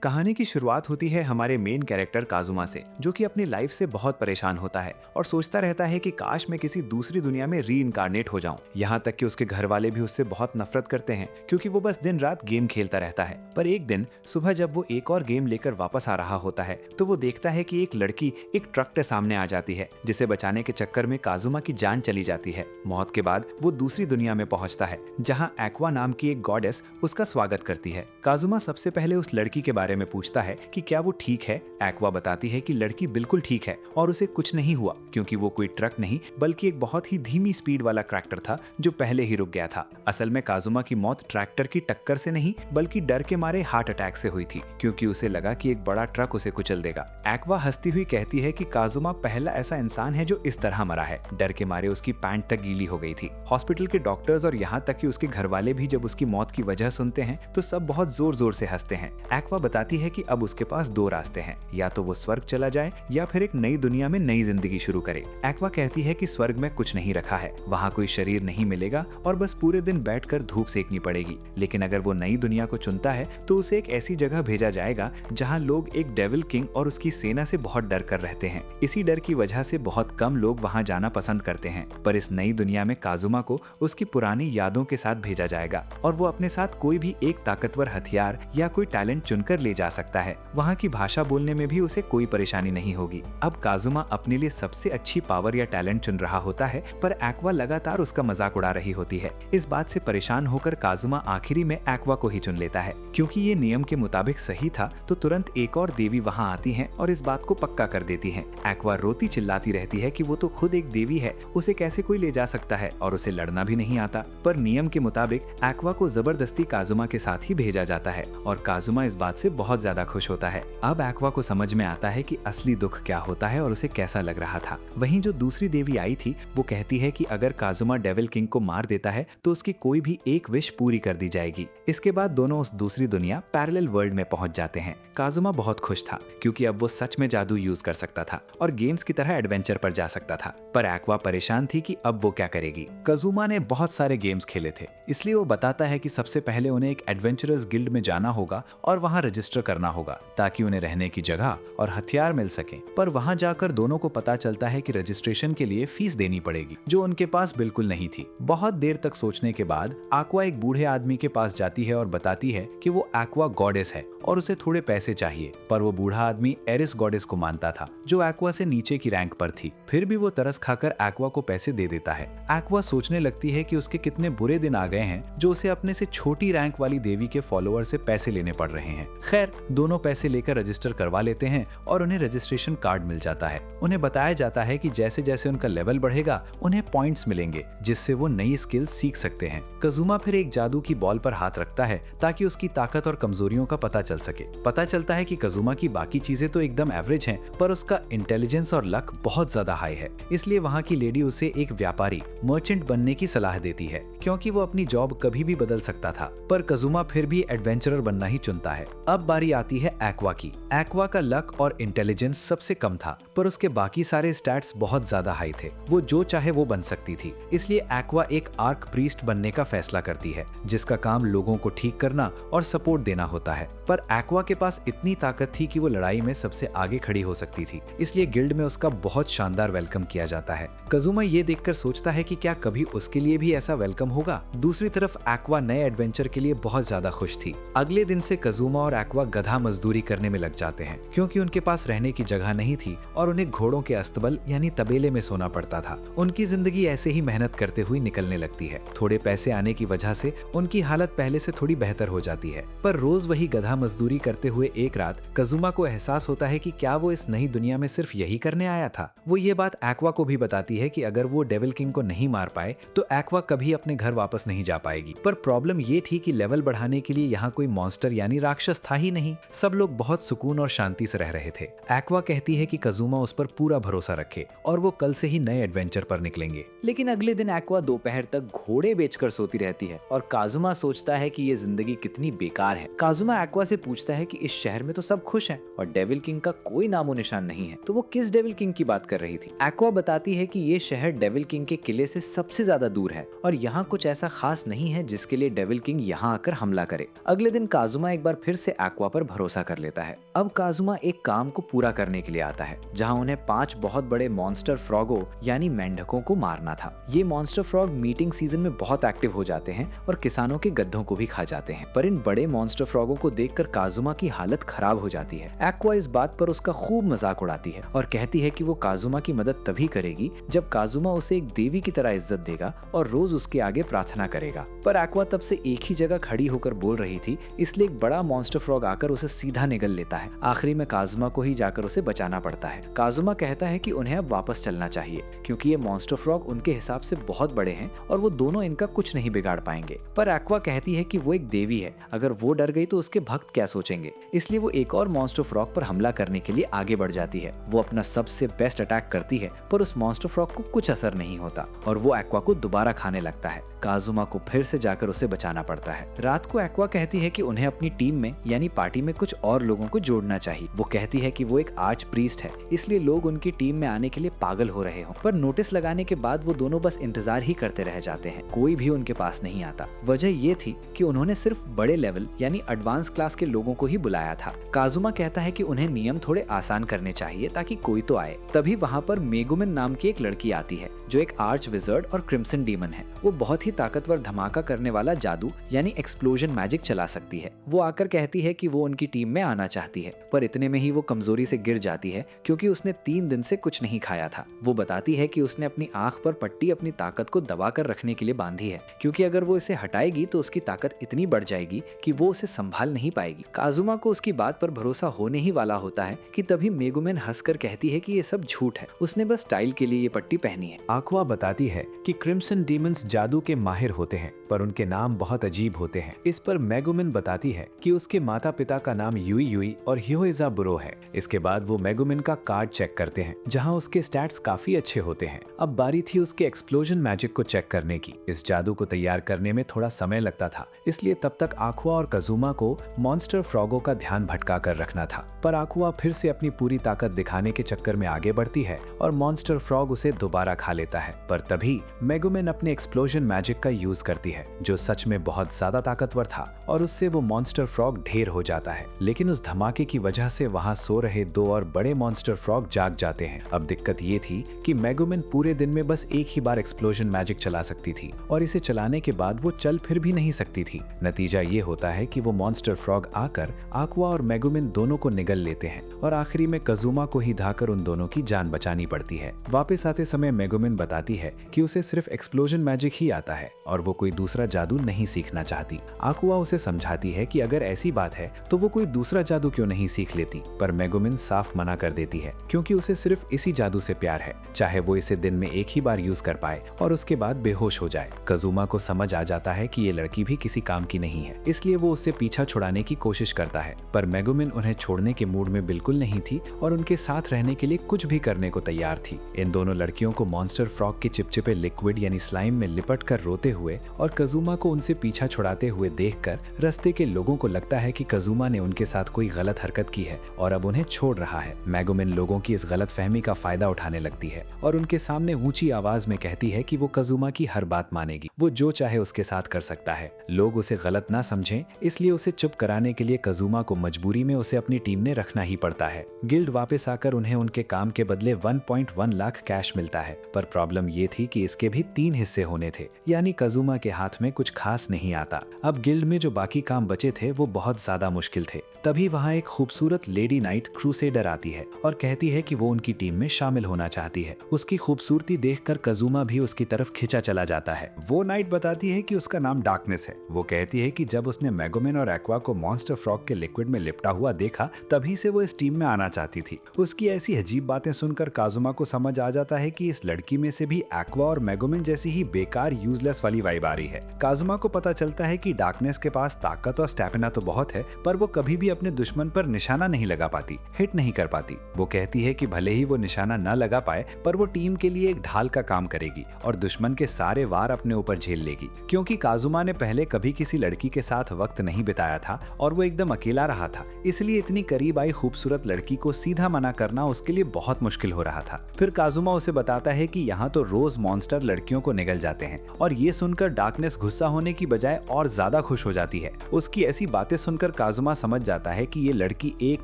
कहानी की शुरुआत होती है हमारे मेन कैरेक्टर काजुमा से, जो कि अपनी लाइफ से बहुत परेशान होता है और सोचता रहता है कि काश मैं किसी दूसरी दुनिया में री इनकारनेट हो जाऊं। यहाँ तक कि उसके घर वाले भी उससे बहुत नफरत करते हैं क्योंकि वो बस दिन रात गेम खेलता रहता है। पर एक दिन सुबह जब वो एक और गेम लेकर वापस आ रहा होता है तो वो देखता है कि एक लड़की एक ट्रक के सामने आ जाती है, जिसे बचाने के चक्कर में काजुमा की जान चली जाती है। मौत के बाद वो दूसरी दुनिया में पहुंचता है जहाँ एक्वा नाम की एक गॉडेस उसका स्वागत करती है। काजुमा सबसे पहले उस लड़की के बारे में पूछता है कि क्या वो ठीक है। एक्वा बताती है कि लड़की बिल्कुल ठीक है और उसे कुछ नहीं हुआ क्योंकि वो कोई ट्रक नहीं बल्कि एक बहुत ही धीमी स्पीड वाला ट्रैक्टर था जो पहले ही रुक गया था। असल में काजुमा की मौत ट्रैक्टर की टक्कर से नहीं बल्कि डर के मारे हार्ट अटैक से हुई थी, क्योंकि उसे लगा कि एक बड़ा ट्रक उसे कुचल देगा। एक्वा हंसती हुई कहती है कि काजुमा पहला ऐसा इंसान है जो इस तरह मरा है। डर के मारे उसकी पैंट तक गीली हो गई थी। हॉस्पिटल के डॉक्टर्स और यहाँ तक कि उसके घर वाले भी जब उसकी मौत की वजह सुनते हैं तो सब बहुत जोर जोर से हंसते हैं। एक्वा बताती है कि अब उसके पास दो रास्ते हैं, या तो वो स्वर्ग चला जाए या फिर एक नई दुनिया में नई जिंदगी शुरू करे। एक्वा कहती है कि स्वर्ग में कुछ नहीं रखा है, वहाँ कोई शरीर नहीं मिलेगा और बस पूरे दिन बैठकर धूप सेकनी पड़ेगी। लेकिन अगर वो नई दुनिया को चुनता है तो उसे एक ऐसी जगह भेजा जाएगा जहाँ लोग एक डेविल किंग और उसकी सेना से बहुत डर कर रहते हैं। इसी डर की वजह से बहुत कम लोग वहाँ जाना पसंद करते हैं। पर इस नई दुनिया में काजुमा को उसकी पुरानी यादों के साथ भेजा जाएगा और वो अपने साथ कोई भी एक ताकतवर हथियार या कोई टैलेंट चुनकर ले जा सकता है। वहाँ की भाषा बोलने में भी उसे कोई परेशानी नहीं होगी। अब काजुमा अपने लिए सबसे अच्छी पावर या टैलेंट चुन रहा होता है, पर एक्वा लगातार उसका मजाक उड़ा रही होती है। इस बात से परेशान होकर काजुमा आखिरी में एक्वा को ही चुन लेता है। क्योंकि ये नियम के मुताबिक सही था तो तुरंत एक और देवी वहाँ आती है और इस बात को पक्का कर देती है। एक्वा रोती चिल्लाती रहती है कि वो तो खुद एक देवी है, उसे कैसे कोई ले जा सकता है और उसे लड़ना भी नहीं आता। पर नियम के मुताबिक एक्वा को जबरदस्ती काजुमा के साथ ही भेजा जाता है और काजुमा इस बात से बहुत ज्यादा खुश होता है। अब एक्वा को समझ में आता है कि असली दुख क्या होता है और उसे कैसा लग रहा था। वहीं जो दूसरी देवी आई थी वो कहती है कि अगर काजुमा डेविल किंग को मार देता है तो उसकी कोई भी एक विश पूरी कर दी जाएगी। इसके बाद दोनों उस दूसरी दुनिया पैरेलल वर्ल्ड में पहुंच जाते हैं। काजुमा बहुत खुश था क्योंकि अब वो सच में जादू यूज कर सकता था और गेम्स की तरह एडवेंचर पर जा सकता था। पर एक्वा परेशान थी कि अब वो क्या करेगी। काजुमा ने बहुत सारे गेम्स खेले थे, इसलिए वो बताता है कि सबसे पहले उन्हें एक एडवेंचरस गिल्ड में जाना होगा और वहाँ रजिस्टर करना होगा ताकि उन्हें रहने की जगह और हथियार मिल सके। पर वहां जाकर दोनों को पता चलता है कि रजिस्ट्रेशन के लिए फीस देनी पड़ेगी, जो उनके पास बिल्कुल नहीं थी। बहुत देर तक सोचने के बाद एक्वा एक बूढ़े आदमी के पास जाती है और बताती है कि वो एक्वा गॉडेस है और उसे थोड़े पैसे चाहिए। पर वो बूढ़ा आदमी एरिस गॉडेस को मानता था, जो एक्वा से नीचे की रैंक पर थी। फिर भी वो तरस खाकर एक्वा को पैसे दे देता है। एक्वा सोचने लगती है कि उसके कितने बुरे दिन आ गए हैं जो उसे अपने से छोटी रैंक वाली देवी के फॉलोअर से पैसे लेने पड़ रहे हैं। खैर, दोनों पैसे लेकर रजिस्टर करवा लेते हैं और उन्हें रजिस्ट्रेशन कार्ड मिल जाता है। उन्हें बताया जाता है कि जैसे जैसे उनका लेवल बढ़ेगा उन्हें पॉइंट्स मिलेंगे जिससे वो नई स्किल सीख सकते हैं। काजुमा फिर एक जादू की बॉल पर हाथ रखता है ताकि उसकी ताकत और कमजोरियों का पता चल सके। पता चलता है कि काजुमा की बाकी चीजें तो एकदम एवरेज हैं, पर उसका इंटेलिजेंस और लक बहुत ज्यादा हाई है। इसलिए वहाँ की लेडी उसे एक व्यापारी मर्चेंट बनने की सलाह देती है क्योंकि वो अपनी जॉब कभी भी बदल सकता था। पर काजुमा फिर भी एडवेंचरर बनना ही चुनता है। अब बारी आती है एक्वा की। एक्वा का लक और इंटेलिजेंस सबसे कम था, पर उसके बाकी सारे स्टैट्स बहुत ज्यादा हाई थे। वो जो चाहे वो बन सकती थी। इसलिए एक्वा एक आर्क प्रीस्ट बनने का फैसला करती है, जिसका काम लोगों को ठीक करना और सपोर्ट देना होता है। पर एक्वा के पास इतनी ताकत थी कि वो लड़ाई में सबसे आगे खड़ी हो सकती थी, इसलिए गिल्ड में उसका बहुत शानदार वेलकम किया जाता है। काजुमा ये देखकर सोचता है कि क्या कभी उसके लिए भी ऐसा वेलकम होगा। दूसरी तरफ एक्वा नए एडवेंचर के लिए बहुत ज्यादा खुश थी। अगले दिन से काजुमा और एक्वा गधा मजदूरी करने में लग जाते हैं क्योंकि उनके पास रहने की जगह नहीं थी और उन्हें घोड़ों के अस्तबल यानी तबेले में सोना पड़ता था। उनकी जिंदगी ऐसे ही मेहनत करते हुए निकलने लगती है। थोड़े पैसे आने की वजह से उनकी हालत पहले से थोड़ी बेहतर हो जाती है। पर रोज वही गधा मजदूरी करते हुए एक रात काजुमा को एहसास होता है कि क्या वो इस नई दुनिया में सिर्फ यही करने आया था। वो ये बात एक्वा को भी बताती है कि अगर वो डेविल किंग को नहीं मार पाए तो एक्वा कभी अपने घर वापस नहीं जा पाएगी। पर प्रॉब्लम ये थी कि लेवल बढ़ाने के लिए यहाँ कोई मॉन्स्टर यानी राक्षस था ही नहीं। सब लोग बहुत सुकून और शांति से रह रहे थे। एक्वा कहती है कि काजुमा उस पर पूरा भरोसा रखे और वो कल से ही नए एडवेंचर पर निकलेंगे। लेकिन अगले दिन एक्वा दोपहर तक घोड़े बेचकर सोती रहती है और काजुमा सोचता है कि ये जिंदगी कितनी बेकार है। काजुमा एक्वा से पूछता है कि इस शहर में तो सब खुश हैं और डेविल किंग का कोई नामो निशान नहीं है, तो वो किस डेविल किंग की बात कर रही थी। एक्वा बताती है कि ये शहर डेविल किंग के किले से सबसे ज्यादा दूर है और यहाँ कुछ ऐसा खास नहीं है जिसके लिए डेविल किंग यहाँ आकर हमला करे। अगले दिन काजुमा एक बार फिर से एक्वा पर भरोसा कर लेता है। अब काजुमा एक काम को पूरा करने के लिए आता है, जहां उन्हें 5 बहुत बड़े मॉन्स्टर फ्रॉगो यानी मेंढकों को मारना था। ये मॉन्स्टर फ्रॉग मीटिंग सीजन में बहुत एक्टिव हो जाते हैं और किसानों के गड्ढों को भी खा जाते हैं। पर इन बड़े मॉन्स्टर फ्रॉगों को देखकर काजुमा की हालत खराब हो जाती है। एक्वा इस बात पर उसका खूब मजाक उड़ाती है और कहती है कि वो काजुमा की मदद तभी करेगी जब काजुमा उसे एक देवी की तरह इज्जत देगा और रोज उसके आगे प्रार्थना करेगा। पर एक्वा तब से एक ही जगह खड़ी होकर बोल रही थी, इसलिए एक बड़ा मॉन्स्टर फ्रॉग आकर उसे सीधा निगल लेता है। आखिरी में काजुमा को ही जाकर उसे बचाना पड़ता है। काजुमा कहता है कि उन्हें अब वापस चलना चाहिए क्योंकि ये मॉन्स्टर फ्रॉग उनके हिसाब से बहुत बड़े हैं और वो दोनों इनका कुछ नहीं बिगाड़ पाएंगे। पर एक्वा कहती है कि वो एक देवी है, अगर वो डर गई तो उसके भक्त क्या सोचेंगे। इसलिए वो एक और मॉन्स्टर फ्रॉग पर हमला करने के लिए आगे बढ़ जाती है। वो अपना सबसे बेस्ट अटैक करती है पर उस मॉन्स्टर फ्रॉग को कुछ असर नहीं होता और वो एक्वा को दोबारा खाने लगता है। काजुमा को फिर से जाकर उसे बचाना पड़ता है। रात को एक्वा कहती है कि उन्हें अपनी टीम में यानी पार्टी में कुछ और लोगों को जोड़ना चाहिए। वो कहती है कि वो एक आर्च प्रीस्ट है, इसलिए लोग उनकी टीम में आने के लिए पागल हो रहे हो। पर नोटिस लगाने के बाद वो दोनों बस इंतजार ही करते रह जाते हैं, कोई भी उनके पास नहीं आता। वजह ये थी कि उन्होंने सिर्फ बड़े लेवल यानी एडवांस क्लास के लोगों को ही बुलाया था। काजुमा कहता है कि उन्हें नियम थोड़े आसान करने चाहिए ताकि कोई तो आए। तभी वहाँ पर मेगुमिन नाम की एक लड़की आती है जो एक आर्च विजर्ड और क्रिम्सन डीमन है। वो बहुत ही ताकतवर धमाका करने वाला जादू यानी एक्सप्लोजन मैजिक चला सकती है। वो आकर कहती है कि वो उनकी टीम में आना चाहती है, पर इतने में ही वो कमजोरी से गिर जाती है क्योंकि उसने 3 दिन से कुछ नहीं खाया था। वो बताती है कि उसने अपनी आंख पर पट्टी अपनी ताकत को दबा कर रखने के लिए बांधी है क्योंकि अगर वो इसे हटाएगी तो उसकी ताकत इतनी बढ़ जाएगी कि वो उसे संभाल नहीं पाएगी। काजुमा को उसकी बात पर भरोसा होने ही वाला होता है कि तभी मेगुमिन हंसकर कहती है कि ये सब झूठ है, उसने बस स्टाइल के लिए ये पट्टी पहनी है। एक्वा बताती है कि क्रिम्सन डीमंस जादू के माहिर होते हैं पर उनके नाम बहुत अजीब होते हैं। इस पर मेगुमिन बताती है कि उसके माता पिता का नाम युई युई और हियोइजा बुरो है। इसके बाद वो मेगुमिन का कार्ड चेक करते हैं जहां उसके स्टैट्स काफी अच्छे होते हैं। अब बारी थी उसके एक्सप्लोजन मैजिक को चेक करने की। इस जादू को तैयार करने में थोड़ा समय लगता था, इसलिए तब तक एक्वा और काजुमा को मॉन्स्टर फ्रॉगों का ध्यान भटका कर रखना था। पर एक्वा फिर से अपनी पूरी ताकत दिखाने के चक्कर में आगे बढ़ती है और मॉन्स्टर फ्रॉग उसे दोबारा खा लेता है। पर तभी मेगुमिन अपने एक्सप्लोजन मैजिक का यूज करती है जो सच में बहुत ज्यादा ताकतवर था और उससे वो मॉन्स्टर फ्रॉग ढेर हो जाता है। लेकिन उस धमाके की वजह से वहां सो रहे 2 और बड़े मॉन्स्टर फ्रॉग जाग जाते हैं। अब दिक्कत ये थी कि मेगुमिन पूरे दिन में बस एक ही बार एक्सप्लोजन मैजिक चला सकती थी और इसे चलाने के बाद वो चल फिर भी नहीं सकती थी। नतीजा ये होता है कि वो मॉन्स्टर फ्रॉग आकर एक्वा और मेगुमिन दोनों को निगल लेते हैं और आखिरी में काजुमा को ही धाकर उन दोनों की जान बचानी पड़ती है। वापस आते समय मेगुमिन बताती है कि उसे सिर्फ एक्सप्लोजन मैजिक ही आता है और वो कोई दूसरा जादू नहीं सीखना चाहती। एक्वा उसे समझाती है कि अगर ऐसी बात है तो वो कोई दूसरा जादू क्यों नहीं सीख लेती, पर मेगुमिन साफ मना कर देती है क्योंकि उसे सिर्फ इसी जादू से प्यार है, चाहे वो इसे दिन में एक ही बार यूज कर पाए और उसके बाद बेहोश हो जाए। काजुमा को समझ आ जाता है कि ये लड़की भी किसी काम की नहीं है, इसलिए वो उससे पीछा छुड़ाने की कोशिश करता है। पर मेगुमिन उन्हें छोड़ने के मूड में बिल्कुल नहीं थी और उनके साथ रहने के लिए कुछ भी करने को तैयार थी। इन दोनों लड़कियों को मॉन्स्टर फ्रॉग के चिपचिपे लिक्विड यानी स्लाइम में लिपट कर रोते हुए और काजुमा को उनसे पीछा छुड़ाते हुए देखकर रास्ते के लोगों को लगता है कि काजुमा ने उनके साथ कोई गलत हरकत की है और अब उन्हें छोड़ रहा है। मेगुमिन लोगों की इस गलत फहमी का फायदा उठाने लगती है और उनके सामने ऊंची आवाज में कहती है कि वो काजुमा की हर बात मानेगी, वो जो चाहे उसके साथ कर सकता है। लोग उसे गलत ना समझें इसलिए उसे चुप कराने के लिए काजुमा को मजबूरी में उसे अपनी टीम ने रखना ही पड़ता है। गिल्ड वापस आकर उन्हें उनके काम के बदले 1.1 लाख कैश मिलता है, पर प्रॉब्लम ये थी कि इसके भी 3 हिस्से होने थे, यानी काजुमा के हाथ में कुछ खास नहीं आता। अब गिल्ड में जो बाकी काम बचे थे वो बहुत ज्यादा मुश्किल थे। तभी वहाँ एक खूबसूरत लेडी नाइट क्रूसेडर आती है और कहती है कि वो उनकी टीम में शामिल होना चाहती है। उसकी खूबसूरती देखकर काजुमा भी उसकी तरफ खिंचा चला जाता है। वो नाइट बताती है कि उसका नाम डार्कनेस है। वो कहती है कि जब उसने मेगुमिन और एक्वा को मॉन्स्टर फ्रॉग के लिक्विड में लिपटा हुआ देखा तभी से वो इस टीम में आना चाहती थी। उसकी ऐसी अजीब बातें सुनकर काजुमा को समझ आ जाता है कि इस लड़की में से भी एक्वा और मेगुमिन जैसी ही बेकार यूजलेस वाली वाइब आ रही है। काजुमा को पता चलता है कि डार्कनेस के पास ताकत और स्टैमिना तो बहुत है, पर वो कभी भी अपने दुश्मन पर निशाना नहीं लगा पाती, हिट नहीं कर पाती। वो कहती है कि भले ही वो निशाना न लगा पाए पर वो टीम के लिए एक ढाल का काम करेगी और दुश्मन के सारे वार अपने ऊपर झेल लेगी। क्योंकि काजुमा ने पहले कभी किसी लड़की के साथ वक्त नहीं बिताया था और वो एकदम अकेला रहा था, इसलिए इतनी करीब आई खूबसूरत लड़की को सीधा मना करना उसके लिए बहुत मुश्किल हो रहा था। फिर काजुमा उसे बताता है कि यहाँ तो रोज मॉन्स्टर लड़कियों को निगल जाते हैं और ये सुनकर डार्कनेस गुस्सा होने की बजाय और ज्यादा खुश हो जाती है। उसकी ऐसी बातें सुनकर काजुमा समझ जाता है कि ये लड़की एक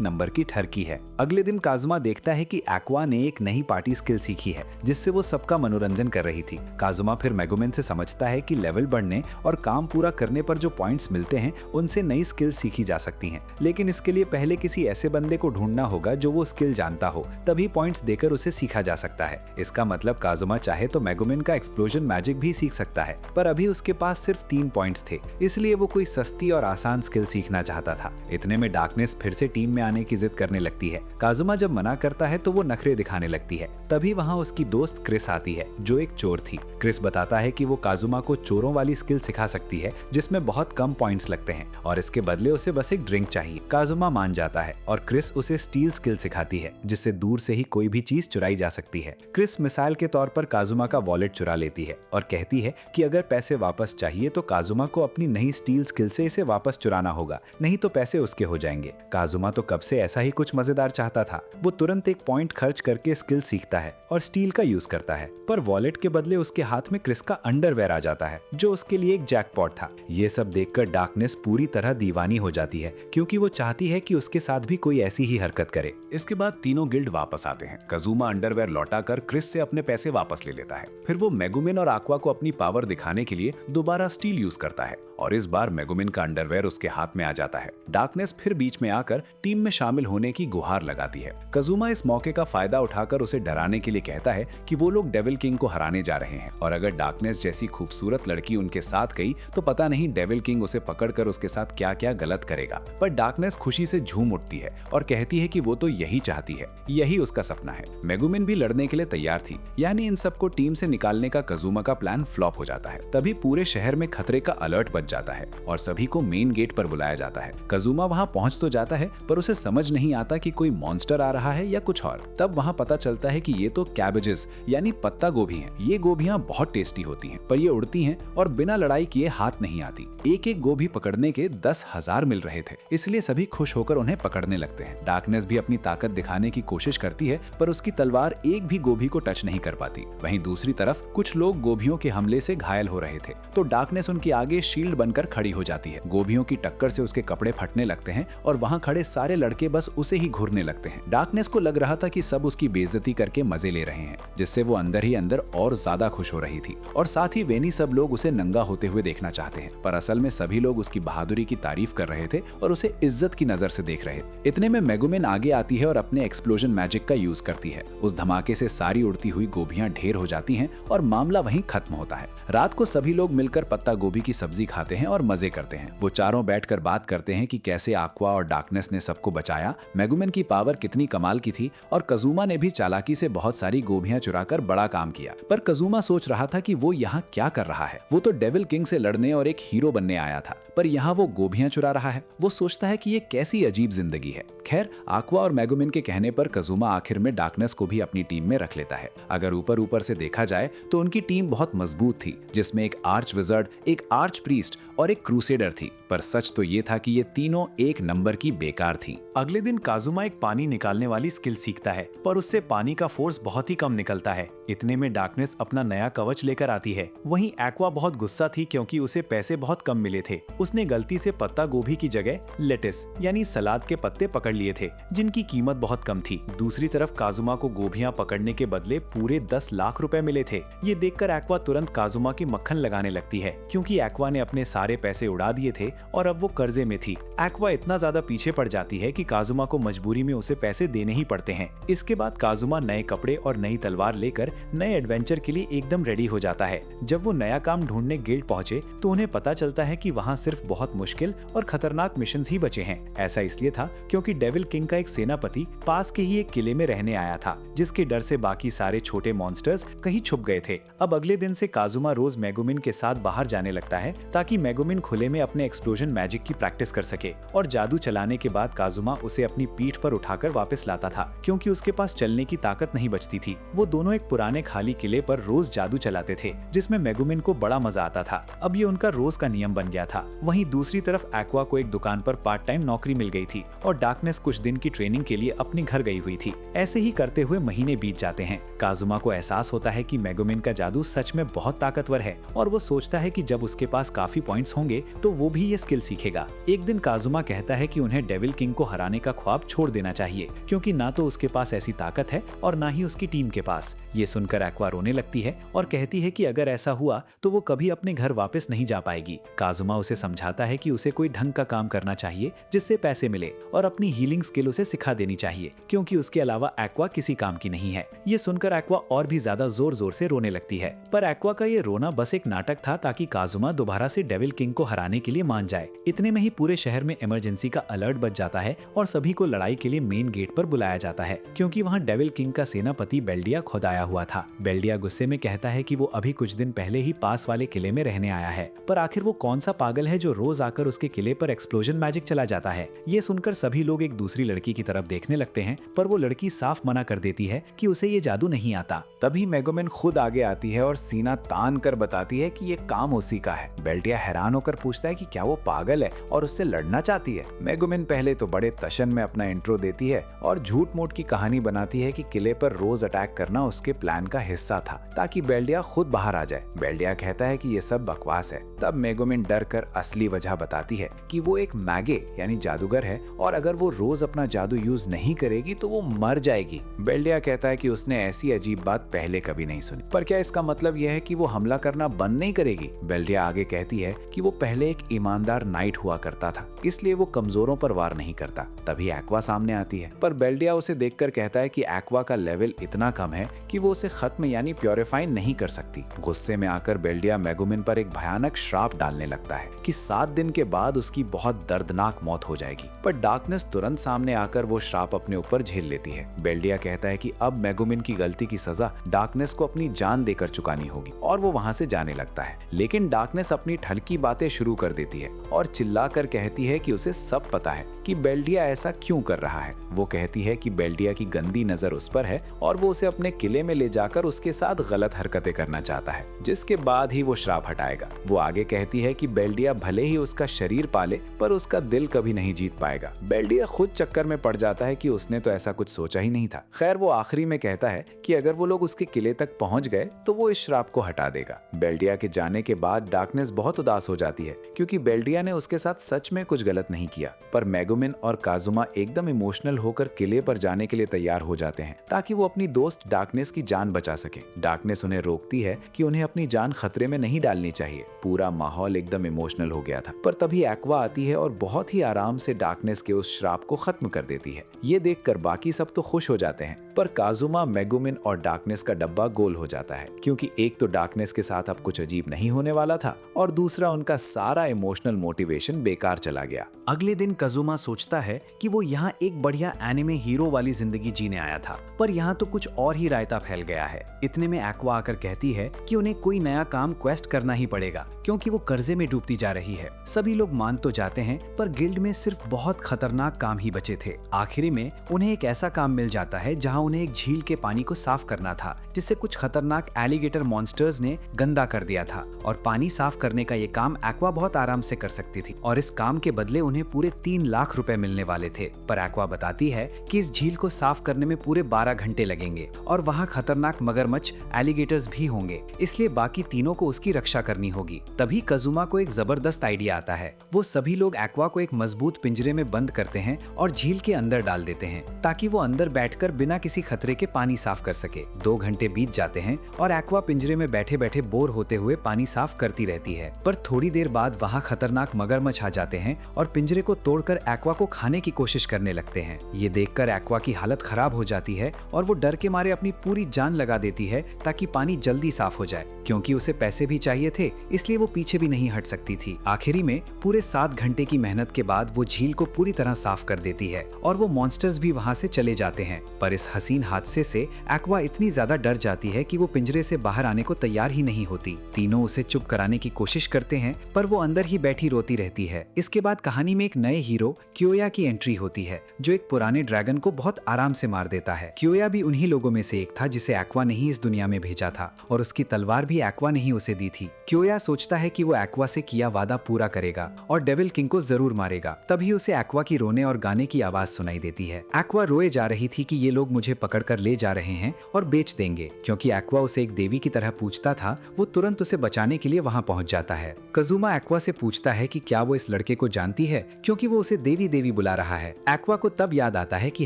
नंबर की ठरकी है। अगले दिन काजुमा देखता है कि एक्वा ने एक नई पार्टी स्किल सीखी है जिससे वो सबका मनोरंजन कर रही थी। काजुमा फिर मेगुमिन से समझता है कि लेवल बढ़ने और काम पूरा करने पर जो पॉइंट्स मिलते हैं उनसे नई स्किल सीखी जा सकती हैं, लेकिन इसके लिए पहले किसी ऐसे बंदे को ढूंढना होगा जो वो स्किल जानता हो, तभी पॉइंट्स देकर उसे सीखा जा सकता है। इसका मतलब काजुमा चाहे तो मेगुमिन का एक्सप्लोजन मैजिक भी सीख सकता है, पर अभी उसके पास सिर्फ 3 पॉइंट्स थे, इसलिए वो कोई सस्ती और आसान स्किल सीखना चाहता था। इतने में डार्कनेस फिर से टीम में आने की जिद करने लगती है। काजुमा जब मना करता है तो वो नखरे दिखाने लगती है। तभी वहाँ उसकी दोस्त क्रिस आती है जो एक चोर थी। क्रिस बताता है कि वो काजुमा को चोरों वाली स्किल सिखा सकती है जिसमें बहुत कम पॉइंट्स लगते हैं और इसके बदले उसे बस एक ड्रिंक चाहिए। काजुमा मान जाता है और क्रिस उसे स्टील स्किल सिखाती है जिससे दूर से ही कोई भी चीज चुराई जा सकती है। क्रिस मिसाइल के तौर पर काजुमा का वॉलेट चुरा लेती है और कहती है कि अगर पैसे वापस चाहिए तो काजुमा को अपनी नई स्टील स्किल से इसे वापस चुराना होगा, नहीं तो पैसे उसके हो जाएंगे। काजुमा तो कब से ऐसा ही कुछ मजेदार चाहता था। वो तुरंत एक पॉइंट खर्च करके स्किल सीखता है और स्टील का यूज करता है, पर वॉलेट के बदले उसके हाथ में क्रिस का अंडरवेयर आ जाता है जो उसके लिए एक जैकपॉट था। ये सब देखकर डार्कनेस पूरी तरह दीवानी हो जाती है क्योंकि वो चाहती है कि उसके साथ भी कोई ऐसी ही हरकत करे। इसके बाद तीनों गिल्ड वापस आते हैं। काजुमा अंडरवेयर लौटाकर क्रिस से अपने पैसे वापस ले लेता है। फिर वो मेगुमिन और एक्वा को अपनी पावर दिखाने के लिए दोबारा स्टील यूज करता है और इस बार मेगुमिन का अंडरवेयर उसके हाथ में आ जाता है। डार्कनेस फिर बीच में आकर टीम में शामिल होने की गुहार लगाती है। काजुमा इस मौके का फायदा उठाकर उसे डराने के लिए कहता है कि वो लोग डेविल किंग को हराने जा रहे हैं और अगर डार्कनेस जैसी खूबसूरत लड़की उनके साथ गई तो पता नहीं डेविल किंग उसे पकड़कर उसके साथ क्या क्या गलत करेगा। पर डार्कनेस खुशी से झूम उठती है और कहती है कि वो तो यही चाहती है, यही उसका सपना है। मेगुमिन भी लड़ने के लिए तैयार थी। यानी इन सबको टीम से निकालने का काजुमा का प्लान फ्लॉप हो जाता है। तभी पूरे शहर में खतरे का अलर्ट बज जाता है और सभी को मेन गेट पर बुलाया जाता है। काजुमा वहां पहुंच तो जाता है पर उसे समझ नहीं आता कि कोई मॉन्स्टर आ रहा है या कुछ और। तब वहां पता चलता है कि ये तो कैबेजेस यानी पत्ता गोभी हैं। ये गोभियां बहुत टेस्टी होती हैं, पर ये उड़ती हैं और बिना लड़ाई किए हाथ नहीं आती। एक एक गोभी पकड़ने के 10,000 मिल रहे थे, इसलिए सभी खुश होकर उन्हें पकड़ने लगते हैं। डार्कनेस भी अपनी ताकत दिखाने की कोशिश करती है पर उसकी तलवार एक भी गोभी को टच नहीं कर पाती। वहीं दूसरी तरफ कुछ लोग गोभियों के हमले से घायल हो रहे थे तो डार्कनेस उनके आगे शील्ड बनकर खड़ी हो जाती है। गोभियों की टक्कर से उसके कपड़े फटने लगते हैं और वहां खड़े सारे लड़के बस उसे ही घूरने लगते हैं। डार्कनेस को लग रहा था कि सब उसकी बेइज्जती करके मजे ले रहे हैं, जिससे वो अंदर ही अंदर और ज्यादा खुश हो रही थी। और साथ ही वेनी सब लोग उसे नंगा होते हुए देखना चाहते हैं, पर असल में सभी लोग उसकी बहादुरी की तारीफ कर रहे थे और उसे इज्जत की नजर से देख रहे। इतने में मेगुमिन आगे आती है और अपने एक्सप्लोजन मैजिक का यूज करती है। उस धमाके से सारी उड़ती हुई गोभियां ढेर हो जाती हैं और मामला वहीं खत्म होता है। रात को सभी लोग मिलकर पत्ता गोभी की सब्जी खाते हैं और मजे करते हैं। वो चारों बैठकर बात करते हैं कि कैसे एक्वा और डार्कनेस ने सबको बचाया, मेगुमिन की पावर कितनी कमाल की थी और काजुमा ने भी चालाकी से बहुत सारी गोभियां चुराकर बड़ा काम किया। पर काजुमा सोच रहा था कि वो यहाँ क्या कर रहा है। वो तो डेविल किंग से लड़ने और एक हीरो बनने आया था, पर यहाँ वो गोभियां चुरा रहा है। वो सोचता है कि ये कैसी अजीब जिंदगी है। खैर, एक्वा और मेगुमिन के कहने पर काजुमा आखिर में डार्कनेस को भी अपनी टीम में रख लेता है। अगर ऊपर ऊपर से देखा जाए तो उनकी टीम बहुत मजबूत थी, जिसमें एक आर्च विजर्ड, एक आर्च प्रीस्ट और एक क्रूसेडर थी। पर सच तो ये था कि ये तीनों एक नंबर की बेकार थी। अगले दिन काजुमा एक पानी निकालने वाली स्किल सीखता है, पर उससे पानी का फोर्स बहुत ही कम निकलता है। इतने में डार्कनेस अपना नया कवच लेकर आती है। वहीं एक्वा बहुत गुस्सा थी क्योंकि उसे पैसे बहुत कम मिले थे। उसने गलती से पत्ता गोभी की जगह लेटिस यानी सलाद के पत्ते पकड़ लिए थे, जिनकी कीमत बहुत कम थी। दूसरी तरफ काजुमा को गोभियां पकड़ने के बदले पूरे 10 लाख रुपए मिले थे। ये देखकर एक्वा तुरंत काजुमा की मक्खन लगाने लगती है क्योंकि एक्वा ने अपने सारे पैसे उड़ा दिए थे और अब वो कर्जे में थी। एक्वा इतना ज्यादा पीछे पड़ जाती है कि काजुमा को मजबूरी में उसे पैसे देने ही पड़ते हैं। इसके बाद काजुमा नए कपड़े और नई तलवार लेकर नए एडवेंचर के लिए एकदम रेडी हो जाता है। जब वो नया काम ढूंढने गिल्ड पहुंचे तो उन्हें पता चलता है कि वहां सिर्फ बहुत मुश्किल और खतरनाक मिशंस ही बचे हैं। ऐसा इसलिए था क्योंकि डेविल किंग का एक सेनापति पास के ही एक किले में रहने आया था, जिसके डर से बाकी सारे छोटे मॉन्स्टर्स कहीं छुप गए थे। अब अगले दिन से काजुमा रोज मेगुमिन के साथ बाहर जाने लगता है ताकि मेगुमिन खुले में अपने एक्सप्लोजन मैजिक की प्रैक्टिस कर सके। और जादू चलाने के बाद काजुमा उसे अपनी पीठ पर उठाकर वापस लाता था क्योंकि उसके पास चलने की ताकत नहीं बचती थी। वो दोनों एक पुराने खाली किले पर रोज जादू चलाते थे, जिसमें मेगुमिन को बड़ा मजा आता था। अब ये उनका रोज का नियम बन गया था। वहीं दूसरी तरफ एक्वा को एक दुकान पर पार्ट टाइम नौकरी मिल गई थी और डार्कनेस कुछ दिन की ट्रेनिंग के लिए अपने घर गई हुई थी। ऐसे ही करते हुए महीने बीत जाते हैं। काजुमा को एहसास होता है कि मेगुमिन का जादू सच में बहुत ताकतवर है और वो सोचता है कि जब उसके पास काफी पॉइंट्स पॉइंट्स होंगे तो वो भी ये स्किल सीखेगा। एक दिन काजुमा कहता है कि उन्हें डेविल किंग को हराने का ख्वाब छोड़ देना चाहिए, क्योंकि ना तो उसके पास ऐसी ताकत है और ना ही उसकी टीम के पास। ये सुनकर एक्वा रोने लगती है और कहती है कि अगर ऐसा हुआ तो वो कभी अपने घर वापस नहीं जा पाएगी। काजुमा उसे समझाता है कि उसे कोई ढंग का काम करना चाहिए जिससे पैसे मिले, और अपनी हीलिंग स्किल उसे सिखा देनी चाहिए, क्योंकि उसके अलावा एक्वा किसी काम की नहीं है। ये सुनकर एक्वा और भी ज्यादा जोर जोर से रोने लगती है, पर एक्वा का ये रोना बस एक नाटक था ताकि काजुमा दोबारा से डेविल किंग को हराने के लिए मान जाए। इतने में ही पूरे शहर में इमरजेंसी का अलर्ट बज जाता है और सभी को लड़ाई के लिए मेन गेट पर बुलाया जाता है, क्योंकि वहाँ डेविल किंग का सेनापति बेल्डिया खुद आया हुआ था। बेल्डिया गुस्से में कहता है कि वो अभी कुछ दिन पहले ही पास वाले किले में रहने आया है, पर आखिर वो कौन सा पागल है जो रोज आकर उसके किले पर एक्सप्लोजन मैजिक चला जाता है। ये सुनकर सभी लोग एक दूसरी लड़की की तरफ देखने लगते हैं, पर वो लड़की साफ मना कर देती है कि उसे ये जादू नहीं आता। तभी मेगुमिन खुद आगे आती है और सीना तान कर बताती है कि ये काम उसी का है। बेल्टिया हैरान होकर पूछता है कि क्या वो पागल है और उससे लड़ना चाहती है। मेगुमिन पहले तो बड़े तशन में अपना इंट्रो देती है और झूठ मूठ की कहानी बनाती है कि किले पर रोज अटैक करना उसके प्लान का हिस्सा था, ताकि बेल्डिया खुद बाहर आ जाए। बेल्डिया कहता है कि ये सब बकवास है। तब मेगुमिन डर कर असली वजह बताती है कि वो एक मैगे यानी जादूगर है, और अगर वो रोज अपना जादू यूज नहीं करेगी तो वो मर जाएगी। बेल्डिया कहता है कि उसने ऐसी अजीब बात पहले कभी नहीं सुनी, पर क्या इसका मतलब यह है कि वो हमला करना बंद नहीं करेगी? बेल्डिया आगे कहती है कि वो पहले एक ईमानदार नाइट हुआ करता था, इसलिए वो कमजोरों पर वार नहीं करता। तभी एक्वा सामने आती है, पर बेल्डिया उसे देखकर कहता है कि एक्वा का लेवल इतना कम है कि वो उसे खत्म यानी प्योरीफाई नहीं कर सकती। गुस्से में आकर बेल्डिया मेगुमिन पर एक भयानक श्राप डालने लगता है कि 7 दिन के बाद उसकी बहुत दर्दनाक मौत हो जाएगी, पर डार्कनेस तुरंत सामने आकर वो श्राप अपने ऊपर झेल लेती है। बेल्डिया कहता है कि अब मेगुमिन की गलती की सजा डार्कनेस को अपनी जान देकर चुकानी होगी, और वो वहां से जाने लगता है। लेकिन डार्कनेस अपनी ठलकी बातें शुरू कर देती है और चिल्लाकर कहती है कि उसे सब पता है कि बेल्डिया ऐसा क्यों कर रहा है। वो कहती है कि बेल्डिया की गंदी नजर उस पर है और वो उसे अपने किले में ले जाकर उसके साथ गलत हरकतें करना चाहता है, जिसके बाद ही वो श्राप हटाएगा। वो आगे कहती है कि बेल्डिया भले ही उसका शरीर पाले, पर उसका दिल कभी नहीं जीत पाएगा। बेल्डिया खुद चक्कर में पड़ जाता है कि उसने तो ऐसा कुछ सोचा ही नहीं था। खैर, वो आखिरी में कहता है कि अगर वो लोग उसके किले तक पहुंच गए तो वो इस श्राप को हटा देगा। बेल्डिया के जाने के बाद डार्कनेस बहुत उदास हो जाती है, क्योंकि बेल्डिया ने उसके साथ सच में कुछ गलत नहीं किया। पर मेगुमिन और काजुमा एकदम इमोशनल होकर किले पर जाने के लिए तैयार हो जाते हैं, ताकि वो अपनी दोस्त डार्कनेस की जान बचा सके। डार्कनेस उन्हें रोकती है कि उन्हें अपनी जान खतरे में नहीं डालनी चाहिए। पूरा माहौल एकदम इमोशनल हो गया था, पर तभी एक्वा आती है और बहुत ही आराम से डार्कनेस के उस श्राप को खत्म कर देती है। ये देखकर बाकी सब तो खुश हो जाते हैं, पर काजुमा, मेगुमिन और डार्कनेस का डब्बा गोल हो जाता है, क्योंकि एक तो डार्कनेस के साथ अब कुछ अजीब नहीं होने वाला था, और दूसरा उनका सारा इमोशनल मोटिवेशन बेकार चला गया। अगले दिन काजुमा सोचता है कि वो यहाँ एक बढ़िया एनिमे हीरो वाली जिंदगी जीने आया था, पर यहाँ तो कुछ और ही रायता फैल गया है। इतने में एक्वा आकर कहती है कि उन्हें कोई नया काम क्वेस्ट करना ही पड़ेगा, क्योंकि वो कर्जे में डूबती जा रही है। सभी लोग मान तो जाते हैं, पर गिल्ड में सिर्फ बहुत खतरनाक काम ही बचे थे। आखिरी में उन्हें एक ऐसा काम मिल जाता है जहाँ उन्हें एक झील के पानी को साफ करना था, जिसे कुछ खतरनाक एलिगेटर मॉन्स्टर्स ने गंदा कर दिया था, और पानी साफ करने का ये काम एक्वा बहुत आराम से कर सकती थी, और इस काम के बदले उन्हें पूरे 3 लाख रुपए मिलने वाले थे। पर एक्वा बताती है कि इस झील को साफ करने में पूरे 12 घंटे लगेंगे, और वहाँ खतरनाक मगरमच्छ, एलिगेटर्स भी होंगे, इसलिए बाकी तीनों को उसकी रक्षा करनी होगी। तभी काजुमा को एक जबरदस्त आइडिया आता है। वो सभी लोग एक्वा को एक मजबूत पिंजरे में बंद करते हैं और झील के अंदर डाल देते हैं, ताकि वो अंदर बैठकर बिना किसी खतरे के पानी साफ कर सके। 2 घंटे बीत जाते हैं और एक्वा पिंजरे में बैठे बैठे बोर होते हुए पानी साफ करती रहती है, पर थोड़ी देर बाद वहाँ खतरनाक मगरमच्छ आ जाते हैं और पिंजरे को तोड़कर एक्वा को खाने की कोशिश करने लगते हैं। ये देखकर एक्वा की हालत खराब हो जाती है और वो डर के मारे अपनी पूरी जान लगा देती है ताकि पानी जल्दी साफ हो जाए। क्योंकि उसे पैसे भी चाहिए थे, इसलिए वो पीछे भी नहीं हट सकती थी। आखिरी में पूरे 7 घंटे की मेहनत के बाद वो झील को पूरी तरह साफ कर देती है और वो मॉन्स्टर्स भी वहाँ से चले जाते हैं। पर इस हसीन हादसे से एक्वा इतनी ज्यादा डर जाती है कि वो पिंजरे से बाहर आने को तैयार ही नहीं होती। तीनों उसे चुप कराने की कोशिश करते हैं, पर वो अंदर ही बैठी रोती रहती है। इसके बाद कहानी में एक नए हीरो क्योया की एंट्री होती है, जो एक पुराने ड्रैगन को बहुत आराम से मार देता है। क्योया भी उन्हीं लोगों में से एक था जिसे एक्वा ने ही इस दुनिया में भेजा था, और उसकी तलवार भी एक्वा ने ही उसे दी थी। क्योया सोचता है कि वो एक्वा से किया वादा पूरा करेगा और डेविल किंग को जरूर मारेगा। तभी उसे एक्वा की रोने और गाने की आवाज सुनाई देती है। एक्वा रोए जा रही थी कि ये लोग मुझे पकड़कर ले जा रहे हैं और बेच देंगे। क्योंकि एक्वा उसे एक देवी की तरह पूछता था, वो तुरंत उसे बचाने के लिए वहां पहुंच जाता है। कजुमा एक्वा से पूछता है कि क्या वो इस लड़के को जानती है, क्योंकि वो उसे देवी देवी बुला रहा है। एक्वा को तब याद आता है कि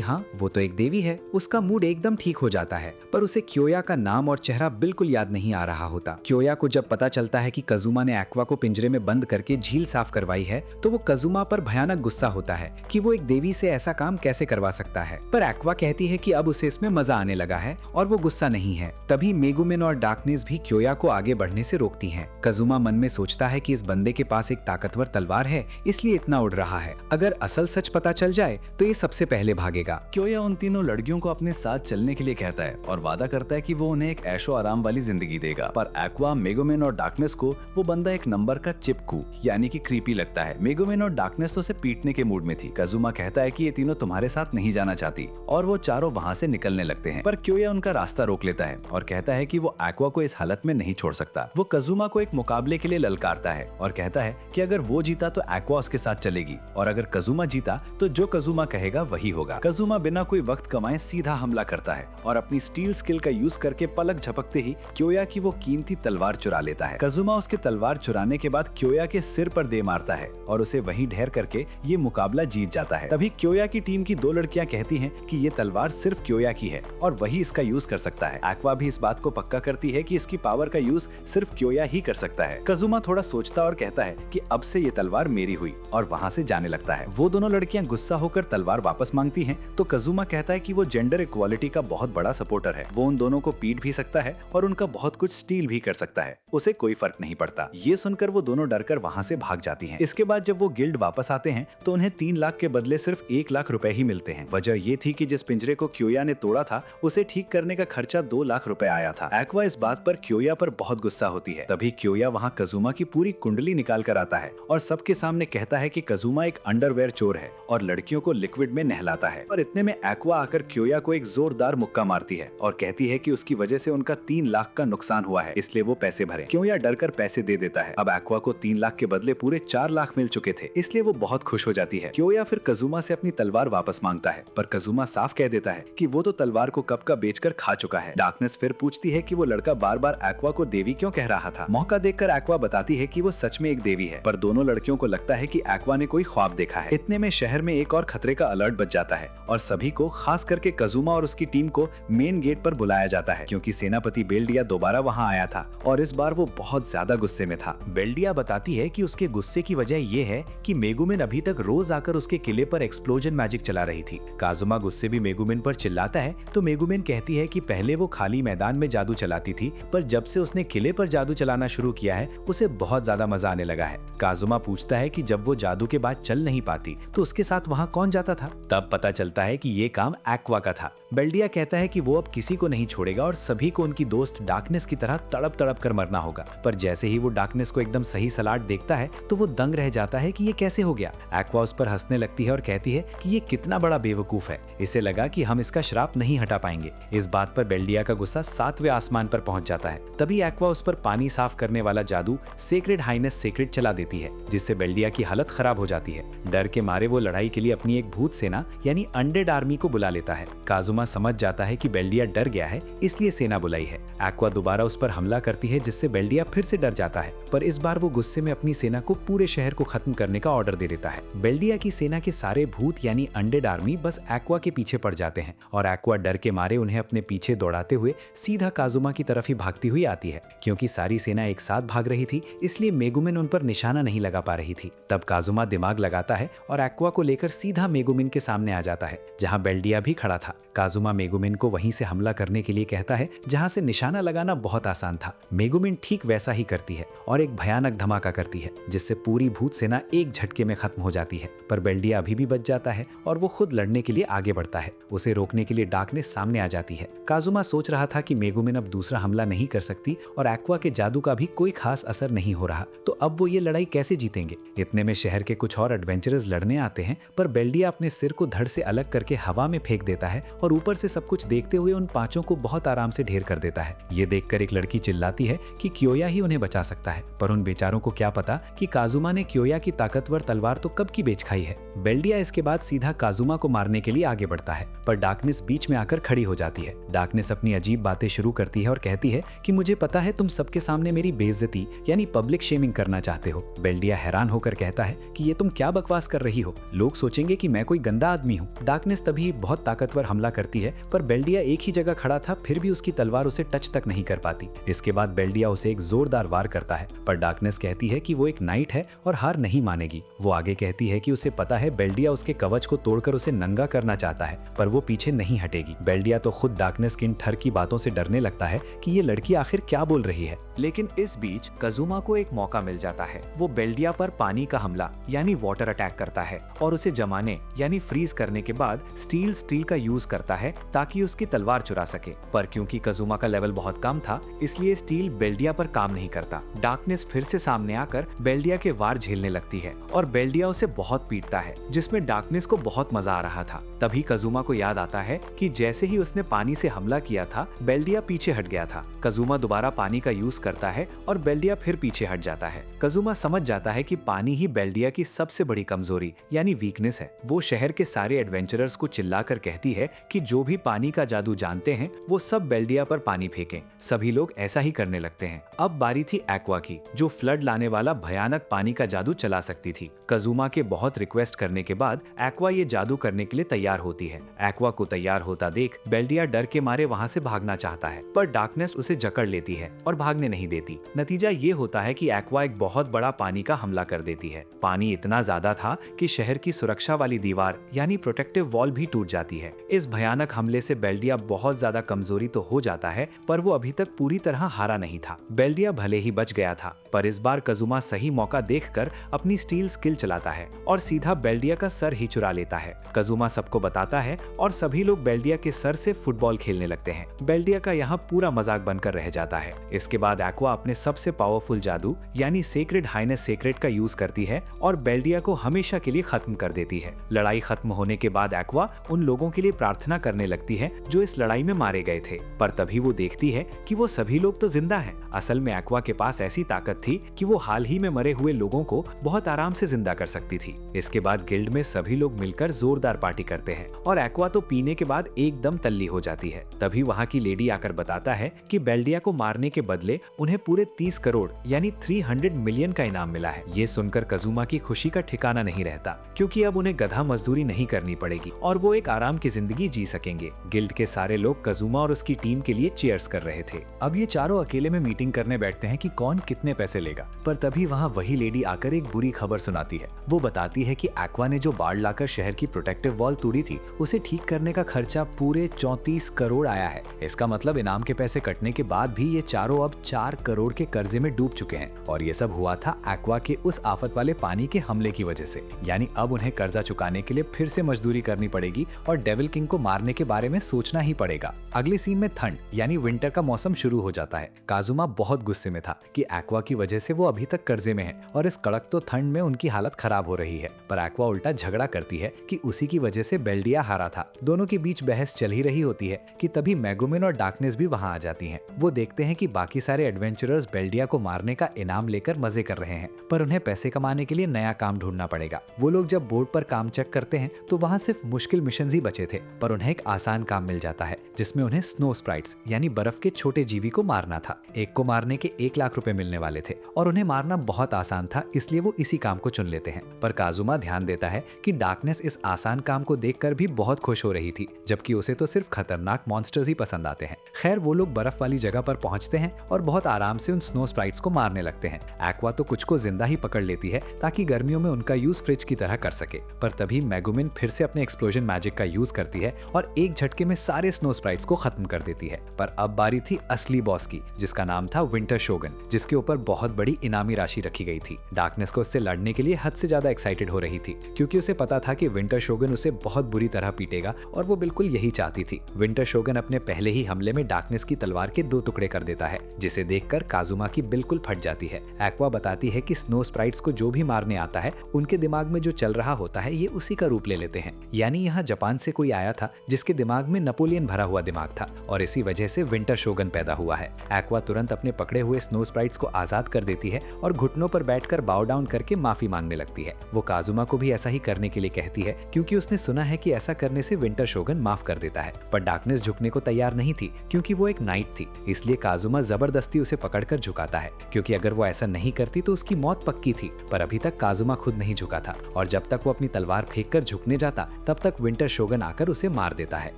हाँ, वो तो एक देवी है। उसका मूड एकदम ठीक हो जाता है, पर उसे क्योया का नाम और चेहरा बिल्कुल याद नहीं आ रहा होता। क्योया को जब पता चलता है कि कजुमा ने एक्वा को पिंजरे में बंद करके झील साफ करवाई है, तो वो कजुमा पर भयानक गुस्सा होता है कि वो एक देवी से ऐसा काम कैसे करवा सकता है। पर एक्वा कहती है कि अब उसे इसमें मजा आने लगा है और वो गुस्सा नहीं है। तभी मेगुमिन और डार्कनेस भी क्योया को आगे बढ़ने से रोकती हैं। कजुमा मन में सोचता है कि इस बंदे के पास एक ताकतवर तलवार है, इसलिए इतना उड़ रहा है। अगर असल सच पता चल जाए तो ये सबसे पहले भागेगा। क्योया उन तीनों लड़कियों को अपने साथ चलने के लिए कहता है और वादा करता है कि वो उन्हें एक ऐशो आराम वाली जिंदगी देगा। पर एक्वा, मेगुमिन और डार्कनेस को वो बंदा एक नंबर का चिपकू यानी कि क्रीपी लगता है। मेगुमिन और डार्कनेस तो उसे पीटने के मूड में थी। कजुमा कहता है कि ये तीनों तुम्हारे साथ नहीं जाना चाहती और वो चारों वहाँ से निकलने लगते हैं। पर क्योया उनका रास्ता रोक लेता है और कहता है कि वो एक्वा को इस हालत में नहीं छोड़ सकता। वो कजुमा को एक मुकाबले के लिए ललकारता है और कहता है कि अगर वो जीता तो एक्वा उसके साथ चलेगी और अगर कजुमा जीता तो जो कजुमा कहेगा वही होगा। कजुमा बिना कोई वक्त कमाए सीधा हमला करता है और अपनी स्टील स्किल का यूज करके पलक झपकते ही क्योया की वो कीमती तलवार चुरा लेता है। कजुमा उसके तलवार चुराने के बाद क्योया के सिर पर दे मारता है और उसे वहीं ढेर करके ये मुकाबला जीत जाता है। तभी क्योया की टीम की दो लड़कियां कहती हैं कि ये तलवार सिर्फ क्योया की है और वही इसका यूज कर सकता है। एक्वा भी इस बात को पक्का करती है कि इसकी पावर का यूज सिर्फ क्योया ही कर सकता है। कजुमा थोड़ा सोचता और कहता है कि अब से ये तलवार मेरी हुई और वहाँ से जाने लगता है। वो दोनों लड़कियां गुस्सा होकर तलवार वापस मांगती हैं तो कजुमा कहता है कि वो जेंडर इक्वालिटी का बहुत बड़ा सपोर्टर है। वो उन दोनों को पीट भी सकता है और उनका बहुत कुछ स्टील भी कर सकता है, उसे कोई फर्क नहीं पड़ता। ये सुनकर वो दोनों डरकर वहाँ से भाग जाती हैं। इसके बाद जब वो गिल्ड वापस आते हैं तो उन्हें 3 लाख के बदले सिर्फ 1 लाख रुपए ही मिलते हैं। वजह ये थी कि जिस पिंजरे को क्योया ने तोड़ा था उसे ठीक करने का खर्चा 2 लाख रुपए आया था। एक्वा इस बात पर क्योया पर बहुत गुस्सा होती है। तभी क्योया वहाँ कजुमा की पूरी कुंडली निकाल कर आता है और सबके सामने कहता है कि कजुमा एक अंडरवेयर चोर है और लड़कियों को लिक्विड में नहलाता है। और इतने में एक्वा आकर क्योया को एक जोरदार मुक्का मारती है और कहती है कि उसकी वजह से उनका 3 लाख का नुकसान हुआ है, इसलिए वो पैसे भरे। क्योया डरकर पैसे दे देता है। अब एक्वा को 3 लाख के बदले पूरे 4 लाख मिल चुके थे, इसलिए वो बहुत खुश हो जाती है। क्योया फिर कजुमा से अपनी तलवार वापस मांगता है, पर कजुमा साफ कह देता है कि वो तो तलवार को कब का बेचकर खा चुका है। डार्कनेस फिर पूछती है कि वो लड़का बार बार एक्वा को देवी क्यों कह रहा था। मौका देखकर एक्वा बताती है कि वो सच में एक देवी है, पर दोनों लड़कियों को लगता है कि एक्वा ने कोई ख्वाब देखा है। इतने में शहर में एक और खतरे का अलर्ट बज जाता है और सभी को, खास करके कजुमा और उसकी टीम को मेन गेट पर बुलाया जाता है क्योंकि सेनापति बेल्डिया दोबारा वहां आया था और इस बार वो बहुत ज्यादा गुस्से में था। बेल्डिया बताती है कि उसके गुस्से की वजह ये है कि मेगुमिन अभी तक रोज आकर उसके किले पर एक्सप्लोजन मैजिक चला रही थी। काजुमा गुस्से भी मेगुमिन पर चिल्लाता है तो मेगुमिन कहती है कि पहले वो खाली मैदान में जादू चलाती थी, पर जब से उसने किले पर जादू चलाना शुरू किया है उसे बहुत ज्यादा मजा आने लगा है। काजुमा पूछता है कि जब वो जादू के बाद चल नहीं पाती तो उसके साथ वहाँ कौन जाता था। तब पता चलता है कि ये काम एक्वा का था। बेल्डिया कहता है कि वो अब किसी को नहीं छोड़ेगा और सभी को उनकी दोस्त डार्कनेस की तरह तड़प तड़प कर मरना होगा। पर जैसे ही वो डार्कनेस को एकदम सही सलाट देखता है तो वो दंग रह जाता है कि ये कैसे हो गया। एक्वा उस पर हंसने लगती है और कहती है कि ये कितना बड़ा बेवकूफ है, इसे लगा कि हम इसका श्राप नहीं हटा पाएंगे। इस बात पर बेल्डिया का गुस्सा 7वें आसमान पर पहुंच जाता है। तभी एक्वा उस पर पानी साफ करने वाला जादू सेक्रेड हाइनेस सेक्रेड चला देती है, जिससे बेल्डिया की हालत खराब हो जाती है। डर के मारे वो लड़ाई के लिए अपनी एक भूत सेना यानी अनडेड आर्मी को बुला लेता है। काजुमा समझ जाता है कि बेल्डिया डर गया है, इसलिए सेना बुलाई है। एक्वा दोबारा उस पर हमला करती है जिससे बेल्डिया फिर से डर जाता है, पर इस बार वो गुस्से में अपनी सेना को पूरे शहर को खत्म करने का ऑर्डर दे देता है। बेल्डिया की सेना के सारे भूत यानी अनडेड आर्मी बस एक्वा के पीछे पड़ जाते हैं और एक्वा डर के मारे उन्हें अपने पीछे दौड़ाते हुए सीधा काजुमा की तरफ ही भागती हुई आती है। क्योंकि सारी सेना एक साथ भाग रही थी इसलिए मेगुमिन उन पर निशाना नहीं लगा पा रही थी। तब काजुमा दिमाग लगाता है और एक्वा को लेकर सीधा मेगुमिन के सामने आ जाता है जहां बेल्डिया भी खड़ा था। काजुमा मेगुमिन को वहीं से हमला करने के लिए कहता है जहां से निशाना लगाना बहुत आसान था। मेगुमिन ठीक वैसा ही करती है और एक भयानक धमाका करती है जिससे पूरी भूत सेना एक झटके में खत्म हो जाती है। पर बेल्डिया अभी भी बच जाता है और वो खुद लड़ने के लिए आगे बढ़ता है। उसे रोकने के लिए डार्कनेस सामने आ जाती है। काजुमा सोच रहा था कि मेगुमिन अब दूसरा हमला नहीं कर सकती और एक्वा के जादू का भी कोई खास असर नहीं हो रहा, तो अब वो ये लड़ाई कैसे जीतेंगे। इतने में शहर के कुछ और एडवेंचरर्स लड़ने आते हैं, पर बेल्डिया अपने सिर को धड़ से अलग करके हवा में फेंक देता है और ऊपर से सब कुछ देखते हुए उन 5 को बहुत आराम से ढेर कर देता है। ये देखकर एक लड़की चिल्लाती है कि क्योया ही उन्हें बचा सकता है, पर उन बेचारों को क्या पता कि काजुमा ने क्योया की ताकतवर तलवार तो कब की बेच खाई है। बेल्डिया इसके बाद सीधा काजुमा को मारने के लिए आगे बढ़ता है, पर डार्कनेस बीच में आकर खड़ी हो जाती है। डार्कनेस अपनी अजीब बातें शुरू करती है और कहती है कि मुझे पता है तुम सबके सामने मेरी बेइज्जती यानी पब्लिक पब्लिक शेमिंग करना चाहते हो। बेल्डिया हैरान होकर कहता है कि ये तुम क्या बकवास कर रही हो, लोग सोचेंगे कि मैं कोई गंदा आदमी हूँ। डार्कनेस तभी बहुत ताकतवर हमला करती है, पर बेल्डिया एक ही जगह खड़ा था, फिर भी उसकी तलवार उसे टच तक नहीं कर पाती। इसके बाद बेल्डिया उसे एक जोरदार वार करता है, पर डार्कनेस कहती है कि वो एक नाइट है और हार नहीं मानेगी। वो आगे कहती है कि उसे पता है बेल्डिया उसके कवच को तोड़कर उसे नंगा करना चाहता है, पर वो पीछे नहीं हटेगी। बेल्डिया तो खुद डार्कनेस की इन ठर की बातों से डरने लगता है कि ये लड़की आखिर क्या बोल रही है। लेकिन इस बीच कजुमा को एक मौका मिल जाता है। वो बेल्डिया पर पानी का हमला यानी वाटर अटैक करता है और उसे जमाने यानी फ्रीज करने के बाद स्टील का यूज करता है ताकि उसकी तलवार चुरा सके। पर क्योंकि कजुमा का लेवल बहुत कम था, इसलिए स्टील बेल्डिया पर काम नहीं करता। डार्कनेस फिर से सामने आकर बेल्डिया के वार झेलने लगती है और बेल्डिया उसे बहुत पीटता है, जिसमें डार्कनेस को बहुत मजा आ रहा था। तभी कजुमा को याद आता है कि जैसे ही उसने पानी से हमला किया था, बेल्डिया पीछे हट गया था। कजुमा दोबारा पानी का यूज करता है और बेल्डिया फिर पीछे हट जाता है। कजुमा समझ जाता है कि पानी ही बेल्डिया की सबसे बड़ी कमजोरी यानी वीकनेस है। वो शहर के सारे एडवेंचरर्स को चिल्लाकर कहती है कि जो भी पानी का जादू जानते हैं वो सब बेल्डिया पर पानी फेंकें। सभी लोग ऐसा ही करने लगते हैं। अब बारी थी एक्वा की, जो फ्लड लाने वाला भयानक पानी का जादू चला सकती थी। कजुमा के बहुत रिक्वेस्ट करने के बाद एक्वा ये जादू करने के लिए तैयार होती है। एक्वा को तैयार होता देख बेल्डिया डर के मारे वहाँ से भागना चाहता है, पर डार्कनेस उसे जकड़ लेती है और भागने नहीं देती। नतीजा ये होता है कि एक्वा एक बहुत बड़ा पानी का हमला कर देती है। पानी इतना ज्यादा था कि शहर की सुरक्षा वाली दीवार यानी प्रोटेक्टिव वॉल भी टूट जाती है। इस भयानक हमले से बेल्डिया बहुत ज्यादा कमजोरी तो हो जाता है, पर वो अभी तक पूरी तरह हारा नहीं था। बेल्डिया भले ही बच गया था, पर इस बार कजुमा सही मौका देखकर अपनी स्टील स्किल चलाता है और सीधा बेल्डिया का सर ही चुरा लेता है। कजुमा सबको बताता है और सभी लोग बेल्डिया के सर से फुटबॉल खेलने लगते हैं। बेल्डिया का यहाँ पूरा मजाक बनकर रह जाता है। इसके बाद एक्वा अपने सबसे पावरफुल जादू यानी सेक्रेड हाइनेस सेक्रेट का यूज करती है और बेल्डिया को हमेशा के लिए खत्म कर देती है। लड़ाई खत्म होने के बाद एक्वा उन लोगों के लिए प्रार्थना करने लगती है जो इस लड़ाई में मारे गए थे, पर तभी वो देखती है कि वो सभी लोग तो जिंदा हैं। असल में एक्वा के पास ऐसी ताकत थी कि वो हाल ही में मरे हुए लोगों को बहुत आराम से जिंदा कर सकती थी। इसके बाद गिल्ड में सभी लोग मिलकर जोरदार पार्टी करते हैं और एक्वा तो पीने के बाद एकदम तल्ली हो जाती है। तभी वहाँ की लेडी आकर बताता है कि बेल्डिया को मारने के बदले उन्हें पूरे 30 करोड़ यानी 300 मिलियन का इनाम मिला है। ये सुनकर कजुमा की खुशी का ठिकाना नहीं रहता, क्योंकि अब उन्हें गधा मजदूरी नहीं करनी पड़ेगी और वो एक आराम की जिंदगी जी सकेंगे। गिल्ड के सारे लोग कजुमा और उसकी टीम के लिए चीयर्स कर रहे थे। अब ये चारों अकेले में मीटिंग करने बैठते हैं कि कौन कितने पैसे लेगा, पर तभी वहाँ वही लेडी आकर एक बुरी खबर सुनाती है। वो बताती है कि एक्वा ने जो बाढ़ लाकर शहर की प्रोटेक्टिव वॉल तोड़ी थी, उसे ठीक करने का खर्चा पूरे 34 करोड़ आया है। इसका मतलब इनाम के पैसे कटने के बाद भी ये चारों अब 4 करोड़ के कर्जे में डूब चुके हैं और ये सब हुआ था एक्वा के उस आफत वाले पानी के हमले की वजह से। यानी अब उन्हें कर्जा चुकाने के लिए फिर से मजदूरी करनी पड़ेगी और डेविल किंग को मारने के बारे में सोचना ही पड़ेगा। अगली सीन में ठंड यानी विंटर का मौसम शुरू हो जाता है। काजुमा बहुत गुस्से में था कि एक्वा की वजह से वो अभी तक कर्जे में है और इस कड़क तो ठंड में उनकी हालत खराब हो रही है। पर एक्वा उल्टा झगड़ा करती है कि उसी की वजह से बेल्डिया हारा था। दोनों के बीच बहस चल ही रही होती है कि तभी मेगुमिन और डार्कनेस भी वहां आ जाती हैं। वो देखते हैं कि बाकी सारे एडवेंचरर्स बेल्डिया को मारने का इनाम लेकर मजे कर रहे हैं, पर उन्हें पैसे कमाने के लिए नया काम ढूंढना पड़ेगा। वो लोग जब बोर्ड पर काम चेक करते हैं तो वहाँ सिर्फ मुश्किल मिशन ही बचे थे, पर उन्हें एक आसान काम मिल जाता है जिसमें उन्हें स्नो स्प्राइट्स यानी बर्फ के छोटे जीवी को मारना था। एक को मारने के 1 लाख रुपए मिलने वाले थे और उन्हें मारना बहुत आसान था, इसलिए वो इसी काम को चुन लेते हैं। पर काजुमा ध्यान देता है कि डार्कनेस इस आसान काम को देखकर भी बहुत खुश हो रही थी, जबकि उसे तो सिर्फ खतरनाक मॉन्स्टर्स ही पसंद आते हैं। खैर वो लोग बर्फ वाली जगह पर पहुंचते हैं और बहुत आराम से उन स्नो स्प्राइट्स को मारने लगते हैं। एक्वा तो कुछ को जिंदा ही पकड़ लेती है ताकि गर्मियों में उनका यूज फ्रिज की तरह कर सके। पर तभी मेगुमिन फिर से अपने एक्सप्लोजन मैजिक का यूज करती है और एक झटके में सारे स्नो स्प्राइट्स को खत्म कर देती है। पर अब बारी थी असली बॉस की, जिसका नाम था विंटर शोगन, जिसके ऊपर बहुत बड़ी इनामी राशि रखी गई थी। डार्कनेस को उससे लड़ने के लिए हद से ज्यादा एक्साइटेड हो रही थी, क्योंकि उसे पता था कि विंटर शोगन उसे बहुत बुरी तरह पीटेगा और वो बिल्कुल यही चाहती थी। विंटर शोगन अपने पहले ही हमले में डार्कनेस की तलवार के 2 टुकड़े कर देता है, जिसे देखकर काजुमा की बिल्कुल फट जाती है। एक्वा बताती है कि स्नो स्प्राइट्स को जो भी मारने आता है उनके दिमाग में जो चल रहा होता है ये उसी का रूप ले लेते हैं। यानी यहाँ जापान से कोई आया था जिसके दिमाग में नेपोलियन भरा हुआ दिमाग था और इसी वजह से विंटर शोगन पैदा हुआ है। एक्वा तुरंत अपने पकड़े हुए स्नो स्प्राइट्स को आजाद कर देती है और घुटनों पर बैठकर बाउ डाउन करके माफी मांगने लगती है। वो काजुमा को भी ऐसा ही करने के लिए कहती है, क्योंकि उसने सुना है कि ऐसा करने से विंटर शोगन माफ कर देता है। पर डार्कनेस झुकने को तैयार नहीं थी, क्योंकि वो एक नाइट थी। इसलिए काजुमा जबरदस्ती उसे पकड़कर झुकाता है, क्योंकि अगर वो ऐसा नहीं करती तो उसकी मौत पक्की थी। पर अभी तक काजुमा खुद नहीं झुका था और जब तक वो अपनी तलवार फेंककर झुकने जाता तब तक विंटर शोगन आकर उसे मार देता है।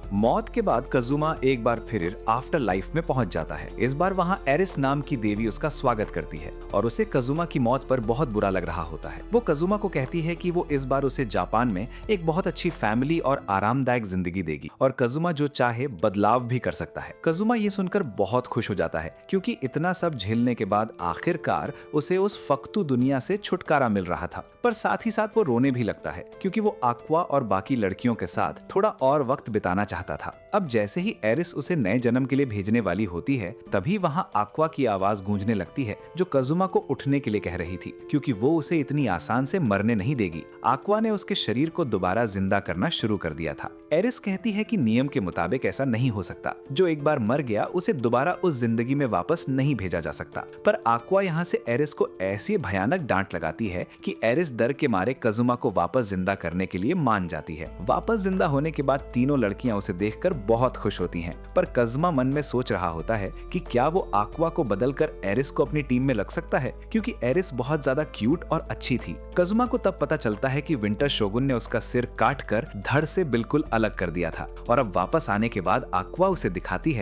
मौत के बाद कजुमा एक बार फिर आफ्टर लाइफ में पहुंच जाता है। इस बार वहां एरिस नाम की देवी उसका स्वागत करती है और उसे कजुमा की मौत पर बहुत बुरा लग रहा होता है। वो कजुमा को कहती है कि वो इस बार उसे जापान में एक बहुत अच्छी फैमिली और आरामदायक जिंदगी देगी और कजुमा जो चाहे बदलाव भी कर सकता है। कजुमा ये सुनकर बहुत खुश हो जाता है क्योंकि इतना सब झेलने के बाद आखिरकार उसे उस फक्तू दुनिया से छुटकारा मिल रहा था। पर साथ ही साथ वो रोने भी लगता है क्योंकि वो आक्वा और बाकी लड़कियों के साथ थोड़ा और वक्त बिताना चाहता था। अब जैसे ही एरिस उसे नए जन्म के लिए भेजने वाली होती है तभी वहां आक्वा की आवाज गूंजने लगती है जो कजुमा को उठने के लिए कह रही थी क्योंकि वो उसे इतनी आसान से मरने नहीं देगी। आक्वा ने उसके शरीर को दोबारा जिंदा करना शुरू कर दिया था। एरिस कहती है कि नियम के मुताबिक ऐसा नहीं हो सकता, जो एक बार मर गया उसे दोबारा उस जिंदगी में वापस नहीं भेजा जा सकता। पर आक्वा यहाँ से एरिस को ऐसी भयानक डांट लगाती है कि एरिस डर के मारे कजुमा को वापस जिंदा करने के लिए मान जाती है। वापस जिंदा होने के बाद तीनों लड़कियां उसे देखकर बहुत खुश होती हैं, पर कजुमा मन में सोच रहा होता है कि क्या वो आक्वा को बदलकर एरिस को अपनी टीम में लग सकता है क्योंकि एरिस बहुत ज्यादा क्यूट और अच्छी थी। कजुमा को तब पता चलता है कि विंटर शोगुन ने उसका सिर काट कर धड़ से बिल्कुल अलग कर दिया था और अब वापस आने के बाद आक्वा उसे दिखाती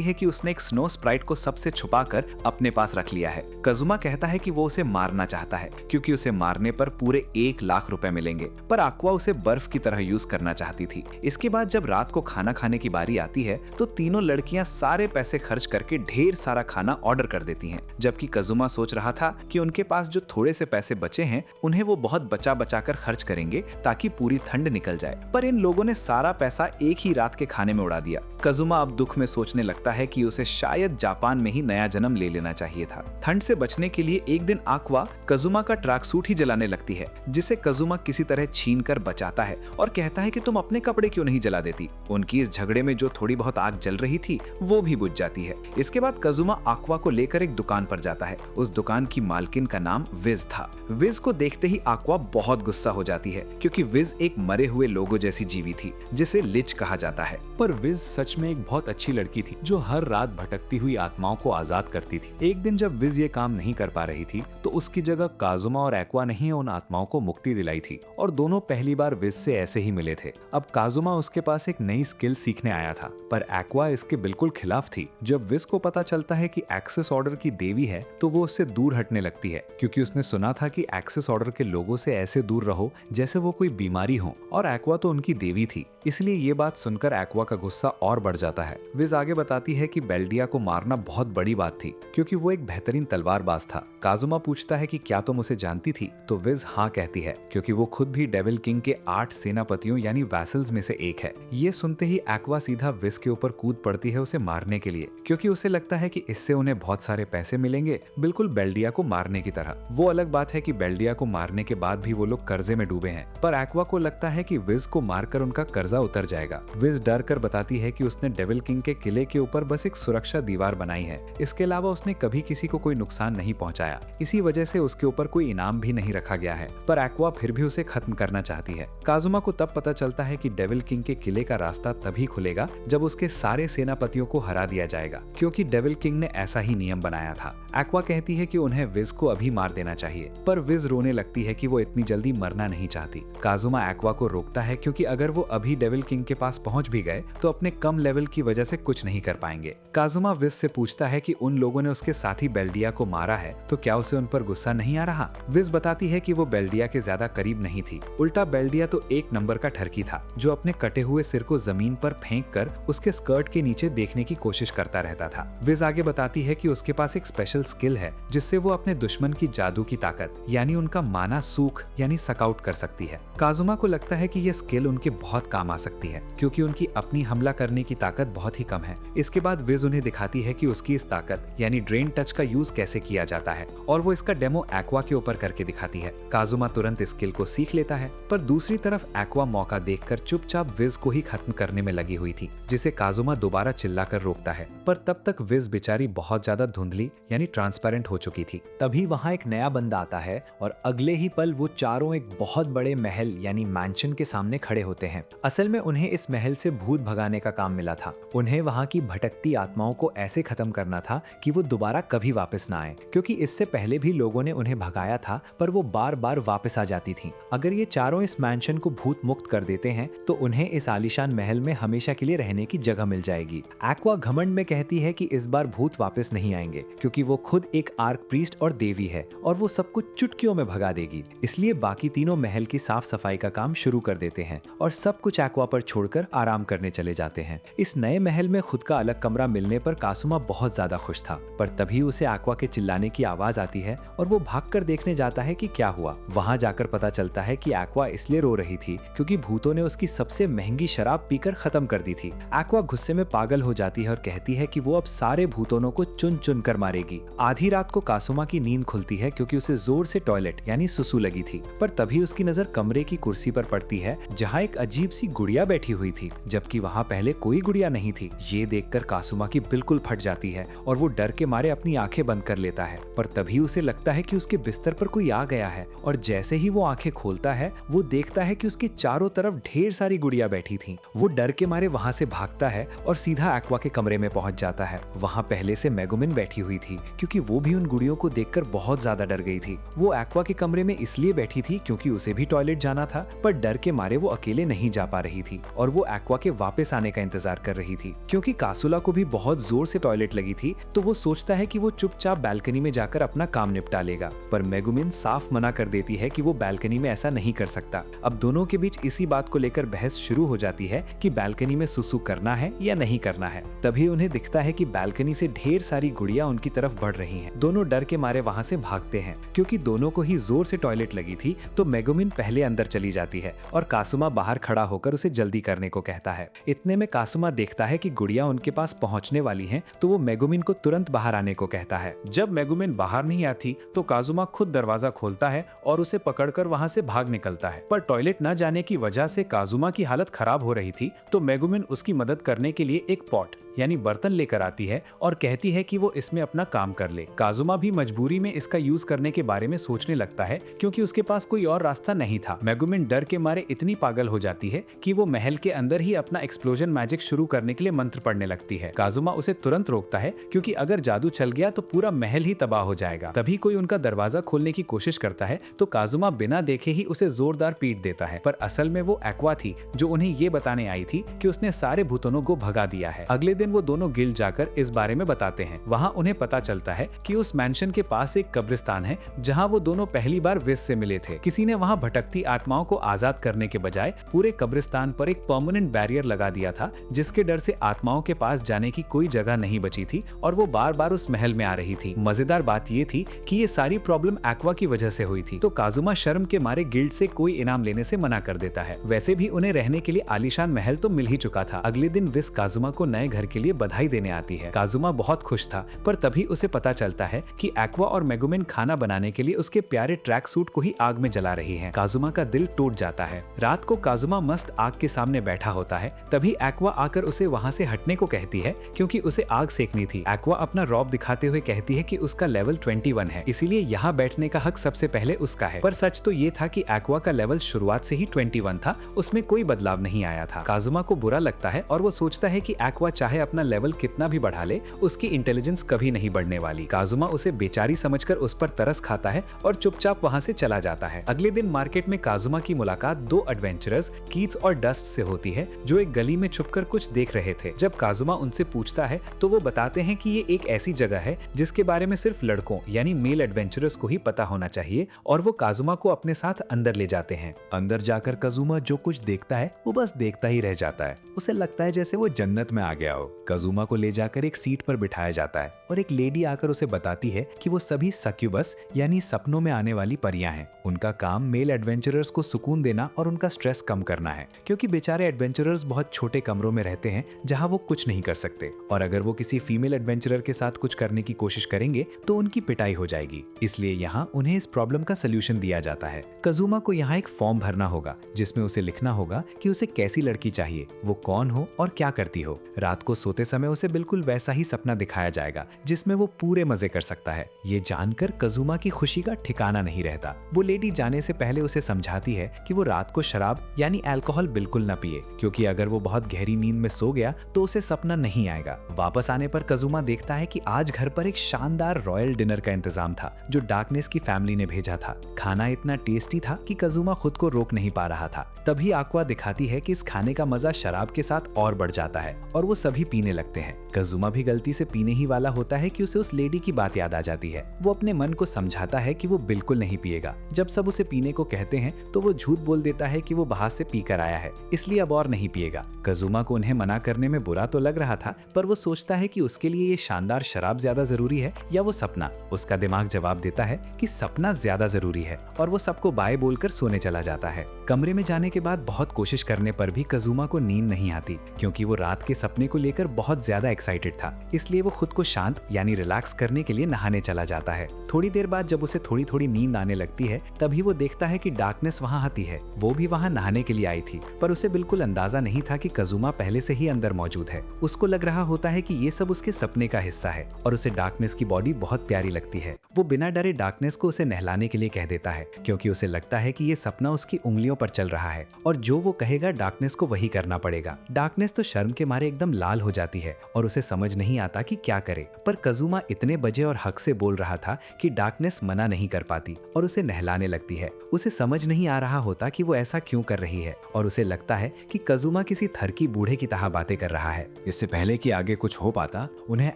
है कि उसने एक स्नो स्प्राइट को सबसे छुपाकर अपने पास रख लिया है। कजुमा कहता है कि वो उसे मारना चाहता है क्योंकि उसे मारने पर पूरे 1 लाख रुपए मिलेंगे, पर आक्वा उसे बर्फ की तरह यूज करना चाहती थी। इसके बाद जब रात को खाना खाने की बारी आती है तो तीनों लड़कियां सारे पैसे खर्च करके ढेर सारा खाना ऑर्डर कर देती हैं, जबकि कजुमा सोच रहा था कि उनके पास जो थोड़े से पैसे बचे हैं उन्हें वो बहुत बचा बचा कर खर्च करेंगे ताकि पूरी ठंड निकल जाए। पर इन लोगों ने सारा पैसा एक ही रात के खाने में उड़ा दिया। कजुमा अब दुख में सोचने लगता है कि उसे शायद जापान में ही नया जन्म ले लेना चाहिए था। ठंड से बचने के लिए एक दिन आक्वा कजुमा का ट्रैक सूट ही जलाने लगती है, जिसे कजुमा किसी तरह छीन कर बचाता है और कहता है कि तुम अपने कपड़े क्यों नहीं जला देती। उनकी इस झगड़े में जो थोड़ी बहुत आग जल रही थी वो भी बुझ जाती है। इसके बाद कजुमा आक्वा को लेकर एक दुकान पर जाता है। उस दुकान की मालकिन का नाम विज था। विज को देखते ही आक्वा बहुत गुस्सा हो जाती है क्योंकि विज एक मरे हुए लोगो जैसी जीवी थी जिसे लिच कहा जाता है। पर विज सच में एक बहुत अच्छी लड़की थी जो हर रात भटकती हुई आत्माओं को आजाद करती थी। एक दिन जब विज ये काम नहीं कर पा रही थी तो उसकी जगह काजुमा और एक्वा ने ही उन आत्माओं को मुक्ति दिलाई थी और दोनों पहली बार विज से ऐसे ही मिले थे। अब काजुमा उसके पास एक नई स्किल सीखने आया था, पर एक्वा इसके बिल्कुल खिलाफ थी। जब विज को पता चलता है कि एक्सेस ऑर्डर की देवी है तो वो उससे दूर हटने लगती है क्योंकि उसने सुना था कि एक्सेस ऑर्डर के लोगों से ऐसे दूर रहो जैसे वो कोई बीमारी हो, और एक्वा तो उनकी देवी थी। इसलिए ये बात सुनकर एक्वा का गुस्सा और बढ़ जाता है। विज आगे बताती है कि बेल्डिया को मारना बहुत बड़ी बात थी क्योंकि वो एक बेहतरीन तलवारबाज था। काजुमा पूछता है कि क्या तुम उसे जानती थी, तो विज हाँ कहती है क्योंकि वो खुद भी डेविल किंग के 8 सेनापतियों यानी वैसल्स में से एक है। ये सुनते ही एक्वा सीधा विज के ऊपर कूद पड़ती है उसे मारने के लिए क्योंकि उसे लगता है कि इससे उन्हें बहुत सारे पैसे मिलेंगे, बिल्कुल बेल्डिया को मारने की तरह। वो अलग बात है कि बेल्डिया को मारने के बाद भी वो लोग कर्जे में डूबे हैं, पर एक्वा को लगता है कि विज को मारकर उनका कर्जा उतर जाएगा। विज डर कर बताती है कि उसने डेविल किंग के किले के ऊपर बस एक सुरक्षा दीवार बनाई है, इसके अलावा उसने कभी किसी को कोई नुकसान नहीं पहुंचाया, इसी वजह से उसके ऊपर कोई इनाम भी नहीं रखा गया है। पर एक्वा फिर भी उसे खत्म करना चाहती है। काजुमा को तब पता चलता है कि डेविल किंग के किले का रास्ता तभी खुलेगा जब उसके सारे सेनापतियों को हरा दिया जाएगा क्योंकि डेविल किंग ने ऐसा ही नियम बनाया था। एक्वा कहती है कि उन्हें विज को अभी मार देना चाहिए, पर विज रोने लगती है कि वो इतनी जल्दी मरना नहीं चाहती। काजुमा एक्वा को रोकता है क्योंकि अगर वो अभी डेविल किंग के पास पहुंच भी गए तो अपने कम लेवल की वजह से कुछ नहीं कर पाएंगे। काजुमा विज से पूछता है कि उन लोगों ने उसके साथी बेल्डिया को मारा है तो क्या उसे उन पर गुस्सा नहीं आ रहा। विज बताती है कि वो बेल्डिया के ज्यादा करीब नहीं थी, उल्टा बेल्डिया तो एक नंबर का ठरकी था जो अपने कटे हुए सिर को जमीन पर फेंक कर उसके स्कर्ट के नीचे देखने की कोशिश करता रहता था। विज आगे बताती है कि उसके पास एक स्पेशल स्किल है जिससे वो अपने दुश्मन की जादू की ताकत यानी उनका माना सूख यानी सकआउट कर सकती है। काजुमा को लगता है कि ये स्किल उनके बहुत काम आ सकती है क्योंकि उनकी अपनी हमला करने की ताकत बहुत ही कम है। इसके बाद विज उन्हें दिखाती है कि उसकी इस ताकत यानी ड्रेन टच का यूज कैसे किया जाता है और वो इसका डेमो एक्वा के ऊपर करके दिखाती है। काजुमा तुरंत स्किल को सीख लेता है, पर दूसरी तरफ एक्वा मौका देखकर चुपचाप विज को ही खत्म करने में लगी हुई थी, जिसे काजुमा दोबारा चिल्लाकर रोकता है। पर तब तक विज बेचारी बहुत ज्यादा धुंधली यानी ट्रांसपेरेंट हो चुकी थी। तभी वहाँ एक नया बंदा आता है और अगले ही पल वो चारों एक बहुत बड़े महल यानी मैंशन के सामने खड़े होते हैं। असल में उन्हें इस महल से भूत भगाने का काम मिला था। उन्हें वहाँ की भटकती आत्माओं को ऐसे खत्म करना था कि वो दोबारा कभी वापस ना आए, क्योंकि इससे पहले भी लोगों ने उन्हें भगाया था पर वो बार बार वापस आ जाती थी। अगर ये चारों इस मैंशन को भूत मुक्त कर देते हैं तो उन्हें इस आलीशान महल में हमेशा के लिए रहने की जगह मिल जाएगी। एक्वा घमंड में कहती है कि इस बार भूत वापस नहीं आएंगे, क्योंकि वो खुद एक आर्क प्रीस्ट और देवी है और वो सब कुछ चुटकियों में भगा देगी। इसलिए बाकी तीनों महल की साफ सफाई का काम शुरू कर देते हैं और सब कुछ एक्वा पर छोड़कर आराम करने चले जाते हैं। इस नए महल में खुद का अलग कमरा मिलने पर कासुमा बहुत ज्यादा खुश था, पर तभी उसे एक्वा के चिल्लाने की आवाज आती है और वो भागकर देखने जाता है कि क्या हुआ। वहां जाकर पता चलता है कि एक्वा इसलिए रो रही थी क्योंकि भूतों ने उसकी सबसे महंगी शराब पीकर खत्म कर दी थी। एक्वा गुस्से में पागल हो जाती है और कहती है कि वो अब सारे भूतों को चुन चुन कर मारेगी। आधी रात को कासुमा की नींद खुलती है क्योंकि उसे जोर से टॉयलेट यानी सुसु लगी थी, पर तभी उसकी नजर कमरे की कुर्सी पर पड़ती है जहाँ एक अजीब सी गुड़िया बैठी हुई थी, जबकि वहाँ पहले कोई गुड़िया नहीं थी। ये देखकर कासुमा की बिल्कुल फट जाती है और वो डर के मारे अपनी आंखें बंद कर लेता है, पर तभी उसे लगता है कि उसके बिस्तर पर कोई आ गया है और जैसे ही वो आंखें खोलता है वो देखता है कि उसके चारों तरफ ढेर सारी गुड़िया बैठी थी। वो डर के मारे वहाँ से भागता है और सीधा एक्वा के कमरे में पहुंच जाता है। वहाँ पहले से मेगुमिन बैठी हुई थी क्योंकि वो भी उन गुड़ियों को देखकर बहुत ज्यादा डर गई थी। वो एक्वा के कमरे में इसलिए बैठी थी क्योंकि उसे भी टॉयलेट जाना था, पर डर के मारे वो अकेले नहीं जा पा रही थी और वो एक्वा के वापस आने का इंतजार कर रही थी। क्योंकि कासुला को भी बहुत जोर से टॉयलेट लगी थी तो वो सोचता है कि वो चुपचाप बालकनी में जाकर अपना काम निपटा लेगा, पर मेगुमिन साफ मना कर देती है कि वो बालकनी में ऐसा नहीं कर सकता। अब दोनों के बीच इसी बात को लेकर बहस शुरू हो जाती है कि बालकनी में सुसु करना है या नहीं करना है। तभी उन्हें दिखता है कि बालकनी से ढेर सारी गुड़िया उनकी तरफ बढ़ रही हैं। दोनों डर के मारे वहां से भागते हैं। क्योंकि दोनों को ही जोर से टॉयलेट लगी थी तो मेगुमिन पहले अंदर चली जाती है और कासुमा बाहर खड़ा होकर उसे जल्दी करने को कहता है। इतने में कासुमा देखता है कि गुड़िया उनके पास पहुंचने वाली हैं, तो वो मेगुमिन को तुरंत बाहर आने को कहता है। जब मेगुमिन बाहर नहीं आती तो काजुमा खुद दरवाजा खोलता है और उसे पकड़कर वहां से भाग निकलता है, पर टॉयलेट न जाने की वजह से काजुमा की हालत खराब हो रही थी तो मेगुमिन उसकी मदद करने के लिए एक पॉट यानी बर्तन लेकर आती है और कहती है कि वो इसमें अपना काम कर ले। काजुमा भी मजबूरी में इसका यूज करने के बारे में सोचने लगता है क्योंकि उसके पास कोई और रास्ता नहीं था। मेगुमिन डर के मारे इतनी पागल हो जाती है कि वो महल के अंदर ही अपना एक्सप्लोजन मैजिक शुरू करने के लिए मंत्र पढ़ने लगती है। काजुमा उसे तुरंत रोकता है क्योंकि अगर जादू चल गया तो पूरा महल ही तबाह हो जाएगा। तभी कोई उनका दरवाजा खोलने की कोशिश करता है तो काजुमा बिना देखे ही उसे जोरदार पीट देता है, पर असल में वो एक्वा थी जो उन्हें ये बताने आई थी कि उसने सारे भूतों को भगा दिया है। अगले दिन वो दोनों गिल्ड जाकर इस बारे में बताते हैं। वहाँ उन्हें पता चलता है कि उस मैंशन के पास एक कब्रिस्तान है जहाँ वो दोनों पहली बार विस से मिले थे। किसी ने वहाँ भटकती आत्माओं को आजाद करने के बजाय पूरे कब्रिस्तान पर एक परमानेंट बैरियर लगा दिया था, जिसके डर से आत्माओं के पास जाने की कोई जगह नहीं बची थी और वो बार बार उस महल में आ रही थी। मजेदार बात ये थी कि ये सारी प्रॉब्लम एक्वा की वजह से हुई थी, तो काजुमा शर्म के मारे गिल्ड से कोई इनाम लेने से मना कर देता है। वैसे भी उन्हें रहने के लिए आलीशान महल तो मिल ही चुका था। अगले दिन विस काजुमा को नए घर के लिए बधाई देने आती है। काजुमा बहुत खुश था, पर तभी उसे पता चलता है कि एक्वा और मेगुमिन खाना बनाने के लिए उसके प्यारे ट्रैक सूट को ही आग में जला रही हैं। काजुमा का दिल टूट जाता है। रात को काजुमा मस्त आग के सामने बैठा होता है, तभी एक्वा आकर उसे वहाँ से हटने को कहती है क्योंकि उसे आग सेकनी थी। एक्वा अपना रौब दिखाते हुए कहती है कि उसका लेवल 21 है, इसीलिए यहाँ बैठने का हक सबसे पहले उसका है। पर सच तो ये था कि एक्वा का लेवल शुरुआत से ही 21 था, उसमें कोई बदलाव नहीं आया था। काजुमा को बुरा लगता है और वो सोचता है कि एक्वा चाहे अपना लेवल कितना भी बढ़ा ले, उसकी इंटेलिजेंस कभी नहीं बढ़ने वाली। काजुमा उसे बेचारी समझकर उस पर तरस खाता है और चुपचाप वहाँ से चला जाता है। अगले दिन मार्केट में काजुमा की मुलाकात दो एडवेंचरर्स कीट्स और डस्ट से होती है जो एक गली में छुपकर कुछ देख रहे थे। जब काजुमा उनसे पूछता है तो वो बताते हैं कि ये एक ऐसी जगह है जिसके बारे में सिर्फ लड़कों यानी मेल एडवेंचरर्स को ही पता होना चाहिए और वो काजुमा को अपने साथ अंदर ले जाते हैं। अंदर जाकर काजुमा जो कुछ देखता है वो बस देखता ही रह जाता है। उसे लगता है जैसे वो जन्नत में आ गया हो। काजुमा को ले जाकर एक सीट पर बिठाया जाता है और एक लेडी आकर उसे बताती है कि वो सभी सक्यूबस यानी सपनों में आने वाली परियां हैं। उनका काम मेल एडवेंचरर्स को सुकून देना और उनका स्ट्रेस कम करना है, क्योंकि बेचारे एडवेंचरर्स बहुत छोटे कमरों में रहते हैं जहां वो कुछ नहीं कर सकते, और अगर वो किसी फीमेल एडवेंचरर के साथ कुछ करने की कोशिश करेंगे तो उनकी पिटाई हो जाएगी। इसलिए यहाँ उन्हें इस प्रॉब्लम का सोल्यूशन दिया जाता है। काजुमा को यहाँ एक फॉर्म भरना होगा जिसमें उसे लिखना होगा कि उसे कैसी लड़की चाहिए, वो कौन हो और क्या करती हो। रात को सोते समय उसे बिल्कुल वैसा ही सपना दिखाया जाएगा जिसमें वो पूरे मजे कर सकता है। ये जानकर कजुमा की खुशी का ठिकाना नहीं रहता। वो लेडी जाने से पहले उसे समझाती है कि वो रात को शराब यानी अल्कोहल बिल्कुल न पिए, क्योंकि अगर वो बहुत गहरी नींद में सो गया तो उसे सपना नहीं आएगा। वापस आने पर कजुमा देखता है कि आज घर पर एक शानदार रॉयल डिनर का इंतजाम था जो डार्कनेस की फैमिली ने भेजा था। खाना इतना टेस्टी था कि कजुमा खुद को रोक नहीं पा रहा था। तभी एक्वा दिखाती है कि इस खाने का मजा शराब के साथ और बढ़ जाता है और वो सभी पीने लगते हैं। कजुमा भी गलती से पीने ही वाला होता है कि उसे उस लेडी की बात याद आ जाती है। वो अपने मन को समझाता है कि वो बिल्कुल नहीं पिएगा। जब सब उसे पीने को कहते हैं तो वो झूठ बोल देता है कि वो बाहर से पी कर आया है, इसलिए अब और नहीं पिएगा। कजुमा को उन्हें मना करने में बुरा तो लग रहा था, पर वो सोचता है कि उसके लिए ये शानदार शराब ज्यादा जरूरी है या वो सपना। उसका दिमाग जवाब देता है कि सपना ज्यादा जरूरी है और वो सबको बाय बोलकर सोने चला जाता है। कमरे में जाने के बाद बहुत कोशिश करने पर भी कजुमा को नींद नहीं आती, क्योंकि वो रात के सपने को लेकर बहुत ज्यादा एक्साइटेड था। इसलिए वो खुद को शांत यानी रिलैक्स करने के लिए नहाने चला जाता है। थोड़ी देर बाद जब उसे थोड़ी थोड़ी नींद आने लगती है तभी वो देखता है कि डार्कनेस वहाँ आती है। वो भी वहाँ नहाने के लिए आई थी, पर उसे बिल्कुल अंदाजा नहीं था कि कजुमा पहले से ही अंदर मौजूद है। उसको लग रहा होता है कि ये सब उसके सपने का हिस्सा है और उसे डार्कनेस की बॉडी बहुत प्यारी लगती है। वो बिना डरे डार्कनेस को उसे नहलाने के लिए कह देता है, क्योंकि उसे लगता है कि ये सपना उसकी उंगलियों पर चल रहा है और जो वो कहेगा डार्कनेस को वही करना पड़ेगा। डार्कनेस तो शर्म के मारे एकदम लाल हो जाती है और उसे समझ नहीं आता कि क्या करे, पर कजुमा इतने बजे और हक से बोल रहा था कि डार्कनेस मना नहीं कर पाती और उसे नहलाने लगती है। उसे समझ नहीं आ रहा होता कि वो ऐसा क्यों कर रही है और उसे लगता है कि कजुमा किसी थरकी बूढ़े की तरह बातें कर रहा है। इससे पहले कि आगे कुछ हो पाता, उन्हें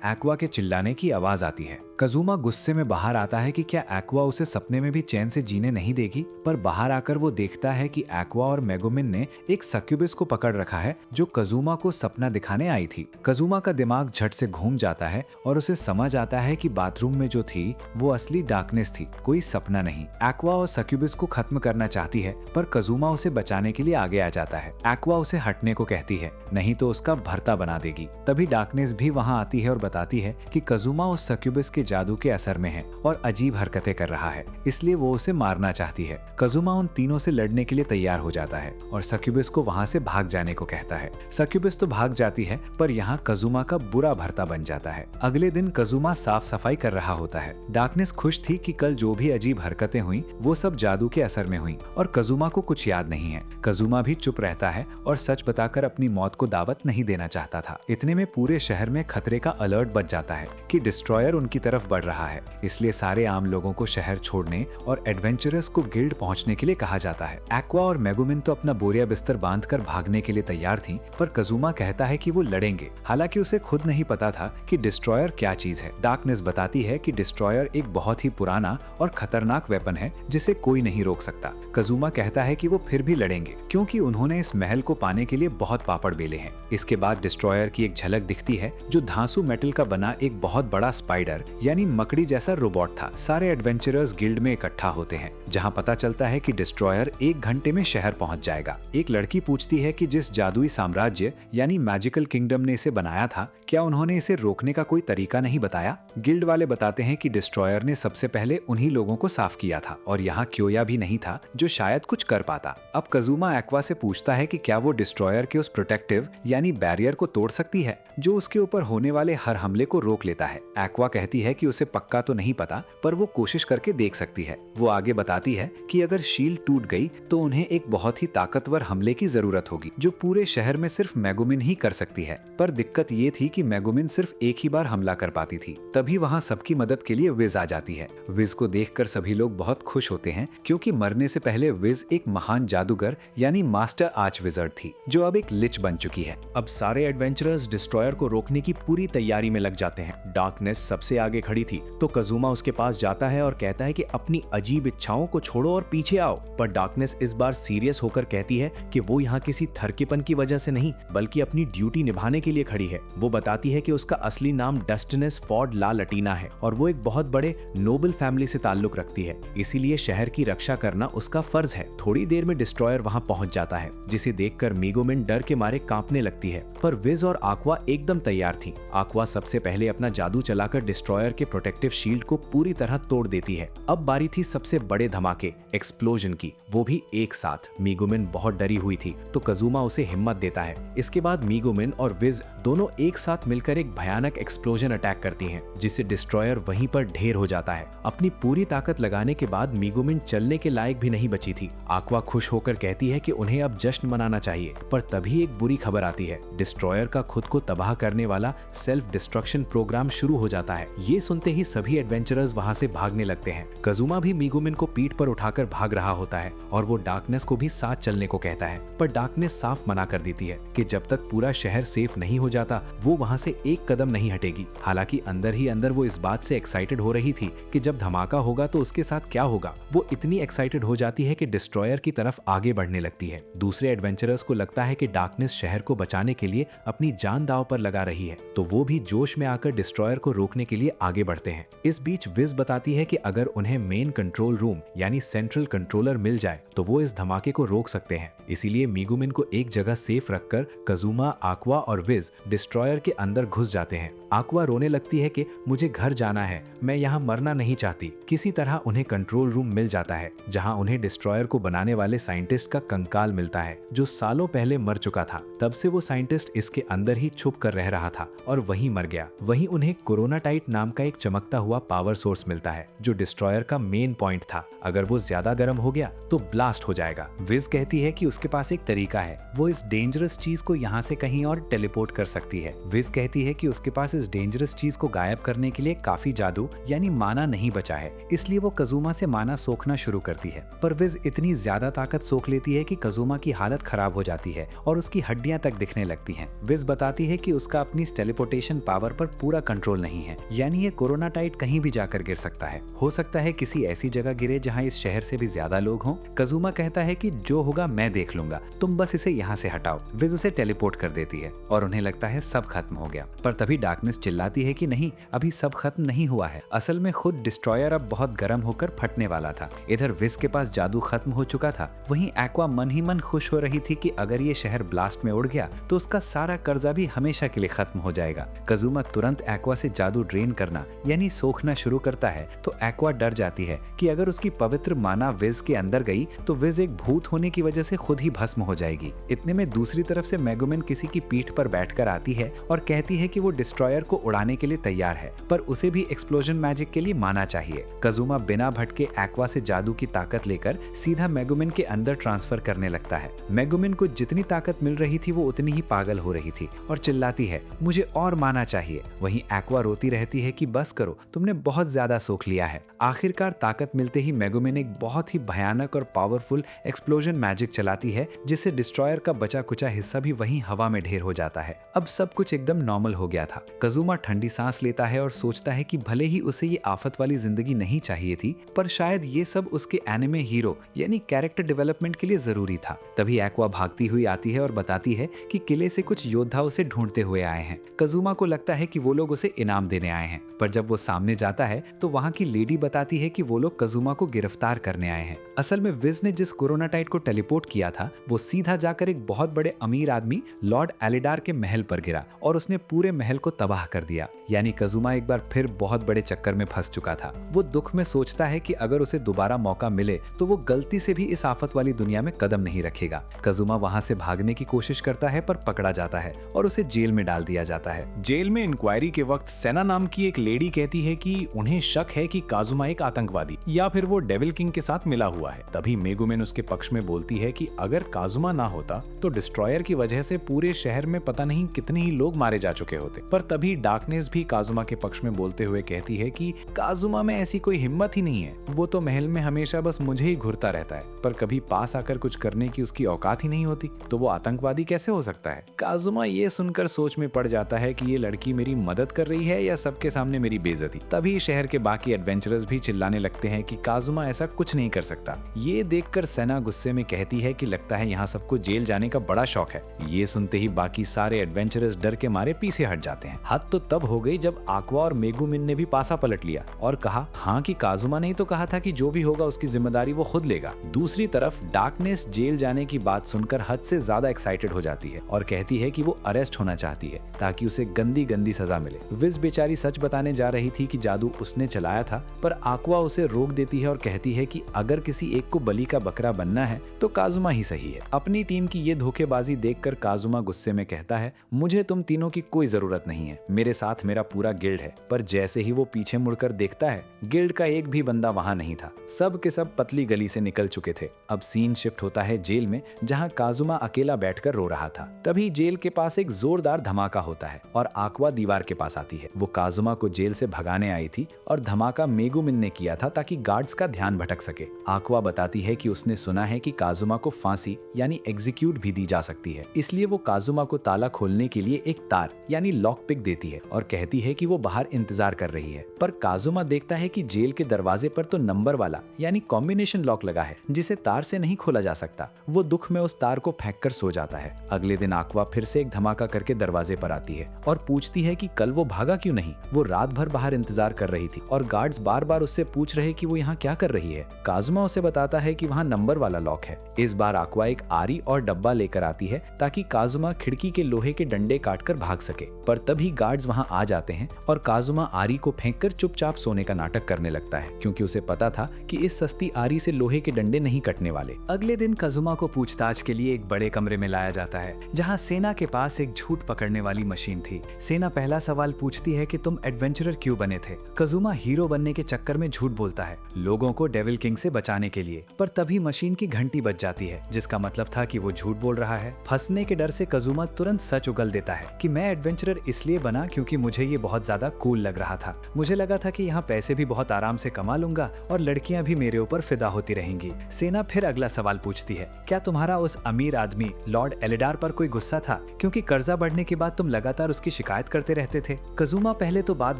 एक्वा के चिल्लाने की आवाज आती है। कजुमा गुस्से में बाहर आता है कि क्या एक्वा उसे सपने में भी चैन से जीने नहीं देगी, पर बाहर आकर वो देखता है कि एक्वा और मेगुमिन ने एक सक्यूबिस को पकड़ रखा है जो कजुमा को सपना दिखाने आई थी। कजुमा का दिमाग झट से घूम जाता है और उसे समझ आता है कि बाथरूम में जो थी वो असली डार्कनेस थी, कोई सपना नहीं। एक्वा और सक्यूबिस को खत्म करना चाहती है, पर कजुमा उसे बचाने के लिए आगे आ जाता है। एक्वा उसे हटने को कहती है, नहीं तो उसका भरता बना देगी। तभी डार्कनेस भी वहाँ आती है और बताती है कि कजुमा उस सक्यूबिस के जादू के असर में है और अजीब हरकतें कर रहा है, इसलिए वो उसे मारना चाहती है। कजुमा उन तीनों से लड़ने के लिए तैयार हो जाता है और सक्यूबिस को वहाँ से भाग जाने को कहता है। सक्यूबिस तो भाग जाती है, पर यहाँ कजुमा का बुरा भरता बन जाता है। अगले दिन कजुमा साफ सफाई कर रहा होता है। डार्कनेस खुश थी कि कल जो भी अजीब हरकतें हुई वो सब जादू के असर में हुई और कजुमा को कुछ याद नहीं है। कजुमा भी चुप रहता है और सच बताकर अपनी मौत को दावत नहीं देना चाहता था। इतने में पूरे शहर में खतरे का अलर्ट बज जाता है कि डिस्ट्रॉयर उनकी तरफ बढ़ रहा है, इसलिए सारे आम लोगों को शहर छोड़ने और एडवेंचरर्स को गिल्ड पहुंचने के लिए कहा जाता है। एक्वा और मेगुमिन तो अपना बोरिया बिस्तर बांधकर भागने के लिए तैयार थीं, पर कजुमा कहता है कि वो लड़ेंगे। हालांकि उसे खुद नहीं पता था कि डिस्ट्रॉयर क्या चीज है। डार्कनेस बताती है कि डिस्ट्रॉयर एक बहुत ही पुराना और खतरनाक वेपन है जिसे कोई नहीं रोक सकता। कजुमा कहता है कि वो फिर भी लड़ेंगे क्योंकि उन्होंने इस महल को पाने के लिए बहुत पापड़ बेले हैं। इसके बाद डिस्ट्रॉयर की एक झलक दिखती है जो धांसू मेटल का बना एक बहुत बड़ा स्पाइडर यानी मकड़ी जैसा रोबोट था। सारे एडवेंचरर्स गिल्ड में इकट्ठा होते हैं, जहां पता चलता है कि डिस्ट्रॉयर 1 घंटे में शहर पहुंच जाएगा। एक लड़की पूछती है कि जिस जादुई साम्राज्य यानी मैजिकल किंगडम ने इसे बनाया था, क्या उन्होंने इसे रोकने का कोई तरीका नहीं बताया? गिल्ड वाले बताते हैं कि डिस्ट्रॉयर ने सबसे पहले उन्हीं लोगों को साफ किया था और यहाँ क्योया भी नहीं था जो शायद कुछ कर पाता। अब कजुमा एक्वा से पूछता है कि क्या वो डिस्ट्रॉयर के उस प्रोटेक्टिव यानी बैरियर को तोड़ सकती है जो उसके ऊपर होने वाले हर हमले को रोक लेता है। एक्वा कहती है कि उसे पक्का तो नहीं पता, पर वो कोशिश करके देख सकती है। वो आगे बताती है कि अगर शील्ड टूट गई तो उन्हें एक बहुत ही ताकतवर हमले की जरूरत होगी जो पूरे शहर में सिर्फ मेगुमिन ही कर सकती है। पर दिक्कत ये थी कि मेगुमिन सिर्फ एक ही बार हमला कर पाती थी। तभी वहाँ सबकी मदद के लिए विज आ जाती है। विज को देखकर सभी लोग बहुत खुश होते हैं, क्योंकि मरने से पहले विज एक महान जादूगर यानी मास्टर आर्च विजर्ड थी जो अब एक लिच बन चुकी है। अब सारे एडवेंचरर्स डिस्ट्रॉयर को रोकने की पूरी तैयारी में लग जाते हैं। डार्कनेस सबसे आगे खड़ी थी तो कजुमा उसके पास जाता है और कहता है कि अपनी अजीब इच्छाओं को छोड़ो और पीछे आओ। पर डार्कनेस इस बार सीरियस होकर कहती है कि वो यहाँ किसी थरकीपन की वजह से नहीं बल्कि अपनी ड्यूटी निभाने के लिए खड़ी है। वो बताती है कि उसका असली नाम डस्टिनस फॉर्ड ला लटीना है और वो एक बहुत बड़े नोबल फैमिली से ताल्लुक रखती है, इसीलिए शहर की रक्षा करना उसका फर्ज है। थोड़ी देर में डिस्ट्रॉयर वहाँ पहुँच जाता है, जिसे देखकर मेगुमिन डर के मारे कांपने लगती है, पर विज और आक्वा एकदम तैयार थी। आक्वा सबसे पहले अपना जादू चलाकर डिस्ट्रॉयर के प्रोटेक्टिव शील्ड को पूरी तरह तोड़ देती है। अब बारी थी सबसे बड़े धमाके एक्सप्लोजन की, वो भी एक साथ। मेगुमिन बहुत डरी हुई थी तो कजुमा उसे हिम्मत देता है। इसके बाद मेगुमिन और विज विज दोनों एक साथ मिलकर एक भयानक एक्सप्लोजन अटैक करती हैं, जिससे डिस्ट्रॉयर वहीं पर ढेर हो जाता है। अपनी पूरी ताकत लगाने के बाद मेगुमिन चलने के लायक भी नहीं बची थी। आक्वा खुश होकर कहती है कि उन्हें अब जश्न मनाना चाहिए, पर तभी एक बुरी खबर आती है। डिस्ट्रॉयर का खुद को तबाह करने वाला सेल्फ डिस्ट्रक्शन प्रोग्राम शुरू हो जाता है। ये सुनते ही सभी एडवेंचरर्स वहां से भागने लगते हैं। कजुमा भी मेगुमिन को पीठ पर उठाकर भाग रहा होता है और वो डार्कनेस को भी साथ चलने को कहता है, पर डार्कनेस साफ मना कर देती है कि जब तक पूरा शहर सेफ नहीं हो जाता वो वहां से एक कदम नहीं हटेगी। हालांकि अंदर ही अंदर वो इस बात से एक्साइटेड हो रही थी कि जब धमाका होगा तो उसके साथ क्या होगा। वो इतनी एक्साइटेड हो जाती है कि डिस्ट्रॉयर की तरफ आगे बढ़ने लगती है। दूसरे एडवेंचरर्स को लगता है कि डार्कनेस शहर को बचाने के लिए अपनी जान दांव पर लगा रही है, तो वो भी जोश में आकर डिस्ट्रॉयर को रोकने के लिए आगे बढ़ते हैं। इस बीच विज बताती है कि अगर उन्हें मेन कंट्रोल रूम यानी सेंट्रल कंट्रोलर मिल जाए तो वो इस धमाके को रोक सकते हैं। इसीलिए मेगुमिन को एक जगह सेफ रखकर कजुमा, आक्वा और विज डिस्ट्रॉयर के अंदर घुस जाते हैं। आक्वा रोने लगती है कि मुझे घर जाना है, मैं यहाँ मरना नहीं चाहती। किसी तरह उन्हें कंट्रोल रूम मिल जाता है, जहाँ उन्हें डिस्ट्रॉयर को बनाने वाले साइंटिस्ट का कंकाल मिलता है, जो सालों पहले मर चुका था। तब से वो साइंटिस्ट इसके अंदर ही छुप कर रह रहा था और वहीं मर गया। वहीं उन्हें कोरोनाटाइट नाम का एक चमकता हुआ पावर सोर्स मिलता है, जो डिस्ट्रॉयर का मेन पॉइंट था। अगर वो ज्यादा गर्म हो गया तो ब्लास्ट हो जाएगा। विज कहती है कि उसके पास एक तरीका है, वो इस डेंजरस चीज को यहाँ से कहीं और टेलीपोर्ट कर सकती है। विज कहती है कि उसके पास इस डेंजरस चीज को गायब करने के लिए काफी जादू यानी माना नहीं बचा है, इसलिए वो कजुमा से माना सोखना शुरू करती है। पर विज इतनी ज्यादा ताकत सोख लेती है कि कजुमा की हालत खराब हो जाती है और उसकी हड्डियां तक दिखने लगती हैं। विज बताती है कि उसका अपनी टेलीपोर्टेशन पावर पर पूरा कंट्रोल नहीं है, यानी ये कोरोनाटाइट कहीं भी जाकर गिर सकता है। हो सकता है किसी ऐसी जगह गिरे जहाँ इस शहर से भी ज्यादा लोग हों। कजुमा कहता है कि जो होगा मैं देख लूंगा, तुम बस इसे यहाँ से हटाओ। विज उसे टेलीपोर्ट कर देती है और उन्हें लगता है सब खत्म हो गया। पर तभी डार्कनेस चिल्लाती है कि नहीं, अभी सब खत्म नहीं हुआ है। असल में खुद डिस्ट्रॉयर अब बहुत गर्म होकर फटने वाला था। इधर विज के पास जादू खत्म हो चुका था, वहीं एक्वा मन ही मन खुश हो रही थी कि अगर ये शहर ब्लास्ट में उड़ गया तो उसका सारा कर्जा भी हमेशा के लिए खत्म हो जाएगा। कजुमा तुरंत एक्वा से जादू ड्रेन करना यानी सोखना शुरू करता है, तो एक्वा डर जाती है कि अगर उसकी पवित्र माना विज के अंदर गई तो विज एक भूत होने की वजह से खुद ही भस्म हो जाएगी। इतने में दूसरी तरफ से मेगुमिन किसी की पीठ पर बैठकर आती है और कहती है कि वो डिस्ट्रॉयर को उड़ाने के लिए तैयार है, पर उसे भी एक्सप्लोजन मैजिक के लिए माना चाहिए। कजुमा बिना भटके एक्वा से जादू की ताकत लेकर सीधा मेगुमिन के अंदर ट्रांसफर करने लगता है। मेगुमिन को जितनी ताकत मिल रही थी वो उतनी ही पागल हो रही थी और चिल्लाती है मुझे और माना चाहिए। वहीं एक्वा रोती रहती है कि बस करो, तुमने बहुत ज्यादा सोख लिया है। आखिरकार ताकत मिलते ही मेगुमिन एक बहुत ही भयानक और पावरफुल एक्सप्लोजन मैजिक चलाती है, जिससे डिस्ट्रॉयर का बचा कुचा हिस्सा भी वहीं हवा में ढेर हो जाता है। अब सब कुछ एकदम नॉर्मल हो गया था। कजुमा ठंडी सांस लेता है और सोचता है कि भले ही उसे ये आफत वाली जिंदगी नहीं चाहिए थी, पर शायद ये सब उसके एनिमे हीरो यानी कैरेक्टर डेवलपमेंट के लिए जरूरी था। तभी एक्वा भागती हुई आती है और बताती है कि किले से कुछ योद्धा उसे ढूंढते हुए आए हैं। कजुमा को लगता है कि वो लोग उसे इनाम देने आए हैं, पर जब वो सामने जाता है तो वहाँ की लेडी बताती है कि वो लोग कजुमा को गिरफ्तार करने आए हैं। असल में विज ने जिस कोरोनाटाइट को टेलीपोर्ट किया था वो सीधा जाकर एक बहुत बड़े अमीर आदमी लॉर्ड एलिडार के महल पर गिरा और उसने पूरे महल को तबाह कर दिया। यानी कजुमा एक बार फिर बहुत बड़े चक्कर में फंस चुका था। वो दुख में सोचता है कि अगर उसे दोबारा मौका मिले तो वो गलती से भी इस आफत वाली दुनिया में कदम नहीं रखेगा। कजुमा वहाँ से भागने की कोशिश करता है पर पकड़ा जाता है और उसे जेल में डाल दिया जाता है। जेल में इंक्वायरी के वक्त सेना नाम की एक लेडी कहती है कि उन्हें शक है कि काजुमा एक आतंकवादी या फिर वो डेविल किंग के साथ मिला हुआ है। तभी मेगुमिन उसके पक्ष में बोलती है कि अगर काजुमा ना होता तो डिस्ट्रॉयर की वजह से पूरे शहर में पता नहीं कितने ही लोग मारे जा चुके होते। पर तभी डार्कनेस भी काजुमा के पक्ष में बोलते हुए कहती है कि काजुमा में ऐसी कोई हिम्मत ही नहीं है, वो तो महल में हमेशा बस मुझे ही घुरता रहता है, पर कभी पास आकर कुछ करने की उसकी औकात ही नहीं होती, तो वो आतंकवादी कैसे हो सकता है। काजुमा ये सुनकर सोच में पड़ जाता है कि ये लड़की मेरी मदद कर रही है या सबके सामने मेरी बेइज्जती। तभी शहर के बाकी एडवेंचरर्स भी चिल्लाने लगते हैं कि काजुमा ऐसा कुछ नहीं कर सकता। ये देखकर सेना गुस्से में कहती है कि लगता है यहाँ सबको जेल जाने का बड़ा शौक है। ये सुनते ही बाकी सारे एडवेंचरर्स डर के मारे पीछे हट जाते हैं। हद तो तब हो गई जब आक्वा और मेगुमिन ने भी पासा पलट लिया और कहा हाँ कि काजुमा ने ही तो कहा था कि जो भी होगा उसकी जिम्मेदारी वो खुद लेगा। दूसरी तरफ डार्कनेस जेल जाने की बात सुनकर हद से ज्यादा एक्साइटेड हो जाती है और कहती है कि वो अरेस्ट होना चाहती है ताकि उसे गंदी गंदी सजा मिले। विज बेचारी सच बताने जा रही थी कि जादू उसने चलाया था, पर आक्वा उसे रोक देती है और कहती है कि अगर किसी एक को बलि का बकरा बनना है तो काजुमा ही सही है। अपनी टीम की ये धोखेबाजी देखकर काजुमा गुस्से में कहता है, मुझे तुम तीनों की कोई जरूरत नहीं है, मेरे साथ मेरा पूरा गिल्ड है। पर जैसे ही वो पीछे मुड़कर देखता है, गिल्ड का एक भी बंदा वहां नहीं था। सब के सब पतली गली से निकल चुके थे। अब सीन शिफ्ट होता है जेल में, जहां काजुमा अकेला बैठकर रो रहा था। तभी जेल के पास एक जोरदार धमाका होता है और आक्वा दीवार के पास आती है। वो काजुमा को जेल से भगाने आई थी और धमाका मेगुमिन ने किया था ताकि गार्ड्स का ध्यान भटक सके। आक्वा बताती है कि उसने सुना है कि काजुमा को फांसी यानी एग्जीक्यूट भी दी जा सकती है, इसलिए वो काजुमा को ताला खोलने के लिए एक तार यानी लॉक पिक देती है और कहती है कि वो बाहर इंतजार कर रही है। पर काजुमा देखता है कि जेल के दरवाजे पर तो नंबर वाला यानी कॉम्बिनेशन लॉक लगा है, जिसे तार से नहीं खोला जा सकता। वो दुख में उस तार को फेंककर सो जाता है। अगले दिन आक्वा फिर से एक धमाका करके दरवाजे पर आती है और पूछती है कि कल वो भागा क्यों नहीं। वो रात भर बाहर इंतजार कर रही थी और गार्ड्स बार बार उससे पूछ रहे कि वो यहाँ क्या कर रही है। काजुमा उसे बताता है कि वहाँ नंबर वाला लॉक है। इस बार आक्वा एक आरी और डब्बा लेकर आती है ताकि काजुमा खिड़की के लोहे के डंडे काटकर भाग सके। पर तभी गार्ड्स वहाँ आ जाते हैं और काजुमा आरी को फेंककर चुपचाप सोने का नाटक करने लगता है, क्योंकि उसे पता था कि इस सस्ती आरी से लोहे के डंडे नहीं कटने वाले। अगले दिन काजुमा को पूछताछ के लिए एक बड़े कमरे में लाया जाता है, जहां सेना के पास एक झूठ पकड़ने वाली मशीन थी। सेना पहला सवाल पूछती है कि तुम एडवेंचरर क्यों बने थे। काजुमा हीरो बनने के चक्कर में झूठ बोलता है, लोगों को डेविल किंग से बचाने के लिए। पर तभी मशीन की घंटी बज जाती है, जिसका मतलब था कि वो झूठ बोल रहा है। फंसने के डर से काजुमा तुरंत सच उगल देता है कि मैं एडवेंचरर इसलिए बना क्योंकि मुझे ये बहुत ज्यादा कूल लग रहा था। मुझे लगा था कि यहाँ पैसे भी बहुत आराम से कमा लूंगा और लड़कियां भी मेरे ऊपर फिदा होती रहेंगी। सेना फिर अगला सवाल पूछती है, क्या तुम्हारा उस अमीर आदमी लॉर्ड एलिडार पर कोई गुस्सा था, क्योंकि कर्जा बढ़ने के बाद तुम लगातार उसकी शिकायत करते रहते थे। काजुमा पहले तो बात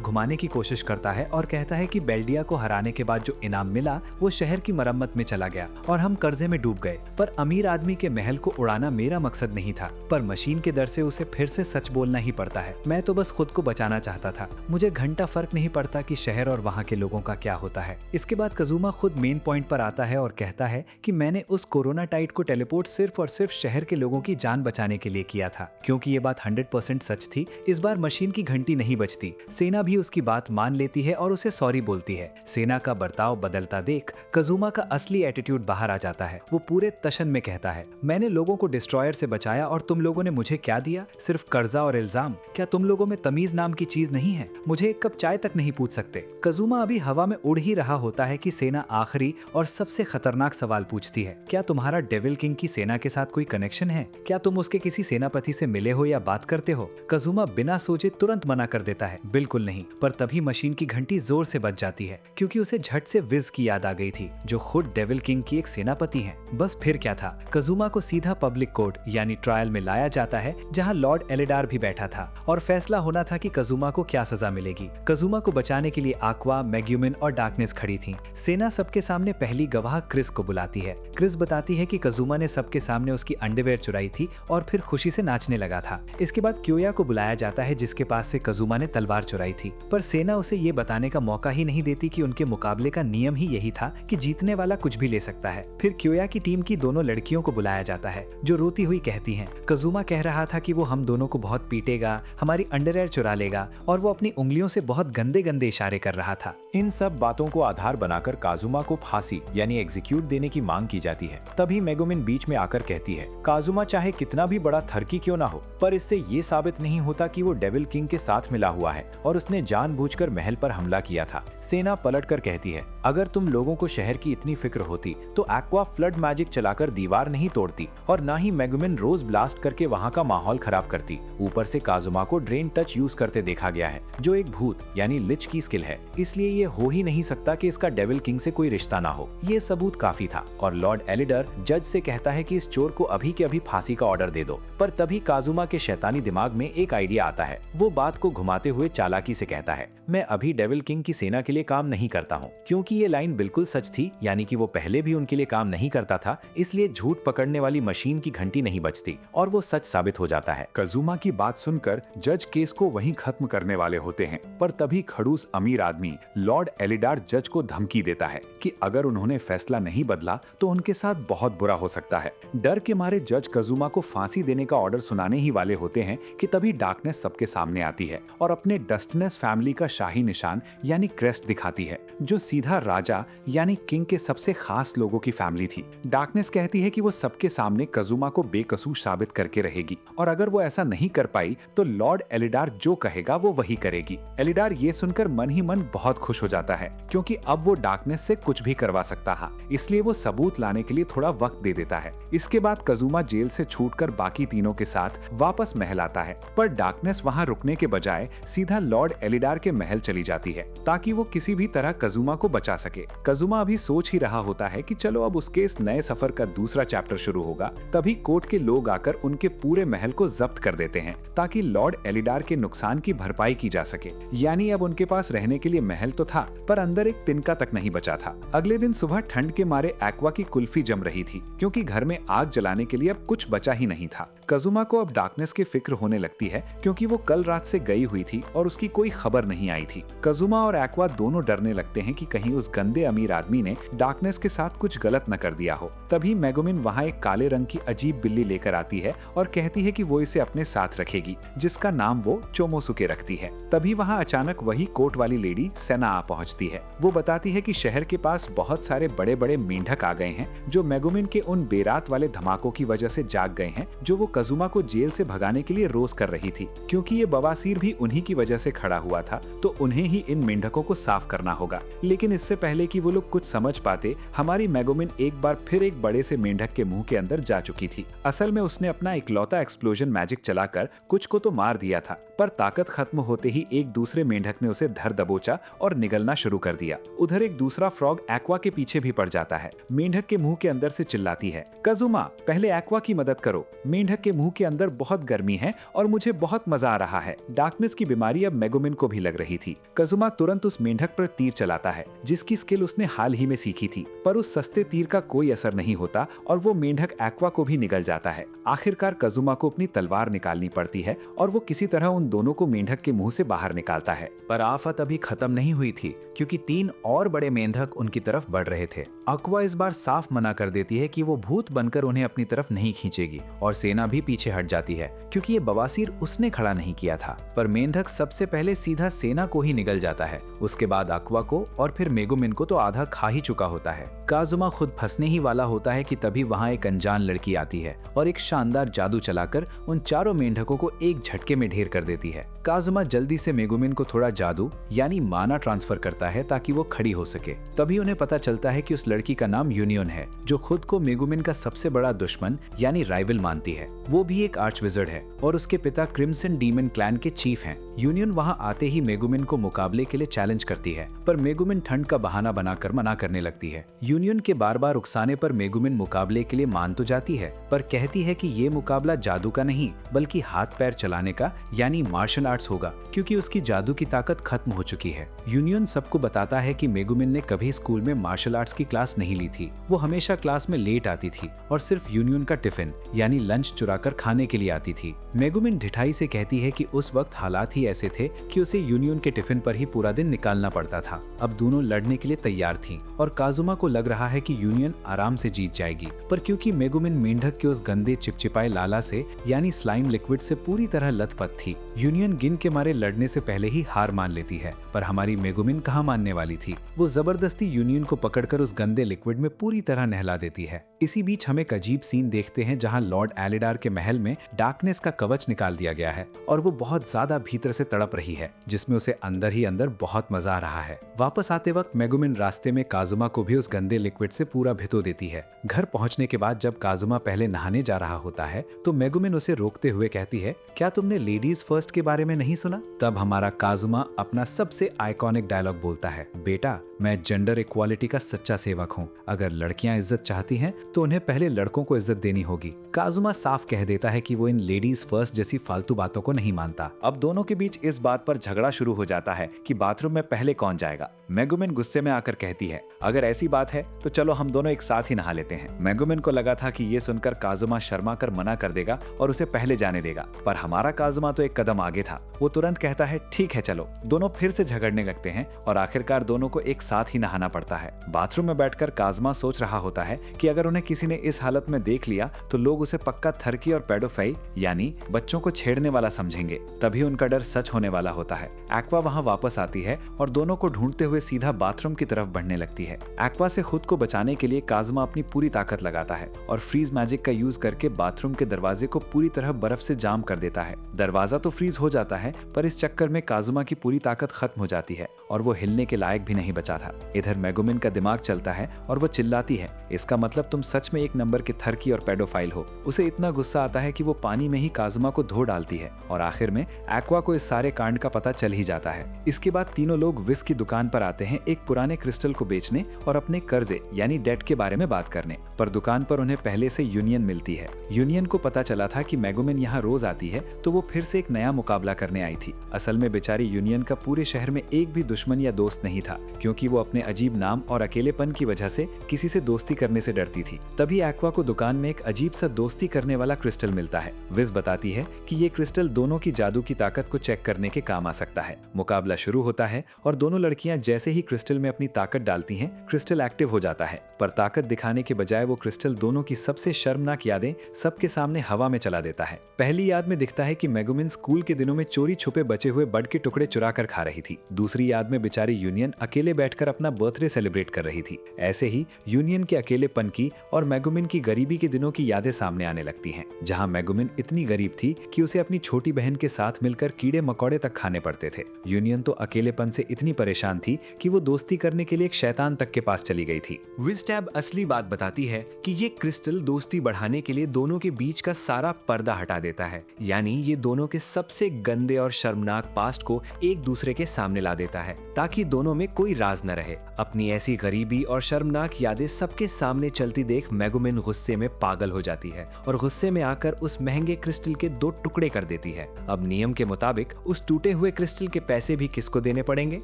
घुमाने की कोशिश करता है और कहता है कि बेल्डिया को हराने के बाद जो इनाम मिला वो शहर की मरम्मत में चला गया और हम कर्जे में डूब गए। पर अमीर आदमी के महल को उड़ाना मेरा मकसद नहीं था। पर मशीन के डर से उसे फिर से सच बोलना ही पड़ता है। मैं तो बस खुद को बचाना चाहता था। मुझे घंटा फर्क नहीं पड़ता कि शहर और वहाँ के लोगों का क्या होता है। इसके बाद काजुमा खुद मेन पॉइंट पर आता है और कहता है कि मैंने उस कोरोना टाइड को टेलीपोर्ट सिर्फ और सिर्फ शहर के लोगों की जान बचाने के लिए किया था। क्योंकि ये बात 100% सच थी, इस बार मशीन की घंटी नहीं बजती। सेना भी उसकी बात मान लेती है और उसे सॉरी बोलती है। सेना का बर्ताव बदलता देख काजुमा का असली एटीट्यूड बाहर आ जाता है। वो पूरे तशन में कहता है, मैंने लोगों को डिस्ट्रॉयर से बचाया और तुम लोगों ने मुझे क्या दिया, सिर्फ कर्जा और इल्जाम। क्या तुम लोगों में तमीज नाम की चीज नहीं है? मुझे एक कप चाय तक नहीं पूछ सकते। काजुमा अभी हवा में उड़ ही रहा होता है कि सेना आखिरी और सबसे खतरनाक सवाल पूछती है, क्या तुम्हारा डेविल किंग की सेना के साथ कोई कनेक्शन है? क्या तुम उसके किसी सेनापति से मिले हो या बात करते हो? काजुमा बिना सोचे तुरंत मना कर देता है, बिल्कुल नहीं। पर तभी मशीन की घंटी जोर से बज जाती है, क्योंकि उसे झट से विज की याद आ गई थी, जो खुद डेविल किंग की एक सेनापति हैं। बस फिर क्या था, काजुमा को सीधा पब्लिक कोर्ट यानी ट्रायल में लाया जाता है, जहां लॉर्ड एलिडार भी बैठा था और फैसला होना था कि काजुमा को क्या सजा मिलेगी। काजुमा को बचाने के लिए आक्वा, मेग्युमिन और डार्कनेस खड़ी थी। सेना सबके सामने पहली गवाह क्रिस को बुलाती है। क्रिस बताती है कि काजुमा ने सबके सामने उसकी अंडरवेयर चुराई थी और फिर खुशी से नाचने लगा था। इसके बाद क्योया को बुलाया जाता है, जिसके पास से काजुमा ने तलवार चुराई थी। पर सेना उसे ये बताने का मौका ही नहीं देती कि उनके मुकाबले का नियम ही यही था कि जीतने वाला कुछ भी ले सकता है। फिर क्योया की टीम की दोनों लड़कियों को बुलाया जाता है, जो रोती हुई कहती हैं, काजुमा कह रहा था कि वो हम दोनों को बहुत पीटेगा, हमारी अंडरवेयर चुरा लेगा और वो अपनी उंगलियों से बहुत गंदे गंदे इशारे कर रहा था। इन सब बातों को आधार बनाकर काजुमा को फांसी यानी एग्जीक्यूट देने की मांग की जाती है। तभी मेगुमिन बीच में आकर कहती है, काजुमा चाहे कितना भी बड़ा थर्की क्यों ना हो, पर इससे ये साबित नहीं होता कि वो डेविल किंग के साथ मिला हुआ है और उसने जानबूझकर महल पर हमला किया था। सेना पलटकर कहती है, अगर तुम लोगों को शहर की इतनी फिक्र होती तो एक्वा फ्लड मैजिक चलाकर दीवार नहीं तोड़ती और ना ही मेगुमिन रोज ब्लास्ट करके वहाँ का माहौल खराब करती। ऊपर से काजुमा को ड्रेन टच यूज करते देखा गया है, जो एक भूत यानी लिच की स्किल है, इसलिए ये हो ही नहीं सकता कि इसका डेविल किंग से कोई रिश्ता ना हो। ये सबूत काफी था और लॉर्ड एलिडर जज से कहता है कि इस चोर को अभी के अभी फांसी का ऑर्डर दे दो। पर तभी काजुमा के शैतानी दिमाग में एक आइडिया आता है। वो बात को घुमाते हुए चालाकी से कहता है, मैं अभी डेविल किंग की सेना के लिए काम नहीं करता हूँ। क्योंकि ये लाइन बिल्कुल सच थी, यानी कि वो पहले भी उनके लिए काम नहीं करता था, इसलिए झूठ पकड़ने वाली मशीन की घंटी नहीं बजती और वो सच साबित हो जाता है। काजुमा की बात सुनकर जज केस को वहीं खत्म करने वाले होते हैं, पर तभी खड़ूस अमीर आदमी लॉर्ड एलिडार जज को धमकी देता है कि अगर उन्होंने फैसला नहीं बदला तो उनके साथ बहुत बुरा हो सकता है। डर के मारे जज काजुमा को फांसी देने का ऑर्डर सुनाने ही वाले होते हैं कि तभी डार्कनेस सबके सामने आती है और अपने डस्टनेस फैमिली का शाही निशान यानी क्रेस्ट दिखाती है, जो सीधा राजा यानी किंग के सबसे खास लोगों की फैमिली थी। डार्कनेस कहती है कि वो सबके सामने काजुमा को बेकसूर साबित करके रहेगी और अगर वो ऐसा नहीं कर पाई तो लॉर्ड एलिडार जो कहेगा वो वही करेगी। एलिडार ये सुनकर मन ही मन बहुत खुश हो जाता है क्योंकि अब वो डार्कनेस से कुछ भी करवा सकता है, इसलिए वो सबूत लाने के लिए थोड़ा वक्त दे देता है। इसके बाद कजुमा जेल से छूटकर बाकी तीनों के साथ वापस महल आता है, पर डार्कनेस वहाँ रुकने के बजाय सीधा लॉर्ड एलिडार के महल चली जाती है ताकि वो किसी भी तरह कजुमा को बचा सके। कजुमा अभी सोच ही रहा होता है कि चलो अब उसके इस नए सफर का दूसरा चैप्टर शुरू होगा, तभी कोर्ट के लोग आकर उनके पूरे महल को जब्त कर देते हैं ताकि लॉर्ड एलिडार के नुकसान की भरपाई की जा सके। यानी अब उनके पास रहने के लिए महल तो था, पर अंदर एक तिनका तक नहीं बचा था। अगले दिन सुबह ठंड के मारे एक्वा की कुल्फी जम रही थी क्योंकि घर में आग जलाने के लिए अब कुछ बचा ही नहीं था। कजुमा को अब डार्कनेस की फिक्र होने लगती है क्योंकि वो कल रात से गई हुई थी और उसकी कोई खबर नहीं आई थी। कजुमा और एक्वा दोनों डरने लगते हैं कि कहीं उस गंदे अमीर आदमी ने डार्कनेस के साथ कुछ गलत न कर दिया हो। तभी मेगुमिन वहाँ एक काले रंग की अजीब बिल्ली लेकर आती है और कहती है कि वो इसे अपने साथ रखेगी, जिसका नाम वो चोमोसुके रखती है। तभी वहाँ अचानक वही कोट वाली लेडी सेना आ पहुँचती है। वो बताती है कि शहर के पास बहुत सारे बड़े बड़े मेंढक आ गए हैं जो मेगुमिन के उन बेरात वाले धमाकों की वजह से जाग गए हैं जो वो कजुमा को जेल से भगाने के लिए रोज कर रही थी। क्योंकि ये बवासीर भी उन्हीं की वजह से खड़ा हुआ था, तो उन्हें ही इन मेंढकों को साफ करना होगा। लेकिन इससे पहले कि वो लोग कुछ समझ पाते, हमारी मेगुमिन एक बार फिर एक बड़े से मेंढक के मुंह के अंदर जा चुकी थी। असल में उसने अपना इकलौता एक्सप्लोजन मैजिक चलाकर कुछ को तो मार दिया था, पर ताकत खत्म होते ही एक दूसरे मेंढक ने उसे धर दबोचा और निगलना शुरू कर दिया। उधर एक दूसरा फ्रॉग एक्वा के पीछे भी पड़ जाता है। मेंढक के मुंह के अंदर से चिल्लाती है, कजुमा पहले एक्वा की मदद करो, मेंढक के मुंह के अंदर बहुत गर्मी है और मुझे बहुत मजा आ रहा है। डार्कनेस की बीमारी अब मेगुमिन को भी लग रही थी। कजुमा तुरंत उस मेंढक पर तीर चलाता है जिसकी स्किल उसने हाल ही में सीखी थी, पर उस सस्ते तीर का कोई असर नहीं होता और वो मेंढक एक्वा को भी निगल जाता है। आखिरकार कजुमा को अपनी तलवार निकालनी पड़ती है और वो किसी तरह उन दोनों को मेंढक के मुंह से बाहर निकालता है। पर आफत अभी खत्म नहीं हुई थी क्योंकि 3 और बड़े मेंढक उनकी तरफ बढ़ रहे थे। एक्वा इस बार साफ मना कर देती है कि वो भूत बनकर उन्हें अपनी तरफ नहीं खींचेगी और सेना भी पीछे हट जाती है क्योंकि ये बवासीर उसने खड़ा नहीं किया था। पर मेंढक सबसे पहले सीधा सेना को ही निगल जाता है, उसके बाद एक्वा को और फिर मेगुमिन को तो आधा खा ही चुका होता है। काजुमा खुद फंसने ही वाला होता है कि तभी वहाँ एक अनजान लड़की आती है और एक शानदार जादू चलाकर उन चारों मेंढकों को एक झटके में ढेर कर देती है। काजुमा जल्दी से मेगुमिन को थोड़ा जादू यानी माना ट्रांसफर करता है ताकि वो खड़ी हो सके। तभी उन्हें पता चलता है कि उस लड़की का नाम यूनियन है जो खुद को मेगुमिन का सबसे बड़ा दुश्मन यानी राइवल मानती है। वो भी एक आर्च विज़र्ड है और उसके पिता क्रिम्सन डीमन क्लैन के चीफ हैं। यूनियन वहां आते ही मेगुमिन को मुकाबले के लिए चैलेंज करती है, पर मेगुमिन ठंड का बहाना बनाकर मना करने लगती है। यूनियन के बार बार उकसाने पर मेगुमिन मुकाबले के लिए मान तो जाती है, पर कहती है कि ये मुकाबला जादू का नहीं बल्कि हाथ पैर चलाने का यानी मार्शल आर्ट्स होगा क्योंकि उसकी जादू की ताकत खत्म हो चुकी है। यूनियन सबको बताता है कि मेगुमिन ने कभी स्कूल में मार्शल आर्ट्स की क्लास नहीं ली थी। वो हमेशा क्लास में लेट आती थी और सिर्फ यूनियन का टिफिन यानी लंच चुराकर खाने के लिए आती थी। मेगुमिन ढिठाई से कहती है कि उस वक्त हालात ही ऐसे थे कि उसे यूनियन के टिफिन पर ही पूरा दिन निकालना पड़ता था। अब दोनों लड़ने के लिए तैयार थीं और काजुमा को लग रहा है कि यूनियन आराम से जीत जाएगी, पर क्योंकि मेगुमिन मेंढक के उस गंदे चिपचिपाए लाला से यानी स्लाइम लिक्विड से पूरी तरह लथपथ थी, यूनियन गिन के मारे लड़ने से पहले ही हार मान लेती है। पर हमारी मेगुमिन कहाँ मानने वाली थी, वो जबरदस्ती यूनियन को पकड़कर उस गंदे लिक्विड में पूरी तरह नहला देती है। इसी बीच हम एक अजीब सीन देखते हैं जहाँ लॉर्ड एलिडार के महल में डार्कनेस का कवच निकाल दिया गया है और वो बहुत ज्यादा भीतर से तड़प रही है, जिसमें उसे अंदर ही अंदर बहुत मजा आ रहा है। वापस आते वक्त मेगुमिन रास्ते में काजुमा को भी उस गंदे लिक्विड से पूरा भिगो देती है। घर पहुंचने के बाद जब काजुमा पहले नहाने जा रहा होता है तो मेगुमिन उसे रोकते हुए कहती है, क्या तुमने लेडीज फर्स्ट के बारे में नहीं सुना? तब हमारा काजुमा अपना सबसे आइकॉनिक डायलॉग बोलता है, बेटा मैं जेंडर इक्वालिटी का सच्चा सेवक हूँ। अगर लड़कियां इज्जत चाहती हैं तो उन्हें पहले लड़कों को इज्जत देनी होगी। काजुमा साफ कह देता है कि वो इन लेडीज फर्स्ट जैसी फालतू बातों को नहीं मानता। अब दोनों के बीच इस बात पर झगड़ा शुरू हो जाता है कि बाथरूम में पहले कौन जाएगा। मेगुमिन गुस्से में आकर कहती है, अगर ऐसी बात है तो चलो हम दोनों एक साथ ही नहा लेते हैं। मेगुमिन को लगा था कि ये सुनकर काजुमा शर्मा कर मना कर देगा और उसे पहले जाने देगा, पर हमारा काजुमा तो एक कदम आगे था। वो तुरंत कहता है, ठीक है चलो। दोनों फिर से झगड़ने लगते हैं और आखिरकार दोनों को एक साथ ही नहाना पड़ता है। बाथरूम में बैठकर काजुमा सोच रहा होता है कि अगर उन्हें किसी ने इस हालत में देख लिया तो लोग उसे पक्का थरकी और पेडोफाइल यानी बच्चों को छेड़ने वाला समझेंगे। तभी उनका डर सच होने वाला होता है। एक्वा वहां वापस आती है और दोनों को ढूंढते हुए सीधा बाथरूम की तरफ बढ़ने लगती है। एक्वा से खुद को बचाने के लिए काज़ुमा अपनी पूरी ताकत लगाता है और फ्रीज मैजिक का यूज करके बाथरूम के दरवाजे को पूरी तरह बर्फ से जाम कर देता है। दरवाजा तो फ्रीज हो जाता है, पर इस चक्कर में काज़ुमा की पूरी ताकत खत्म हो जाती है और वो हिलने के लायक भी नहीं बचा था। इधर मेगुमिन का दिमाग चलता है और वो चिल्लाती है, इसका मतलब तुम सच में एक नंबर के थरकी और पेडोफाइल हो। उसे इतना गुस्सा आता है कि वो पानी में ही काज़ुमा को धो डालती है और आखिर में एक्वा को इस सारे कांड का पता चल ही जाता है। इसके बाद तीनों लोग विस की दुकान पर आते हैं एक पुराने क्रिस्टल को बेचने और अपने कर्जे यानी डेट के बारे में बात करने। पर दुकान पर उन्हें पहले से यूनियन मिलती है। यूनियन को पता चला था कि मेगुमिन यहाँ रोज आती है, तो वो फिर से एक नया मुकाबला करने आई थी। असल में बेचारी यूनियन का पूरे शहर में एक भी दुश्मन या दोस्त नहीं था, क्योंकि वो अपने अजीब नाम और अकेलेपन की वजह से किसी से दोस्ती करने से डरती थी। तभी एक्वा को दुकान में एक अजीब सा दोस्ती करने वाला क्रिस्टल मिलता है। विज बताती है कि ये क्रिस्टल दोनों की जादू की ताकत को चेक करने के काम आ सकता है। मुकाबला शुरू होता है और दोनों लड़कियां जैसे ही क्रिस्टल में अपनी ताकत डालती हैं, क्रिस्टल एक्टिव हो जाता है। पर ताकत दिखाने के बजाय वो क्रिस्टल दोनों की सबसे शर्मनाक यादें सबके सामने हवा में चला देता है। पहली याद में दिखता है कि मेगुमिन स्कूल के दिनों में चोरी छुपे बचे हुए बड के टुकड़े चुरा कर खा रही थी। दूसरी याद में बेचारी यूनियन अकेले बैठकर अपना बर्थडे सेलिब्रेट कर रही थी। ऐसे ही यूनियन के अकेलेपन की और मेगुमिन की गरीबी के दिनों की यादें सामने आने लगती हैं, जहां मेगुमिन इतनी गरीब थी कि उसे अपनी छोटी बहन के साथ मिलकर कीड़े मकोड़े तक खाने पड़ते थे। यूनियन तो अकेलेपन से इतनी परेशान थी कि वो दोस्ती करने के लिए एक शैतान तक के पास चली गई थी। विज़टैब असली बात बताती है कि ये क्रिस्टल दोस्ती बढ़ाने के लिए दोनों के बीच का सारा पर्दा हटा देता है, यानी ये दोनों के सबसे गंदे और शर्मनाक पास्ट को एक दूसरे के सामने ला देता है, ताकि दोनों में कोई राज न रहे। अपनी ऐसी गरीबी और शर्मनाक यादें सबके सामने चलती देख मेगुमिन गुस्से में पागल हो जाती है और गुस्से में आकर उस महंगे क्रिस्टल के 2 टुकड़े कर देती है। अब नियम के मुताबिक उस टूटे हुए क्रिस्टल के पैसे भी किसको देने पड़ेंगे?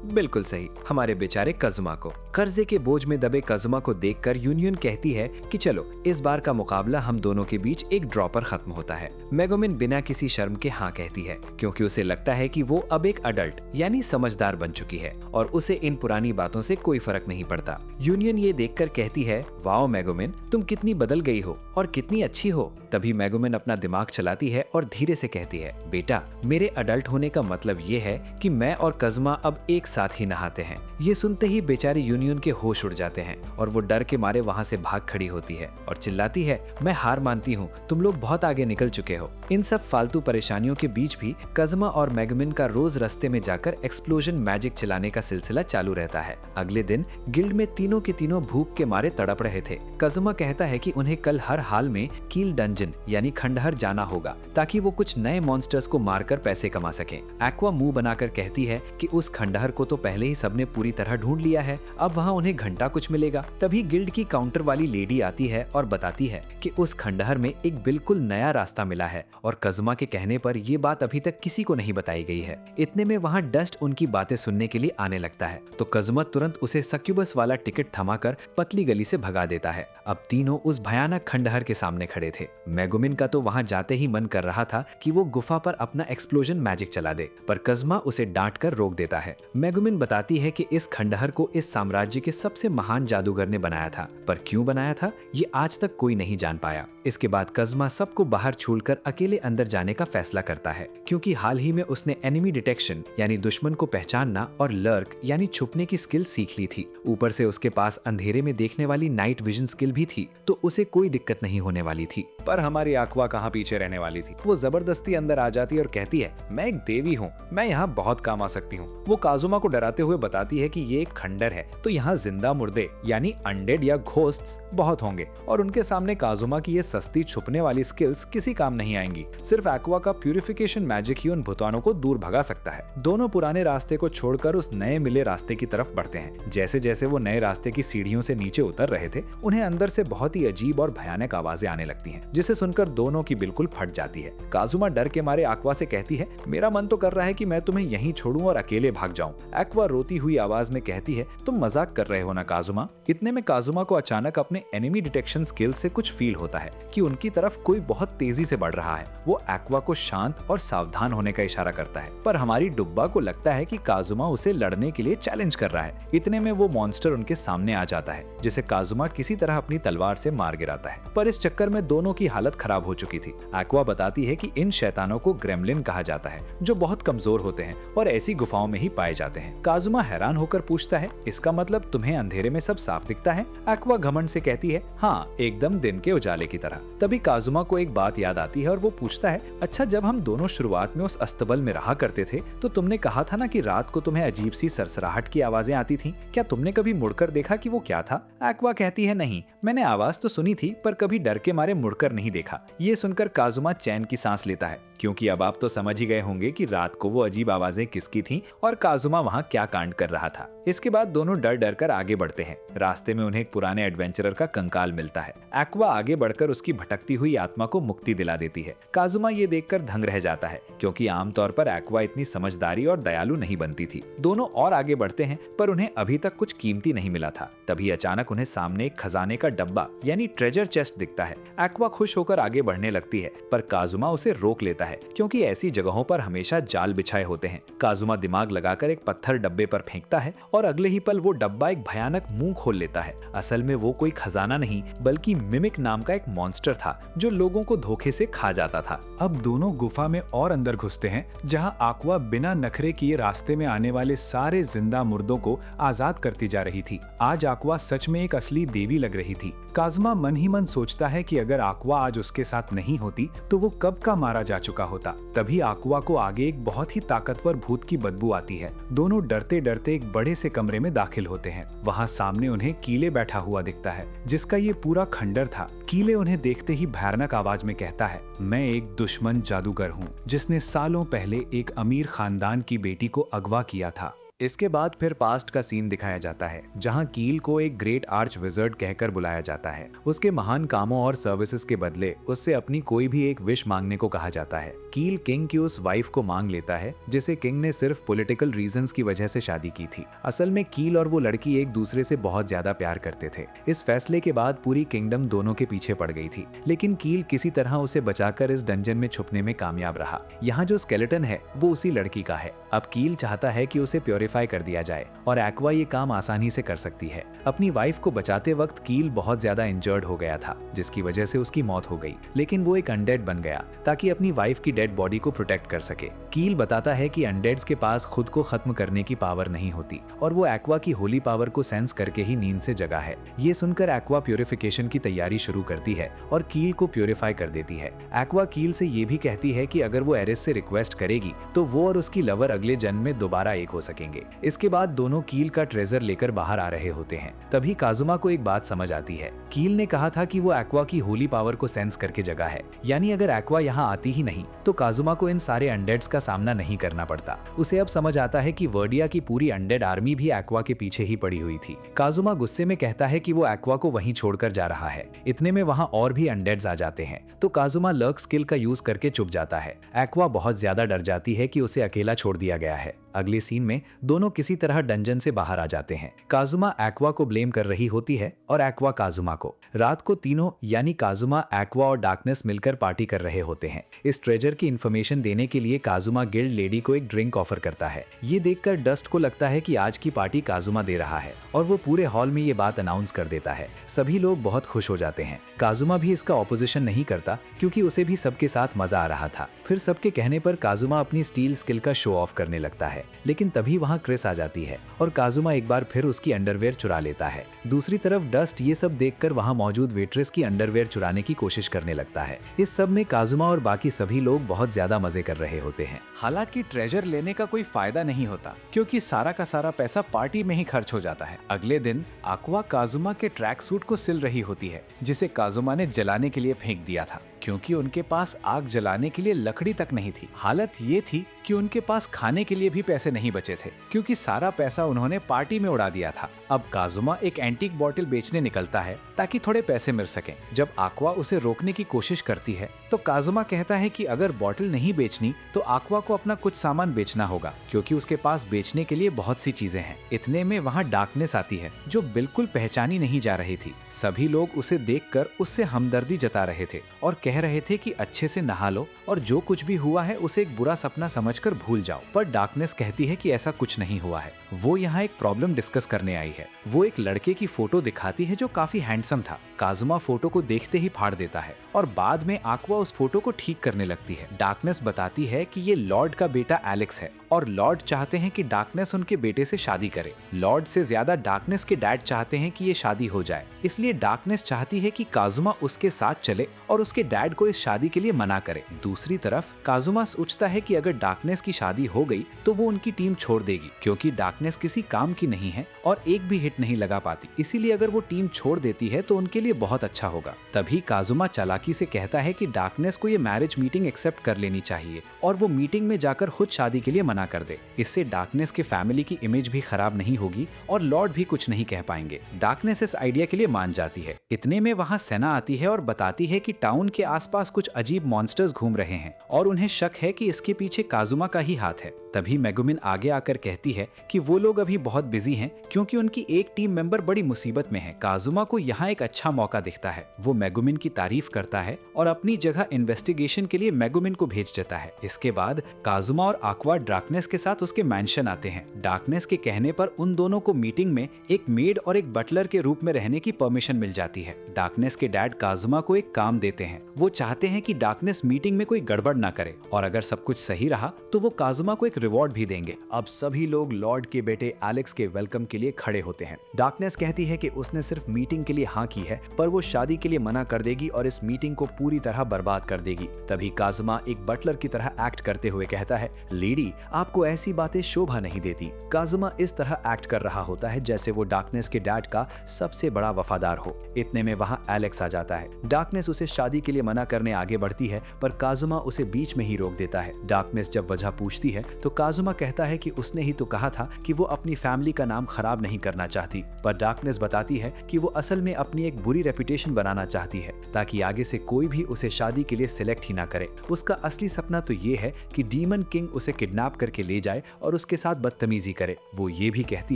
बिल्कुल सही, हमारे बेचारे काज़ुमा को। कर्जे के बोझ में दबे काज़ुमा को देखकर यूनियन कहती है कि चलो इस बार का मुकाबला हम दोनों के बीच एक ड्रॉ पर खत्म होता है। मेगुमिन बिना किसी शर्म के हाँ कहती है, क्योंकि उसे लगता है कि वो अब एक अडल्ट यानी समझदार बन चुकी है और उसे इन पुरानी बातों से कोई फर्क नहीं पड़ता। यूनियन ये देखकर कहती है, वाओ मेगुमिन, तुम कितनी बदल गई हो और कितनी अच्छी हो। तभी मेगुमिन अपना दिमाग चलाती है और धीरे से कहती है, बेटा, मेरे अडल्ट होने का मतलब ये है कि मैं और काज़ुमा अब एक साथ ही नहाते हैं। ये सुनते ही बेचारी यूनियन के होश उड़ जाते हैं और वो डर के मारे वहाँ से भाग खड़ी होती है और चिल्लाती है, मैं हार मानती हूँ, तुम लोग बहुत आगे निकल चुके हो। इन सब फालतू परेशानियों के बीच भी काज़ुमा और मेगुमिन का रोज रास्ते में जाकर एक्सप्लोजन मैजिक चलाने का सिलसिला चालू रहता है। अगले दिन गिल्ड में तीनों के तीनों भूख के मारे तड़प रहे थे। काज़ुमा कहता है कि उन्हें कल हर हाल में कील डंजन यानी खंडहर जाना होगा, ताकि वो कुछ नए मॉन्स्टर्स को मारकर पैसे कमा सकें। एक्वा मुंह बनाकर कहती है कि उस खंडहर को तो पहले ही सबने पूरी तरह ढूंढ लिया है, अब वहाँ उन्हें घंटा कुछ मिलेगा। तभी गिल्ड की काउंटर वाली लेडी आती है और बताती है कि उस खंडहर में एक बिल्कुल नया रास्ता मिला है और काज़ुमा के कहने पर ये बात अभी तक किसी को नहीं बताई गई है। इतने में वहाँ डस्ट उनकी बातें सुनने के लिए आने लगता है, तो काज़ुमा तुरंत उसे सक्यूबस वाला टिकट थमाकर पतली गली से भगा देता है। अब तीनों उस भयानक खंडहर के सामने खड़े थे। मेगुमिन का तो वहाँ जाते ही मन कर रहा था कि वो गुफा पर अपना एक्सप्लोजन मैजिक चला दे, पर काज़ुमा उसे डांट कर रोक देता है। मेगुमिन बताती है कि इस खंडहर को इस साम्राज्य के सबसे महान जादूगर ने बनाया था, पर क्यों बनाया था ये आज तक कोई नहीं जान पाया। इसके बाद काज़ुमा सबको बाहर छोड़कर अकेले अंदर जाने का फैसला करता है, क्योंकि हाल ही में उसने एनिमी डिटेक्शन यानी दुश्मन को पहचानना और लर्क यानी छुपने की स्किल सीख ली थी। ऊपर से उसके पास अंधेरे में देखने वाली नाइट विजन स्किल भी थी, तो उसे कोई दिक्कत नहीं होने वाली थी। पर हमारी एक्वा कहाँ पीछे रहने वाली थी। वो जबरदस्ती अंदर आ जाती और कहती है, मैं एक देवी हूँ, मैं यहाँ बहुत काम आ सकती हूँ। वो काज़ुमा को डराते हुए बताती है कि ये एक खंडर है, तो यहाँ जिंदा मुर्दे यानी अनडेड या घोस्ट्स बहुत होंगे और उनके सामने काज़ुमा की ये सस्ती छुपने वाली स्किल्स किसी काम नहीं आएंगी। सिर्फ एक्वा का प्यूरिफिकेशन मैजिक ही उन भूतानों को दूर भगा सकता है। दोनों पुराने रास्ते को छोड़कर उस नए मिले रास्ते की तरफ बढ़ते हैं। जैसे जैसे वो नए रास्ते की सीढ़ियों से नीचे उतर रहे थे, उन्हें अंदर से बहुत ही अजीब और भयानक आवाजें आने लगती हैं, जिसे सुनकर दोनों की बिल्कुल फट जाती है। काज़ुमा डर के मारे एक्वा से कहती है, मेरा मन तो कर रहा है कि मैं तुम्हें यहीं छोड़ूं और अकेले भाग जाऊं। एक्वा रोती हुई आवाज में कहती है, तुम मजाक कर रहे हो ना काज़ुमा। इतने में काज़ुमा को अचानक अपने एनिमी डिटेक्शन स्किल से कुछ फील होता है, कि उनकी तरफ कोई बहुत तेजी से बढ़ रहा है। वो एक्वा को शांत और सावधान होने का इशारा करता है, पर हमारी डुब्बा को लगता है कि काजुमा उसे लड़ने के लिए चैलेंज कर रहा है। इतने में वो मॉन्स्टर उनके सामने आ जाता है, जिसे काजुमा किसी तरह अपनी तलवार से मार गिराता है। पर इस चक्कर में दोनों की हालत खराब हो चुकी थी। एक्वा बताती है कि इन शैतानों को ग्रेमलिन कहा जाता है, जो बहुत कमजोर होते हैं और ऐसी गुफाओं में ही पाए जाते हैं। काजुमा हैरान होकर पूछता है, इसका मतलब तुम्हें अंधेरे में सब साफ दिखता है? एक्वा घमंड से कहती है, हाँ, एकदम दिन के उजाले की तरह। तभी काजुमा को एक बात याद आती है और वो पूछता है, अच्छा, जब हम दोनों शुरुआत में उस अस्तबल में रहा करते थे तो तुमने कहा था ना कि रात को तुम्हें अजीब सी सरसराहट की आवाजें आती थीं। क्या तुमने कभी मुड़कर देखा कि वो क्या था? एक्वा कहती है, नहीं, मैंने आवाज तो सुनी थी पर कभी डर के मारे मुड़कर नहीं देखा। ये सुनकर काजुमा चैन की सांस लेता है, क्योंकि अब आप तो समझ ही गए होंगे कि रात को वो अजीब आवाजें किसकी थीं और काजुमा वहाँ क्या कांड कर रहा था। इसके बाद दोनों डर डर कर आगे बढ़ते हैं। रास्ते में उन्हें एक पुराने एडवेंचरर का कंकाल मिलता है। एक्वा आगे बढ़कर उसकी भटकती हुई आत्मा को मुक्ति दिला देती है। काजुमा ये देखकर दंग रह जाता है, क्योंकि आमतौर पर एक्वा इतनी समझदारी और दयालु नहीं बनती थी। दोनों और आगे बढ़ते हैं, पर उन्हें अभी तक कुछ कीमती नहीं मिला था। तभी अचानक उन्हें सामने एक खजाने का डब्बा यानी ट्रेजर चेस्ट दिखता है। एक्वा खुश होकर आगे बढ़ने लगती है, पर काजुमा उसे रोक लेता है, क्योंकि ऐसी जगहों पर हमेशा जाल बिछाए होते हैं। काजुमा दिमाग लगाकर एक पत्थर डब्बे पर फेंकता है और अगले ही पल वो डब्बा एक भयानक मुंह खोल लेता है। असल में वो कोई खजाना नहीं, बल्कि मिमिक नाम का एक मॉन्स्टर था, जो लोगों को धोखे से खा जाता था। अब दोनों गुफा में और अंदर घुसते हैं, जहां एक्वा बिना नखरे किए रास्ते में आने वाले सारे जिंदा मुर्दों को आजाद करती जा रही थी। आज एक्वा सच में एक असली देवी लग रही थी। काजुमा मन ही मन सोचता है कि अगर एक्वा आज उसके साथ नहीं होती तो वो कब का मारा जा चुका होता। तभी एक्वा को आगे एक बहुत ही ताकतवर भूत की बदबू आती है। दोनों डरते डरते एक बड़े से कमरे में दाखिल होते हैं। वहाँ सामने उन्हें कीले बैठा हुआ दिखता है, जिसका ये पूरा खंडर था। कीले उन्हें देखते ही भयानक आवाज में कहता है, मैं एक दुश्मन जादूगर हूँ, जिसने सालों पहले एक अमीर खानदान की बेटी को अगवा किया था। इसके बाद फिर पास्ट का सीन दिखाया जाता है, जहां कील को एक ग्रेट आर्च विजर्ड कहकर बुलाया जाता है। उसके महान कामों और सर्विसेज के बदले उससे अपनी कोई भी एक विश मांगने को कहा जाता है। कील किंग की उस वाइफ को मांग लेता है, जिसे किंग ने सिर्फ पॉलिटिकल रीजंस की वजह से शादी की थी। असल में कील और वो लड़की एक दूसरे से बहुत ज्यादा प्यार करते थे। इस फैसले के बाद पूरी किंगडम दोनों के पीछे पड़ गई थी, लेकिन कील किसी तरह उसे बचाकर इस डंजन में छुपने में कामयाब रहा। यहाँ जो स्केलेटन है वो उसी लड़की का है। अब कील चाहता है कि उसे प्योरीफाई कर दिया जाए और एक्वा ये काम आसानी से कर सकती है। अपनी वाइफ को बचाते वक्त कील बहुत ज्यादा इंजर्ड हो गया था, जिसकी वजह से उसकी मौत हो गई, लेकिन वो एक अनडेड बन गया ताकि अपनी वाइफ की डेड बॉडी को प्रोटेक्ट कर सके। कील बताता है कि अनडेड्स के पास खुद को खत्म करने की पावर नहीं होती और वो एक्वा की होली पावर को सेंस करके ही नींद से जगा है। ये सुनकर एक्वा प्योरिफिकेशन की तैयारी शुरू करती है और कील को प्योरीफाई कर देती है। एक्वा कील से ये भी कहती है कि अगर वो एरिस से रिक्वेस्ट करेगी तो वो और उसकी लवर अगले जन्म में दोबारा एक हो सकेंगे। इसके बाद दोनों कील का ट्रेजर लेकर बाहर आ रहे होते हैं। तभी काजुमा को एक बात समझ आती है। कील ने कहा था कि वो एक्वा की होली पावर को सेंस करके जगा है, यानी अगर एक्वा यहाँ आती ही नहीं तो काजुमा को इन सारे अनडेड्स का सामना नहीं करना पड़ता। उसे अब समझ आता है कि वर्डिया की पूरी अनडेड आर्मी भी एक्वा के पीछे ही पड़ी हुई थी। काजुमा गुस्से में कहता है कि वो एक्वा को वहीं छोड़कर जा रहा है। इतने में वहाँ और भी अनडेड्स आ जाते हैं, तो काजुमा लर्क स्किल का यूज करके चुप जाता है। एक्वा बहुत ज्यादा डर जाती है कि उसे अकेला छोड़ दिया गया है। अगले सीन में दोनों किसी तरह डंजन से बाहर आ जाते हैं। काजुमा एक्वा को ब्लेम कर रही होती है और एक्वा काजुमा को। रात को तीनों यानी काजुमा, एक्वा और डार्कनेस मिलकर पार्टी कर रहे होते हैं। इस ट्रेजर की इन्फॉर्मेशन देने के लिए काजुमा गिल्ड लेडी को एक ड्रिंक ऑफर करता है। ये देखकर डस्ट को लगता है कि आज की पार्टी काजुमा दे रहा है और वो पूरे हॉल में ये बात अनाउंस कर देता है। सभी लोग बहुत खुश हो जाते हैं। काजुमा भी इसका ऑपोजिशन नहीं करता, क्योंकि उसे भी सबके साथ मजा आ रहा था। फिर सबके कहने पर काजुमा अपनी स्टील स्किल का शो ऑफ करने लगता है, लेकिन तभी वहाँ क्रिस आ जाती है और काजुमा एक बार फिर उसकी अंडरवेयर चुरा लेता है। दूसरी तरफ डस्ट ये सब देखकर वहाँ मौजूद वेट्रेस की अंडरवेयर चुराने की कोशिश करने लगता है। इस सब में काजुमा और बाकी सभी लोग बहुत ज्यादा मजे कर रहे होते हैं। हालांकि ट्रेजर लेने का कोई फायदा नहीं होता, क्योंकि सारा का सारा पैसा पार्टी में ही खर्च हो जाता है। अगले दिन एक्वा काजुमा के ट्रैक सूट को सिल रही होती है, जिसे काजुमा ने जलाने के लिए फेंक दिया था, क्योंकि उनके पास आग जलाने के लिए लकड़ी तक नहीं थी। हालत ये थी कि उनके पास खाने के लिए भी पैसे नहीं बचे थे क्योंकि सारा पैसा उन्होंने पार्टी में उड़ा दिया था। अब काजुमा एक एंटीक बॉटल बेचने निकलता है ताकि थोड़े पैसे मिल सकें। जब आक्वा उसे रोकने की कोशिश करती है तो काजुमा कहता है कि अगर बॉटल नहीं बेचनी तो आक्वा को अपना कुछ सामान बेचना होगा क्योंकि उसके पास बेचने के लिए बहुत सी चीजें हैं। इतने में वहाँ डार्कनेस आती है जो बिल्कुल पहचानी नहीं जा रही थी। सभी लोग उसे देखकर उससे हमदर्दी जता रहे थे और कह रहे थे कि अच्छे से नहा लो और जो कुछ भी हुआ है उसे एक बुरा सपना समझकर भूल जाओ। पर डार्कनेस कहती है कि ऐसा कुछ नहीं हुआ है। वो यहाँ एक प्रॉब्लम डिस्कस करने आई है। वो एक लड़के की फोटो दिखाती है जो काफी हैंडसम था। काजुमा फोटो को देखते ही फाड़ देता है और बाद में आक्वा उस फोटो को ठीक करने लगती है। डार्कनेस बताती है कि ये लॉर्ड का बेटा एलेक्स है और लॉर्ड चाहते हैं कि डार्कनेस उनके बेटे से शादी करे। लॉर्ड से ज्यादा डार्कनेस के डैड चाहते हैं कि ये शादी हो जाए, इसलिए डार्कनेस चाहती है कि काजुमा उसके साथ चले और उसके डैड को इस शादी के लिए मना करे। दूसरी तरफ काजुमा सोचता है कि अगर डार्कनेस की शादी हो गई तो वो उनकी टीम छोड़ देगी क्योंकि डार्कनेस किसी काम की नहीं है और एक भी हिट नहीं लगा पाती, इसीलिए अगर वो टीम छोड़ देती है तो उनके लिए बहुत अच्छा होगा। तभी काजुमा चालाकी से कहता है कि डार्कनेस को ये मैरिज मीटिंग एक्सेप्ट कर लेनी चाहिए और वो मीटिंग में जाकर खुद शादी के लिए मना कर दे। इससे डार्कनेस के फैमिली की इमेज भी खराब नहीं होगी और लॉर्ड भी कुछ नहीं कह पाएंगे। डार्कनेस इस आइडिया के लिए मान जाती है। इतने में वहाँ सेना आती है और बताती है कि टाउन के आसपास कुछ अजीब मॉन्स्टर्स घूम रहे हैं और उन्हें शक है कि इसके पीछे काजुमा का ही हाथ है। तभी मेगुमिन आगे आकर कहती है कि वो लोग अभी बहुत बिजी हैं क्योंकि उनकी एक टीम मेंबर बड़ी मुसीबत में है। काजुमा को यहाँ एक अच्छा मौका दिखता है। वो मेगुमिन की तारीफ करता है और अपनी जगह इन्वेस्टिगेशन के लिए मेगुमिन को भेज देता है। इसके बाद काजुमा और आक्वा डार्कनेस के साथ उसके मैंशन आते हैं। डार्कनेस के कहने पर उन दोनों को मीटिंग में एक मेड और एक बटलर के रूप में रहने की परमिशन मिल जाती है। डार्कनेस के डैड काजुमा को एक काम देते हैं। वो चाहते हैं कि डार्कनेस मीटिंग में कोई गड़बड़ ना करे और अगर सब कुछ सही रहा तो वो काजुमा को एक रिवॉर्ड भी देंगे। अब सभी लोग लॉर्ड के बेटे एलेक्स के वेलकम के लिए खड़े होते हैं। डार्कनेस कहती है कि उसने सिर्फ मीटिंग के लिए हाँ की है पर वो शादी के लिए मना कर देगी और इस मीटिंग को पूरी तरह बर्बाद कर देगी। तभी काजुमा एक बटलर की तरह एक्ट करते हुए कहता है, लेडी आपको ऐसी बातें शोभा नहीं देती। काजुमा इस तरह एक्ट कर रहा होता है जैसे वो डार्कनेस के डैड का सबसे बड़ा वफादार हो। इतने में वहाँ एलेक्स आ जाता है। डार्कनेस उसे शादी के लिए मना करने आगे बढ़ती है पर काजुमा उसे बीच में ही रोक देता है। डार्कनेस जब वजह पूछती है तो काजुमा कहता है कि उसने ही तो कहा था कि वो अपनी फैमिली का नाम खराब नहीं करना चाहती, पर डार्कनेस बताती है कि वो असल में अपनी एक बुरी रेपुटेशन बनाना चाहती है ताकि आगे से कोई भी उसे शादी के लिए सिलेक्ट ही ना करे। उसका असली सपना तो ये है कि डीमन किंग उसे किडनैप करके ले जाए और उसके साथ बदतमीजी करे। वो ये भी कहती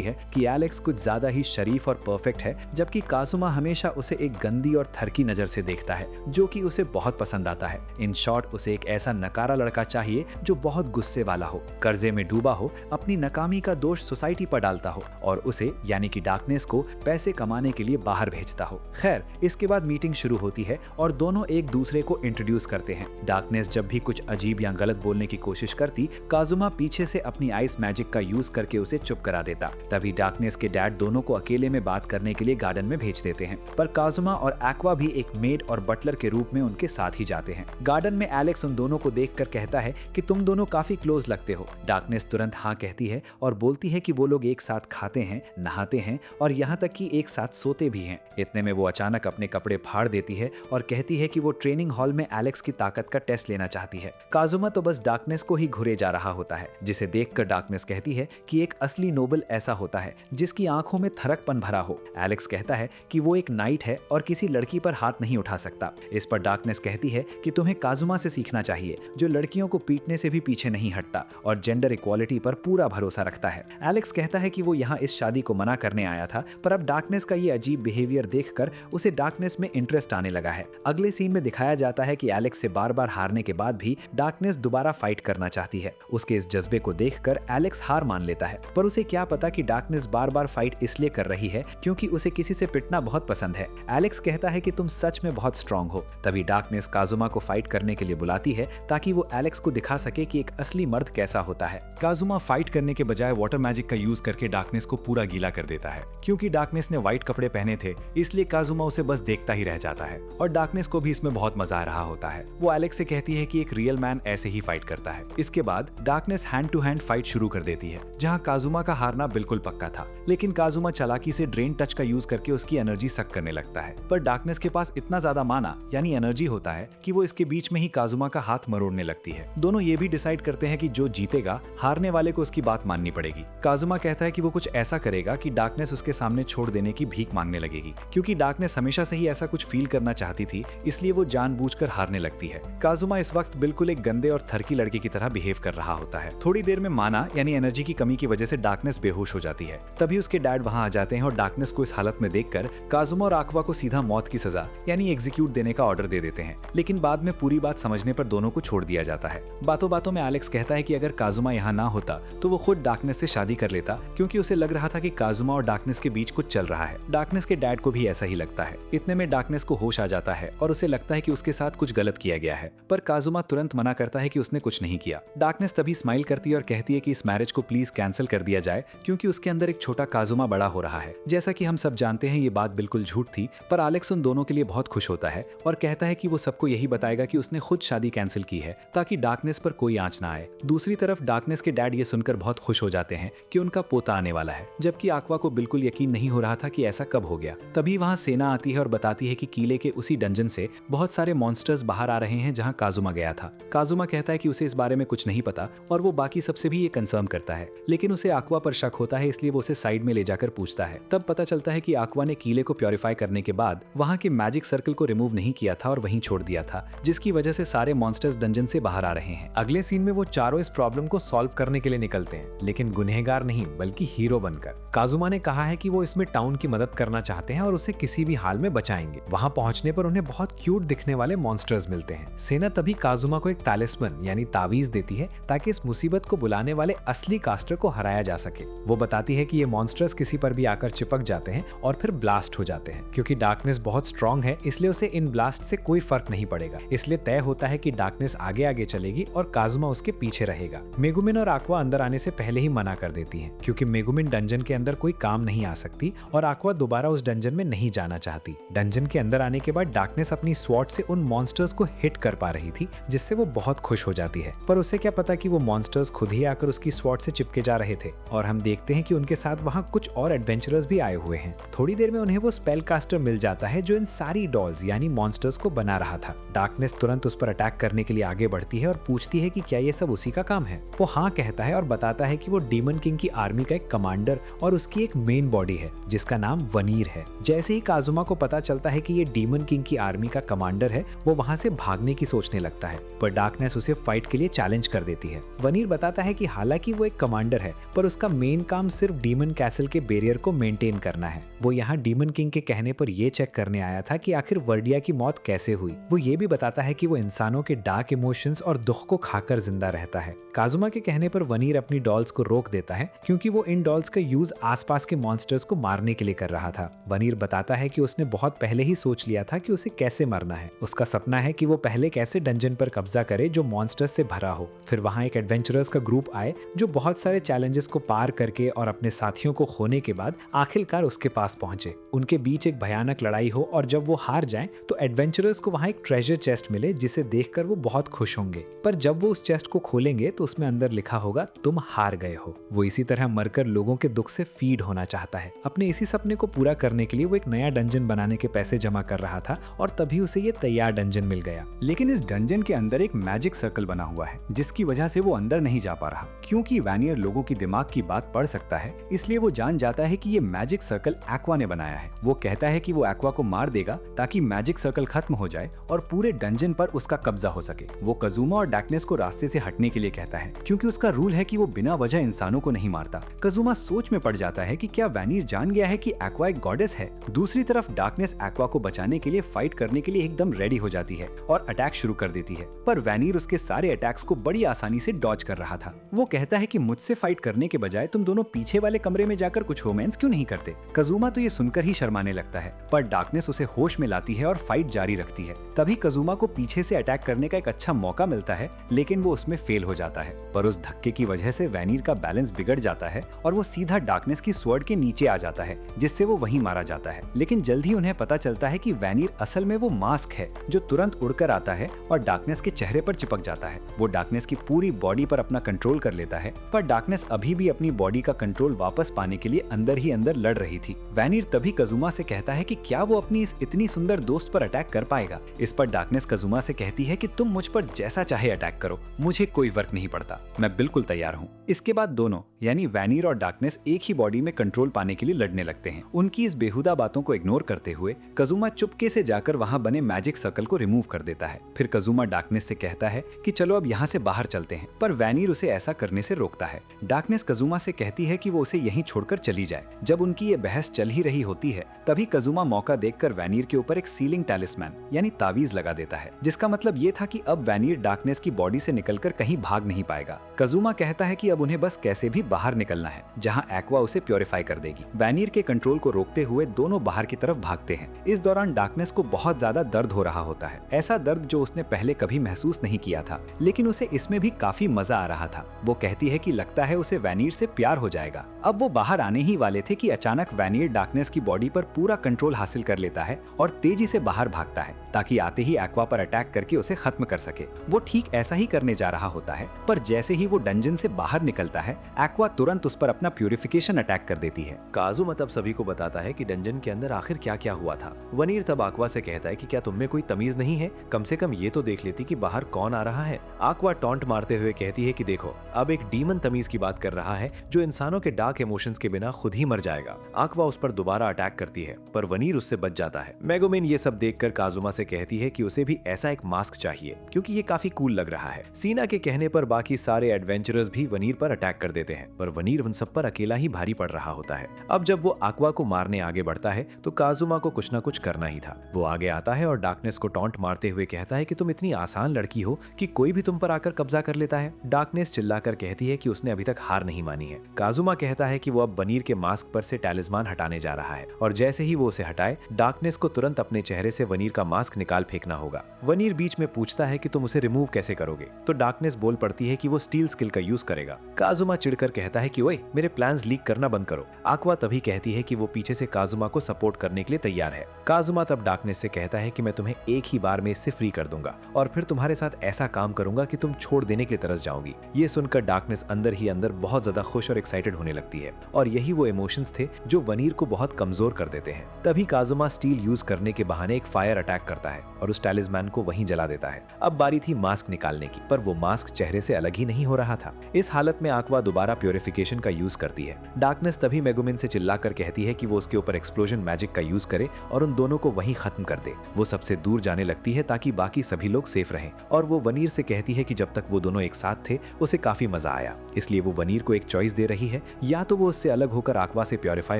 है कि एलेक्स कुछ ज्यादा ही शरीफ और परफेक्ट है जबकि काजुमा हमेशा उसे एक गंदी और थरकी नजर से देखता है जो कि उसे बहुत पसंद आता है। इन शॉर्ट उसे एक ऐसा नकारा लड़का चाहिए जो बहुत गुस्से वाला हो, कर्जे में डूबा हो, अपनी नाकामी का दोष सोसाइटी पर डालता हो और उसे यानी कि डार्कनेस को पैसे कमाने के लिए बाहर भेजता हो। खैर इसके बाद मीटिंग शुरू होती है और दोनों एक दूसरे को इंट्रोड्यूस करते हैं। डार्कनेस जब भी कुछ अजीब या गलत बोलने की कोशिश करती, काजुमा पीछे से अपनी आइस मैजिक का यूज करके उसे चुप करा देता। तभी डार्कनेस के डैड दोनों को अकेले में बात करने के लिए गार्डन में भेज देते हैं पर काजुमा और एक्वा भी एक मेड और बटलर के रूप में उनके साथ ही जाते हैं। गार्डन में एलेक्स उन दोनों को देखकर कहता है कि तुम दोनों काफी क्लोज लगते हो। डार्कनेस तुरंत हाँ कहती है और बोलती है कि वो लोग एक साथ खाते हैं, नहाते हैं और यहाँ तक कि एक साथ सोते भी हैं। इतने में वो अचानक अपने कपड़े फाड़ देती है और कहती है कि वो ट्रेनिंग हॉल में एलेक्स की ताकत का टेस्ट लेना चाहती है। काजुमा तो बस डार्कनेस को ही घुरे जा रहा होता है जिसे देखकर डार्कनेस कहती है कि एक असली नोबल ऐसा होता है जिसकी आंखों में थरकपन भरा हो। एलेक्स कहता है कि वो एक नाइट है और किसी लड़की पर हाथ नहीं उठा सकता। इस पर डार्कनेस कहती है कि तुम्हें काजुमा से सीखना चाहिए जो लड़कियों को पीटने से भी पीछे नहीं हटता और जेंडर इक्वालिटी पर पूरा भरोसा रखता है। एलेक्स कहता है कि वो यहाँ इस शादी को मना करने आया था पर अब डार्कनेस का ये अजीब बिहेवियर देखकर उसे डार्कनेस में इंटरेस्ट आने लगा है। अगले सीन में दिखाया जाता है कि एलेक्स से बार बार हारने के बाद भी डार्कनेस दोबारा फाइट करना चाहती है। उसके इस जज्बे को देखकर एलेक्स हार मान लेता है पर उसे क्या पता कि डार्कनेस बार बार फाइट इसलिए कर रही है क्योंकि उसे किसी से पिटना बहुत पसंद है। एलेक्स कहता है कि तुम सच में बहुत स्ट्रांग हो। तभी डार्कनेस काजुमा को फाइट करने के लिए बुलाती है ताकि वो एलेक्स को दिखा सके कि एक असली मर्द कैसा होता है। काजुमा फाइट करने के बजाय वाटर मैजिक का यूज करके डार्कनेस को पूरा गीला कर देता है। क्योंकि डार्कनेस ने व्हाइट कपड़े पहने थे इसलिए काजुमा उसे बस देखता ही रह जाता है और डार्कनेस को भी इसमें बहुत मजा आ रहा होता है। वो एलेक्स से कहती है कि एक रियल मैन ऐसे ही फाइट करता है। इसके बाद darkness darkness hand to hand fight शुरू कर देती है, जहां काजुमा का हारना बिल्कुल पक्का था। लेकिन काजुमा चालाकी से ड्रेन टच का यूज करके उसकी एनर्जी सक करने लगता है। पर डार्कनेस के पास इतना ज्यादा माना यानी एनर्जी होता है कि वो इसके बीच में ही काजुमा का हाथ मरोड़ने लगती है। दोनों ये भी डिसाइड करते हैं कि जो जीतेगा हारने वाले को उसकी बात माननी पड़ेगी। काजुमा कहता है कि वो कुछ ऐसा करेगा कि डार्कनेस उसके सामने छोड़ देने की भीख मांगने लगेगी। क्योंकि डार्कनेस हमेशा से ही ऐसा कुछ फील करना चाहती थी, इसलिए वो जानबूझकर हारने लगती है। काजुमा इस वक्त बिल्कुल एक गंदे और थरकी लड़के की तरह बिहेव कर रहा होता है। थोड़ी देर में माना यानी एनर्जी की कमी की वजह से डार्कनेस बेहोश हो जाती है। तभी उसके डैड वहां आ जाते हैं और डार्कनेस को इस हालत में देखकर काजुमा और आक्वा को सीधा मौत की सजा यानी एग्जीक्यूट देने का ऑर्डर दे देते हैं। लेकिन बाद में पूरी बात समझने पर दोनों को छोड़ दिया जाता है। बातों बातों में एलेक्स कहता है कि अगर काजुमा यहाँ ना होता तो वो खुद डार्कनेस से शादी कर लेता, क्योंकि उसे लग रहा था कि काजुमा और डार्कनेस के बीच कुछ चल रहा है। डार्कनेस के डैड को भी ऐसा ही लगता है। इतने में डार्कनेस को होश आ जाता है और उसे लगता है कि उसके साथ कुछ गलत किया गया है, पर काजुमा तुरंत मना करता है कि उसने कुछ नहीं किया। डार्कनेस तभी स्माइल करती है और कहती है कि इस मैरिज को प्लीज कैंसिल कर दिया जाए, क्योंकि उसके अंदर एक छोटा काजुमा बड़ा हो रहा है। जैसा कि हम सब जानते हैं ये बात बिल्कुल झूठ थी, पर एलेक्स उन दोनों के लिए बहुत खुश होता है और कहता है कि वो सबको यही बताएगा कि उसने खुद शादी कैंसिल की है ताकि डार्कनेस पर कोई आंच ना आए। दूसरी तरफ डार्कनेस के डैड ये सुनकर बहुत खुश हो जाते हैं कि उनका पोता आने वाला है, जबकि आक्वा को बिल्कुल यकीन नहीं हो रहा था कि ऐसा कब हो गया। तभी वहां सेना आती है और बताती है कि किले के उसी डंजन से बहुत सारे मॉन्स्टर्स बाहर आ रहे हैं जहां काजुमा गया था। काजुमा कहता है कि उसे इस बारे में कुछ नहीं पता और वो बाकी सबसे भी ये कंफर्म करता है, लेकिन उसे आक्वा पर शक होता है, इसलिए वो उसे साइड में ले जाकर पूछता है। तब पता चलता है कि आक्वा ने किले को प्योरीफाई करने के बाद वहां के मैजिक सर्कल को रिमूव नहीं किया था और वहीं छोड़ दिया था, जिसकी वजह से सारे मॉन्स्टर्स डंजन से बाहर आ रहे हैं। अगले सीन में वो चारों इस प्रॉब्लम को सॉल्व करने के लिए निकलते हैं, लेकिन गुनहगार नहीं बल्कि हीरो बनकर। काजुमा ने कहा है कि वो इसमें टाउन की मदद करना चाहते हैं और उसे किसी भी हाल में बचाएंगे। वहां पहुंचने पर उन्हें बहुत क्यूट दिखने वाले मॉन्स्टर्स मिलते हैं। सेना तभी काजुमा को एक तालिस्मन यानी तावीज देती है ताकि इस मुसीबत को बुलाने वाले असली कास्टर को हराया जा सके। वो बताती है कि ये मॉन्स्टर्स किसी पर भी आकर चिपक जाते हैं और फिर ब्लास्ट हो जाते हैं। क्योंकि डार्कनेस बहुत स्ट्रॉन्ग है, इसलिए उसे इन ब्लास्ट से कोई फर्क नहीं पड़ेगा। इसलिए तय होता है कि डार्कनेस आगे आगे चलेगी और काजुमा उसके पीछे रहेगा। मेगुमिन और आक्वा अंदर आने से पहले ही मना कर देती हैं, क्योंकि मेगुमिन डंजन के अंदर कोई काम नहीं आ सकती और आक्वा दोबारा उस डंजन में नहीं जाना चाहती। डंजन के अंदर आने के बाद डार्कनेस अपनी स्वॉर्ड से उन मॉन्स्टर्स को हिट कर पा रही थी, जिससे वो बहुत खुश हो जाती है। पर उसे क्या पता कि वो मॉन्स्टर्स खुद ही आकर उसकी स्वॉर्ड से चिपके जा रहे थे। और हम देखते हैं कि उनके साथ वहाँ कुछ और एडवेंचरर्स भी आए हुए हैं। थोड़ी देर में उन्हें वो स्पेल कास्टर मिल जाता है जो इन सारी डॉल्स यानी मॉन्स्टर्स को बना रहा था। डार्कनेस तुरंत उस पर अटैक करने के लिए आगे बढ़ती है और पूछती है कि क्या ये सब उसी का काम है। वो हाँ कहता है और बताता है कि वो डीमन किंग की आर्मी का एक कमांडर और उसकी एक मेन बॉडी है जिसका नाम वनीर है। जैसे ही काजुमा को पता चलता है कि ये डीमन किंग की आर्मी का कमांडर है, वो वहां से भागने की सोचने लगता है, पर डार्कनेस उसे फाइट के लिए चैलेंज कर देती है। वनीर बताता है कि हालांकि वो एक कमांडर है, पर उसका मेन काम सिर्फ डीमन कैसल के बैरियर को मेंटेन करना है। वो यहाँ डीमन किंग के कहने पर ये चेक करने आया था कि आखिर वर्डिया की मौत कैसे हुई। वो ये भी बताता है कि वो इंसानों के डार्क इमोशंस और दुख को खाकर जिंदा रहता है। काजुमा के कहने पर वनीर अपनी डॉल्स को रोक देता है, क्योंकि वो इन डॉल्स का यूज आसपास के मॉन्स्टर्स को मारने के लिए कर रहा था। वनीर बताता है कि उसने बहुत पहले ही सोच लिया था कि उसे कैसे मरना है। उसका सपना है कि वो पहले कैसे डंजन पर कब्जा करे जो मॉन्स्टर्स से भरा हो, फिर वहाँ एक एडवेंचरर्स का ग्रुप आए जो बहुत सारे चैलेंजेस को पार करके और अपने साथियों को खोने के बाद आखिरकार उसके पास पहुंचे। उनके बीच एक भयानक लड़ाई हो और जब वो हार जाएं तो एडवेंचरर्स को वहाँ एक ट्रेजर चेस्ट मिले जिसे देखकर वो बहुत खुश होंगे। पर जब वो उस चेस्ट को खोलेंगे तो उसमें अंदर लिखा होगा तुम हार गए हो। वो इसी तरह मरकर लोगों के दुख से फीड होना चाहता है। अपने इसी सपने को पूरा करने के लिए वो एक नया डंजन बनाने के पैसे जमा कर रहा था और तभी उसे ये तैयार डंजन मिल गया। लेकिन इस डंजन के अंदर एक मैजिक सर्कल बना हुआ है, जिसकी वजह से वो अंदर नहीं जा पा रहा। क्योंकि वैनियर लोगों की दिमाग की बात पढ़ सकता है, इसलिए वो जान जाता है कि ये मैजिक सर्कल एक्वा ने बनाया है। वो कहता है कि वो एक्वा को मार देगा ताकि मैजिक सर्कल खत्म हो जाए और पूरे डंजन पर उसका कब्जा हो सके। वो कजुमा और डार्कनेस को रास्ते से हटने के लिए कहता है, क्योंकि उसका रूल है कि वो बिना वजह इंसानों को नहीं मारता। कजुमा सोच में पड़ जाता है कि क्या वैनियर जान गया है कि एक्वा एक गॉडेस है। दूसरी तरफ डार्कनेस एक्वा को बचाने के लिए फाइट करने के लिए एकदम रेडी हो जाती है और अटैक शुरू कर देती है, पर वैनियर उसके सारे अटैक्स को बड़ी आसानी से डॉज कर रहा था। वो कहता है कि मुझसे फाइट करने के बजाय तुम दोनों पीछे वाले कमरे में जाकर कुछ रोमांस क्यों नहीं करते। कजुमा तो ये सुनकर ही शर्माने लगता है, पर डार्कनेस उसे होश में लाती है और फाइट जारी रखती है। तभी कजुमा को पीछे से अटैक करने का एक अच्छा मौका मिलता है, लेकिन वो उसमें फेल हो जाता है। पर उस धक्के की वजह से वैनियर का बैलेंस बिगड़ जाता है और वो सीधा डार्कनेस की स्वॉर्ड के नीचे आ जाता है, जिससे वो वहीं मारा जाता है। लेकिन जल्द ही उन्हें पता चलता है कि वैनियर असल में वो मास्क है जो तुरंत उड़कर आता है और डार्कनेस के चेहरे पर चिपक जाता है। वो डार्कनेस की पूरी बॉडी पर अपना कंट्रोल कर लेता है, पर डार्कनेस अभी भी अपनी बॉडी का कंट्रोल वापस पाने के लिए अंदर ही अंदर लड़ रही थी। वैनिर तभी कजुमा से कहता है कि क्या वो अपनी इस इतनी सुंदर दोस्त पर अटैक कर पाएगा। इस पर डार्कनेस कजुमा से कहती है कि तुम मुझ पर जैसा चाहे अटैक करो, मुझे कोई फर्क नहीं पड़ता, मैं बिल्कुल तैयार हूँ। इसके बाद दोनों यानी वैनिर और डार्कनेस एक ही बॉडी में कंट्रोल पाने के लिए लड़ने लगते हैं। उनकी इस बेहुदा बातों को इग्नोर करते हुए कजुमा चुपके से जाकर वहां बने मैजिक सर्कल को रिमूव कर देता है। फिर कजुमा डार्कनेस से कहता है कि चलो अब यहाँ से बाहर चलते हैं, पर वैनिर उसे ऐसा करने से रोकता है। डार्कनेस कजुमा से कहती है कि वो उसे यहीं छोड़कर चली जाए। जब उनकी ये बहस चल ही रही होती है, तभी कजुमा मौका देखकर वैनिर के ऊपर एक सीलिंग टैलिस्मैन यानी तावीज लगा देता है, जिसका मतलब ये था कि अब वैनिर डार्कनेस की बॉडी से निकलकर कहीं भाग नहीं पाएगा। कजुमा कहता है कि अब उन्हें बस कैसे भी बाहर निकलना है, जहां एक्वा उसे प्योरीफाई कर देगी। वैनिर के कंट्रोल को रोकते हुए दोनों बाहर की तरफ भागते हैं। इस दौरान डार्कनेस को बहुत ज्यादा दर्द हो रहा होता है, ऐसा दर्द जो उसने पहले कभी महसूस नहीं किया था, लेकिन उसे इसमें भी काफी मजा आ रहा था। वो कहती है कि लगता है उसे वैनिर से प्यार हो जाएगा। अब वो बाहर आने ही वाले थे कि अचानक वैनिर डार्कनेस की बॉडी पर पूरा कंट्रोल हासिल कर लेता है और तेजी से बाहर भागता है, ताकि आते ही एक्वा पर अटैक करके उसे खत्म कर सके। वो ठीक ऐसा ही करने जा रहा होता है, पर जैसे ही वो डंजन से बाहर निकलता है, एक्वा तुरंत उस पर अपना प्यूरिफिकेशन अटैक कर देती है। काजुमा तब सभी को बताता है कि डंजन के अंदर आखिर क्या क्या हुआ था। वनीर तब आक्वा से कहता है कि क्या तुम में कोई तमीज नहीं है, कम से कम ये तो देख लेती कि बाहर कौन आ रहा है। आक्वा टॉन्ट मारते हुए कहती है कि देखो, अब एक डीमन तमीज की बात कर रहा है जो इंसानों के डार्क इमोशंस के बिना खुद ही मर जाएगा। आक्वा उस पर दोबारा अटैक करती है, पर वनीर उससे बच जाता है। मेगुमिन ये सब देखकर काजुमा से कहती है कि उसे भी ऐसा एक मास्क चाहिए, क्योंकि ये काफी कूल लग रहा है। सीना के कहने पर बाकी सारे एडवेंचरर्स भी वनीर पर अटैक कर देते हैं, पर वनीर उन सब पर अकेला ही भारी पड़ रहा होता है। अब जब वो आक्वा को मारने आगे बढ़ता है, तो काजुमा को कुछ ना कुछ करना ही था। वो आगे आता है और डार्कनेस को टॉन्ट मारते हुए कहता है कि तुम इतनी आसान लड़की हो कि कोई भी तुम पर आकर कब्जा कर लेता है। डार्कनेस चिल्लाकर कहती है कि उसने अभी तक हार नहीं मानी है। काजुमा कहता है कि वो अब वनीर के मास्क पर से टैलिस्मान हटाने जा रहा है, और जैसे ही वो उसे हटाए, डार्कनेस को तुरंत अपने चेहरे से वनीर का मास्क निकाल फेंकना होगा। वनीर बीच में पूछता है कि तुम उसे रिमूव कैसे करोगे, तो डार्कनेस बोल पड़ती है कि वो स्टील स्किल का यूज करेगा। काजुमा चिढ़कर कहता है कि ओए, मेरे प्लान्स लीक करना बंद करो। आक्वा तभी कहती है कि वो पीछे से काजुमा को सपोर्ट करने के लिए तैयार है। काजुमा तब डार्कनेस से कहता है कि मैं तुम्हें एक ही बार में इससे फ्री कर दूंगा, और फिर तुम्हारे साथ ऐसा काम करूंगा कि तुम छोड़ देने के लिए तरस जाओगी। ये सुनकर डार्कनेस अंदर ही अंदर बहुत ज्यादा खुश और एक्साइटेड होने लगती है, और यही वो इमोशंस थे जो वनीर को बहुत कमजोर कर देते हैं। तभी काजुमा स्टील यूज करने के बहाने एक फायर अटैक करता है और उस टैलिस्मैन को वहीं जला देता है। अब बारी थी मास्क निकालने की, पर वो मास्क चेहरे से अलग ही नहीं हो रहा था। इस हालत में आक्वा दोबारा प्योरिफिकेशन का यूज करती है। डार्कनेस तभी मेगुमिन से चिल्लाकर कहती है कि वो उसके ऊपर एक्सप्लोजन मैजिक का यूज करे और उन दोनों को वहीं खत्म कर दे। वो सबसे दूर जाने लगती है ताकि बाकी सभी लोग सेफ रहें, और वो वनीर से कहती है कि जब तक वो दोनों एक साथ थे उसे काफी मजा आया, इसलिए वो वनीर को एक चॉइस दे रही है, या तो वो उससे अलग होकर आक्वा से प्योरीफाई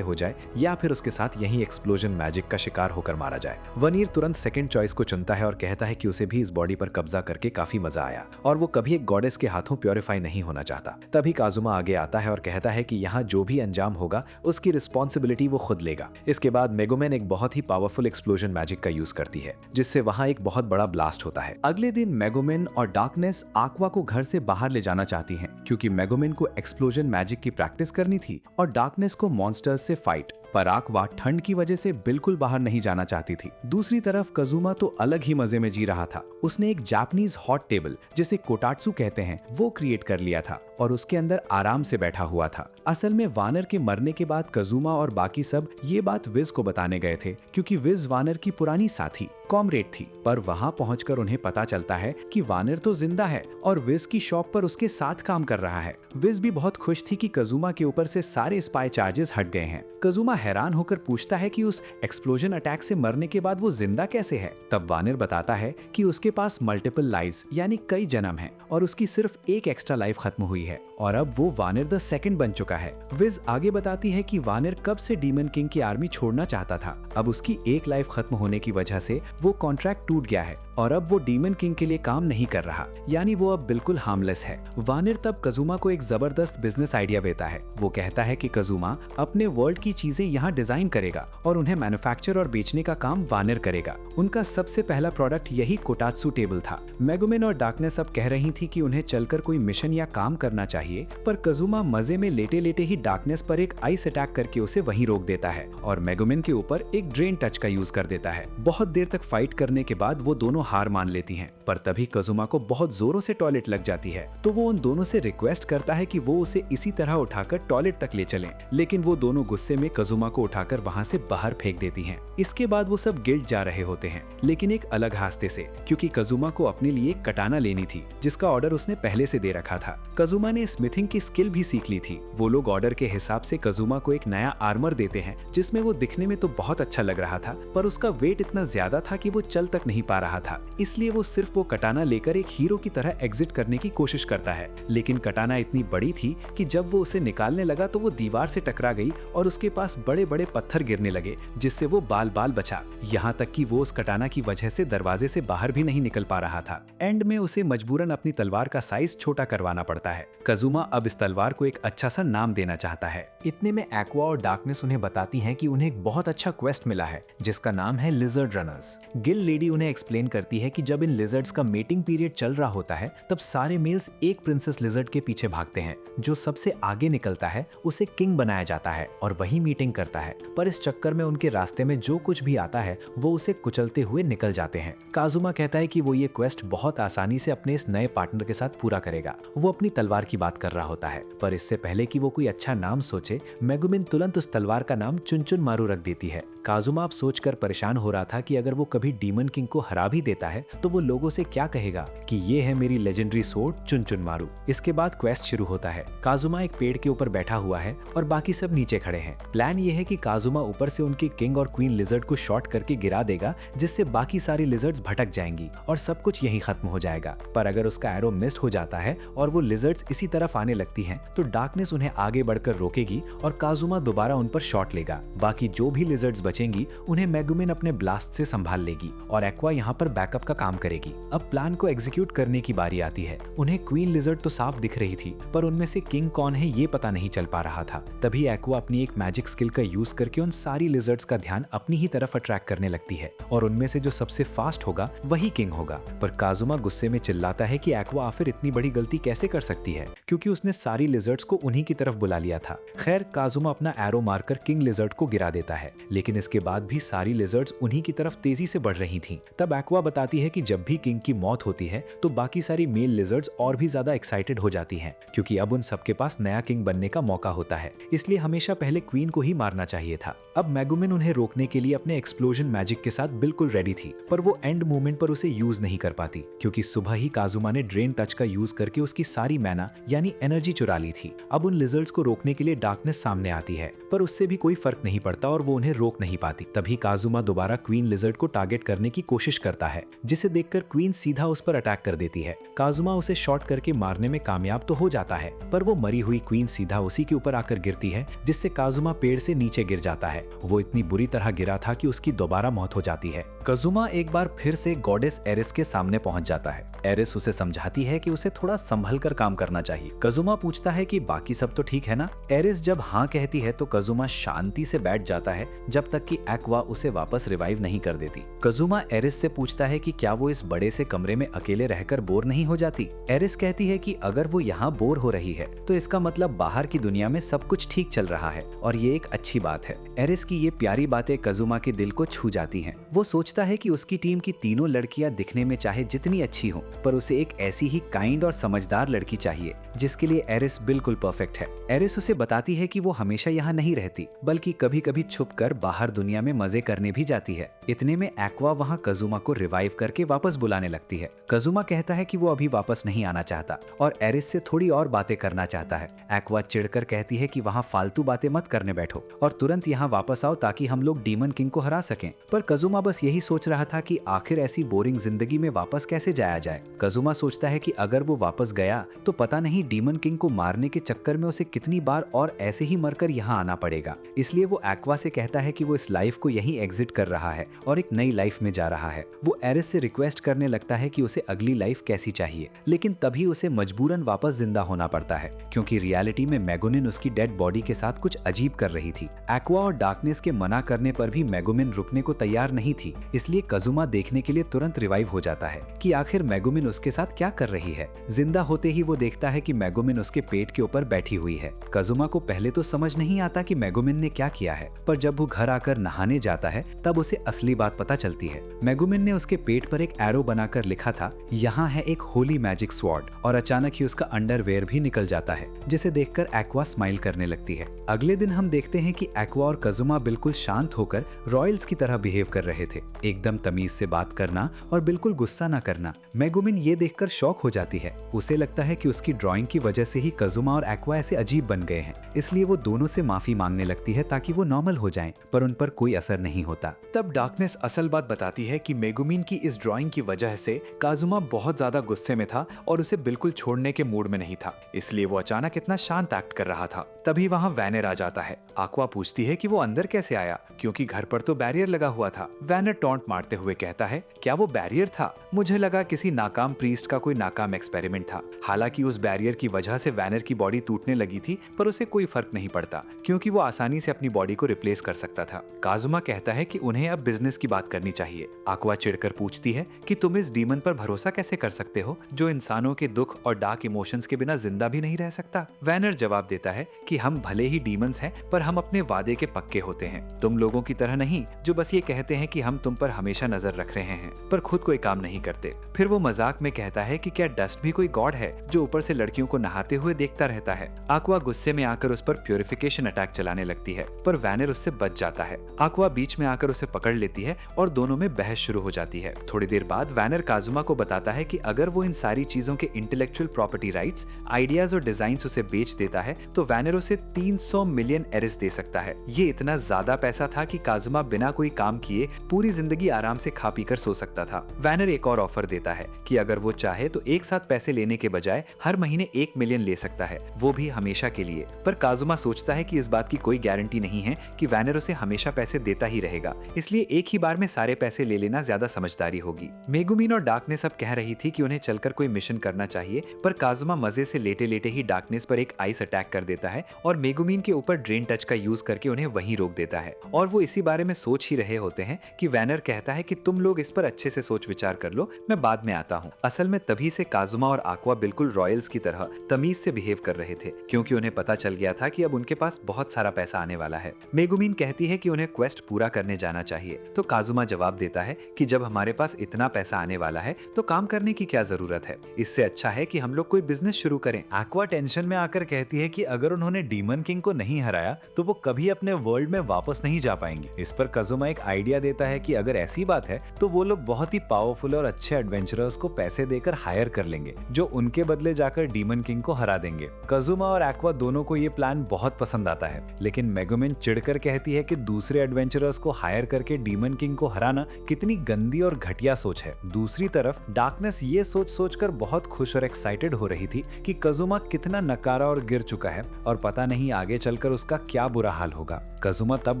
हो जाए, या फिर उसके साथ यहीं एक्सप्लोजन मैजिक का शिकार होकर मारा जाए। वनीर तुरंत सेकंड चॉइस को चुनता है और कहता है कि उसे भी इस बॉडी पर कब्जा करके काफी मजा आया, और वो कभी एक गॉडेस के हाथों प्योरीफाई नहीं होना चाहता। तभी काजुमा आगे आता है और कहता है कि यहाँ जो भी अंजाम होगा उसकी रिस्पॉन्सिबिलिटी वो खुद लेगा। इसके बाद मेगुमिन एक बहुत ही पावरफुल एक्सप्लोजन मैजिक का यूज करती है, जिससे वहाँ एक बहुत बड़ा ब्लास्ट होता है। अगले दिन मेगुमिन और डार्कनेस आक्वा को घर से बाहर ले जाना चाहती हैं, क्योंकि मेगुमिन को एक्सप्लोजन मैजिक की प्रैक्टिस करनी थी और डार्कनेस को मॉन्स्टर्स से फाइट। पर आक्वा ठंड की वजह से बिल्कुल बाहर नहीं जाना चाहती थी। दूसरी तरफ कजुमा तो अलग ही मजे में जी रहा था। उसने एक जापानीज हॉट टेबल, जिसे कोटाट्सु कहते हैं, वो क्रिएट कर लिया था और उसके अंदर आराम से बैठा हुआ था। असल में वानर के मरने के बाद कजुमा और बाकी सब ये बात विज को बताने गए थे, क्योंकि विज वानर की पुरानी साथी कॉमरेड थी। पर वहां पहुंचकर उन्हें पता चलता है कि वानर तो जिंदा है और विज की शॉप पर उसके साथ काम कर रहा है। विज भी बहुत खुश थी कि कजुमा के ऊपर से सारे स्पाई चार्जेस हट गए हैं। कजुमा हैरान होकर पूछता है कि उस एक्सप्लोजन अटैक से मरने के बाद वो जिंदा कैसे है। तब वानर बताता है कि उसके पास मल्टीपल लाइव्स यानी कई जन्म हैं और उसकी सिर्फ एक एक्स्ट्रा लाइफ खत्म हुई है और अब वो वानर द सेकंड बन चुका है। विज आगे बताती है कि वानर कब से डीमन किंग की आर्मी छोड़ना चाहता था। अब उसकी एक लाइफ खत्म होने की वजह से वो कॉन्ट्रैक्ट टूट गया है और अब वो डीमन किंग के लिए काम नहीं कर रहा, यानी वो अब बिल्कुल हार्मलेस है। वानर तब कजुमा को एक जबरदस्त बिजनेस आइडिया देता है। वो कहता है कि कजुमा अपने वर्ल्ड की चीजें यहाँ डिजाइन करेगा और उन्हें मैन्युफैक्चर और बेचने का काम वानर करेगा। उनका सबसे पहला प्रोडक्ट यही कोटात्सु टेबल था। मेगुमिन और डार्कनेस अब कह रही थी कि उन्हें चलकर कोई मिशन या काम करना चाहिए, पर कजुमा मजे में लेटे लेटे ही डार्कनेस पर एक आइस अटैक करके उसे वहीं रोक देता है और मेगुमिन के ऊपर एक ड्रेन टच का यूज कर देता है। बहुत देर तक तक फाइट करने के बाद वो दोनों हार मान लेती हैं, पर तभी कजुमा को बहुत जोरों से टॉयलेट लग जाती है। तो वो उन दोनों से रिक्वेस्ट करता है कि वो उसे इसी तरह उठाकर टॉयलेट तक ले चलें, लेकिन वो दोनों गुस्से में कजुमा को उठाकर वहाँ से बाहर फेंक देती हैं। इसके बाद वो सब गिल्ड जा रहे होते हैं, लेकिन एक अलग रास्ते से, क्योंकि कजुमा को अपने लिए एक कटाना लेनी थी जिसका ऑर्डर उसने पहले से दे रखा था। कजुमा ने स्मिथिंग की स्किल भी सीख ली थी। वो लोग ऑर्डर के हिसाब से कजुमा को एक नया आर्मर देते हैं जिसमें वो दिखने में तो बहुत अच्छा लग रहा था, पर उसका वेट इतना ज्यादा था कि वो चल तक नहीं पा रहा था। इसलिए वो सिर्फ वो कटाना लेकर एक हीरो की तरह एग्जिट करने की कोशिश करता है, लेकिन कटाना इतनी बड़ी थी कि जब वो उसे निकालने लगा तो वो दीवार से टकरा गई और उसके पास बड़े बड़े पत्थर गिरने लगे, जिससे वो बाल बाल बचा। यहाँ तक कि वो उस कटाना की वजह से दरवाजे से बाहर भी नहीं निकल पा रहा था। एंड में उसे मजबूरन अपनी तलवार का साइज छोटा करवाना पड़ता है। कजुमा अब इस तलवार को एक अच्छा सा नाम देना चाहता है। इतने में एक्वा और डार्कनेस उन्हें बताती हैं कि उन्हें एक बहुत अच्छा क्वेस्ट मिला है जिसका नाम है लिजर्ड रनर्स। गिल लेडी उन्हें एक्सप्लेन करती है कि जब इन लिजर्ड्स का मेटिंग पीरियड चल रहा होता है तब सारे मेल्स एक प्रिंसेस लिजर्ड के पीछे भागते हैं। जो सबसे आगे निकलता है उसे किंग बनाया जाता है और वही मीटिंग करता है, पर इस चक्कर में उनके रास्ते में जो कुछ भी आता है वो उसे कुचलते हुए निकल जाते हैं। काजुमा कहता है कि वो ये क्वेस्ट बहुत आसानी से अपने इस नए पार्टनर के साथ पूरा करेगा। वो अपनी तलवार की बात कर रहा होता है, पर इससे पहले कि वो कोई अच्छा नाम सोचे, मेगुमिन तुरंत उस तलवार का नाम चुनचुन मारू रख देती है। काजुमा अब सोचकर परेशान हो रहा था कि अगर वो कभी डीमन किंग को हरा भी देता है तो वो लोगों से क्या कहेगा कि ये है मेरी लेजेंडरी सोर्ड चुनचुन मारू। इसके बाद क्वेस्ट शुरू होता है। काजुमा एक पेड़ के ऊपर बैठा हुआ है और बाकी सब नीचे खड़े हैं। प्लान ये है कि काजुमा ऊपर से उनके किंग और क्वीन लिजर्ड को शॉट करके गिरा देगा, जिससे बाकी सारी लिजर्ड्स भटक जाएंगी और सब कुछ यहीं खत्म हो जाएगा। पर अगर उसका एरो मिस्ड हो जाता है और वो लिजर्ड्स इसी तरफ आने लगती हैं, तो डार्कनेस उन्हें आगे बढ़कर रोकेगी और काजुमा दोबारा उन पर शॉट लेगा। बाकी जो भी लिजर्ड्स बचेंगी उन्हें मेगुमिन अपने ब्लास्ट से संभाल लेगी और एक्वा यहाँ पर बैकअप का काम करेगी। अब प्लान को एग्जीक्यूट करने की बारी आती है। उन्हें क्वीन लिजर्ड तो साफ दिख रही थी, पर उनमें से किंग कौन है ये पता नहीं चल पा रहा था। तभी एक्वा अपनी एक मैजिक स्किल का यूज करके उन सारी लिजर्ड्स का ध्यान अपनी ही तरफ अट्रैक्ट करने लगती है और उनमें से जो सबसे फास्ट होगा वही किंग होगा। पर काजुमा गुस्से में चिल्लाता है कि एक्वा आखिर इतनी बड़ी गलती कैसे कर सकती है, क्योंकि उसने सारी लिजर्ड्स को उन्हीं की तरफ बुला लिया था। खैर, काजुमा अपना एरो मारकर किंग लिजर्ड को गिरा देता है, लेकिन इसके बाद भी सारी लिजर्ड्स उन्हीं की तरफ तेजी से बढ़ रही थीं। तब एक्वा बताती है कि जब भी किंग की मौत होती है तो बाकी सारी मेल लिजर्ड्स और भी ज्यादा एक्साइटेड हो जाती हैं, क्योंकि अब उन सबके पास नया किंग बनने का मौका होता है। इसलिए हमेशा पहले क्वीन को ही मारना चाहिए था। अब मेगुमिन उन्हें रोकने के लिए अपने एक्सप्लोजन मैजिक के साथ बिल्कुल रेडी थी, पर वो एंड मोमेंट पर उसे यूज नहीं कर पाती, क्योंकि सुबह ही काजुमा ने ड्रेन टच का यूज करके उसकी सारी मैना यानी एनर्जी चुरा ली थी। अब उन लिजर्ड्स को रोकने के लिए डार्कनेस सामने आती है, पर उससे भी कोई फर्क नहीं पड़ता और वो उन्हें रोक नहीं पाती। तभी काजुमा दोबारा क्वीन लिजर्ड को टारगेट करने की कोशिश करता है, जिसे देखकर क्वीन सीधा उस पर अटैक कर देती है। काजुमा उसे शॉट करके मारने में कामयाब तो हो जाता है, पर वो मरी हुई क्वीन सीधा उसी के ऊपर आकर गिरती है, जिससे काजुमा पेड़ से नीचे गिर जाता है। वो इतनी बुरी तरह गिरा था कि उसकी दोबारा मौत हो जाती है। कजुमा एक बार फिर से गॉडेस एरिस के सामने पहुंच जाता है। एरिस उसे समझाती है कि उसे थोड़ा संभल कर काम करना चाहिए। कजुमा पूछता है कि बाकी सब तो ठीक है ना। एरिस जब हाँ कहती है तो कजुमा शांति से बैठ जाता है जब तक कि एक्वा उसे वापस रिवाइव नहीं कर देती। कजुमा एरिस से पूछता है कि क्या वो इस बड़े से कमरे में अकेले रहकर बोर नहीं हो जाती। एरिस कहती है कि अगर वो यहाँ बोर हो रही है तो इसका मतलब बाहर की दुनिया में सब कुछ ठीक चल रहा है और ये एक अच्छी बात है। एरिस की ये प्यारी बातें कजुमा के दिल को छू जाती हैं। वो सोचता है कि उसकी टीम की तीनों लड़कियां दिखने में चाहे जितनी अच्छी हों, पर उसे एक ऐसी ही काइंड और समझदार लड़की चाहिए जिसके लिए एरिस बिल्कुल परफेक्ट है। एरिस उसे बताती है कि वो हमेशा यहाँ नहीं रहती, बल्कि कभी कभी छुपकर बाहर दुनिया में मजे करने भी जाती है। इतने में एक्वा वहाँ कजुमा को रिवाइव करके वापस बुलाने लगती है। कजुमा कहता है कि वो अभी वापस नहीं आना चाहता और एरिस से थोड़ी और बातें करना चाहता है। एक्वा चिढ़कर कहती है कि वहाँ फालतू बातें मत करने बैठो और तुरंत यहाँ वापस आओ ताकि हम लोग डीमन किंग को हरा सकें। पर कजुमा बस यही सोच रहा था कि आखिर ऐसी बोरिंग जिंदगी में वापस कैसे जाया जाए। कजुमा सोचता है कि अगर वो वापस गया तो पता नहीं डीमन किंग को मारने के चक्कर में उसे कितनी बार और ऐसे ही मरकर यहाँ आना पड़ेगा। इसलिए वो एक्वा से कहता है कि वो इस लाइफ को यहीं एग्जिट कर रहा है और एक नई लाइफ में जा रहा है। वो एरिस से रिक्वेस्ट करने लगता है कि उसे अगली लाइफ कैसी चाहिए, लेकिन तभी उसे मजबूरन वापस जिंदा होना पड़ता है, क्योंकि रियलिटी में मेगुमिन उसकी डेड बॉडी के साथ कुछ अजीब कर रही थी। एक्वा और डार्कनेस के मना करने पर भी मेगुमिन रुकने को तैयार नहीं थी, इसलिए कजुमा देखने के लिए तुरंत रिवाइव हो जाता है कि आखिर मेगुमिन उसके साथ क्या कर रही है। जिंदा होते ही वो देखता है कि मेगुमिन उसके पेट के ऊपर बैठी हुई है। कजुमा को पहले तो समझ नहीं आता कि मेगुमिन ने क्या किया है, पर जब वो घर आकर नहाने जाता है तब उसे असली बात पता पता चलती है। मेगुमिन ने उसके पेट पर एक एरो बनाकर लिखा था, यहाँ है एक होली मैजिक स्वॉर्ड, और अचानक ही उसका अंडरवेयर भी निकल जाता है, जिसे देखकर एक्वा स्माइल करने लगती है। अगले दिन हम देखते हैं कि एक्वा और कजुमा बिल्कुल शांत होकर रॉयल्स की तरह बिहेव कर रहे थे, एकदम तमीज से बात करना और बिल्कुल गुस्सा ना करना। मेगुमिन ये देखकर शॉक हो जाती है। उसे लगता है कि उसकी ड्राइंग की वजह से ही कजुमा और एक्वा ऐसे अजीब बन गए हैं, इसलिए वो दोनों से माफी मांगने लगती है ताकि वो नॉर्मल हो जाएं, पर उन पर कोई असर नहीं होता। तब डार्कनेस असल बात बताती है कि मेगुमिन की इस ड्राइंग की वजह से काजुमा बहुत ज्यादा गुस्से में था और उसे बिल्कुल छोड़ने के मूड में नहीं था, इसलिए वो अचानक इतना शांत एक्ट कर रहा था। तभी वहाँ वैनर आ जाता है। एक्वा पूछती है कि वो अंदर कैसे आया, क्योंकि घर पर तो बैरियर लगा हुआ था। वैनर टॉन्ट मारते हुए कहता है, क्या वो बैरियर था? मुझे लगा किसी नाकाम प्रीस्ट का कोई नाकाम एक्सपेरिमेंट था। हालांकि उस बैरियर की वजह से वैनर की बॉडी टूटने लगी थी, पर उसे कोई फर्क नहीं पड़ता, क्योंकि वो आसानी से अपनी बॉडी को रिप्लेस कर सकता था। काजुमा कहता है कि उन्हें अब बिजनेस की बात करनी चाहिए। एक्वा चिढ़कर पूछती है कि तुम इस डीमन पर भरोसा कैसे कर सकते हो, जो इंसानों के दुख और डार्क इमोशंस के बिना जिंदा भी नहीं रह सकता। वैनर जवाब देता है कि हम भले ही डीमंस हैं, पर हम अपने वादे के पक्के होते हैं। तुम लोगों की तरह नहीं, जो बस ये कहते हैं कि हम तुम पर हमेशा नजर रख रहे हैं, पर खुद कोई काम नहीं करते। फिर वो मजाक में कहता है कि क्या डस्ट भी कोई गॉड है जो ऊपर से लड़कियों को नहाते हुए देखता रहता है। एक्वा गुस्से में आकर उस पर प्यूरिफिकेशन अटैक चलाने लगती है, पर वैनर उससे बच जाता है। एक्वा बीच में आकर उसे पकड़ लेती है और दोनों में बहस शुरू हो जाती है। थोड़ी देर बाद वैनर काजुमा को बताता है कि अगर वो इन सारी चीजों के इंटेलेक्चुअल प्रॉपर्टी राइट्स, आइडियाज और डिजाइन्स उसे बेच देता है तो वैनर उसे 300 मिलियन एरिस दे सकता है। ये इतना ज्यादा पैसा था कि काजुमा बिना कोई काम किए पूरी जिंदगी आराम से खा पी कर सो सकता था। वैनर एक और ऑफर देता है कि अगर वो चाहे तो एक साथ पैसे लेने के बजाय हर महीने 1 मिलियन ले सकता है, वो भी हमेशा के लिए। पर काजुमा सोचता है कि इस बात की कोई गारंटी नहीं है कि वैनर उसे हमेशा पैसे देता ही रहेगा, इसलिए एक ही बार में सारे पैसे ले लेना ज्यादा समझदारी होगी। मेगुमिन और डार्कनेस अब कह रही थी कि उन्हें चलकर कोई मिशन करना चाहिए, पर काजुमा मजे से लेटे लेटे ही डार्कनेस पर एक आइस अटैक कर देता है और मेगुमिन के ऊपर ड्रेन टच का यूज करके उन्हें वहीं रोक देता है। और वो इसी बारे में सोच ही रहे होते हैं कि वैनर कहता है कि तुम लोग इस पर अच्छे से सोच विचार कर लो, मैं बाद में आता हूँ। असल में तभी से काजुमा और एक्वा बिल्कुल रॉयल्स की तरह तमीज से बिहेव कर रहे थे, क्योंकि उन्हें पता चल गया था कि अब उनके पास बहुत सारा पैसा आने वाला है। मेगुमिन कहती है कि उन्हें क्वेस्ट पूरा करने जाना चाहिए, तो काजुमा जवाब देता है कि जब हमारे पास इतना पैसा आने वाला है तो काम करने की क्या जरूरत है, इससे अच्छा है कि हम लोग कोई बिजनेस शुरू करें। एक्वा टेंशन में आकर कहती है कि अगर उन्होंने डीमन किंग को नहीं हराया तो वो कभी अपने वर्ल्ड में वापस नहीं जा पाएंगे। इस पर कजुमा एक आइडिया देता है कि अगर ऐसी बात है तो वो लोग बहुत ही पावरफुल और अच्छे एडवेंचरर्स को पैसे देकर हायर कर लेंगे, जो उनके बदले जाकर डीमन किंग को हरा देंगे। कजुमा और एक्वा दोनों को ये प्लान बहुत पसंद आता है, लेकिन मेगुमिन चिढ़कर कहती है कि दूसरे एडवेंचरर्स को हायर करके डीमन किंग को हराना कितनी गंदी और घटिया सोच है। दूसरी तरफ डार्कनेस ये सोच कर बहुत खुश और एक्साइटेड हो रही थी कि कजुमा कितना नकारा और गिर चुका है और पता नहीं आगे चलकर उसका क्या बुरा हाल होगा। कजुमा तब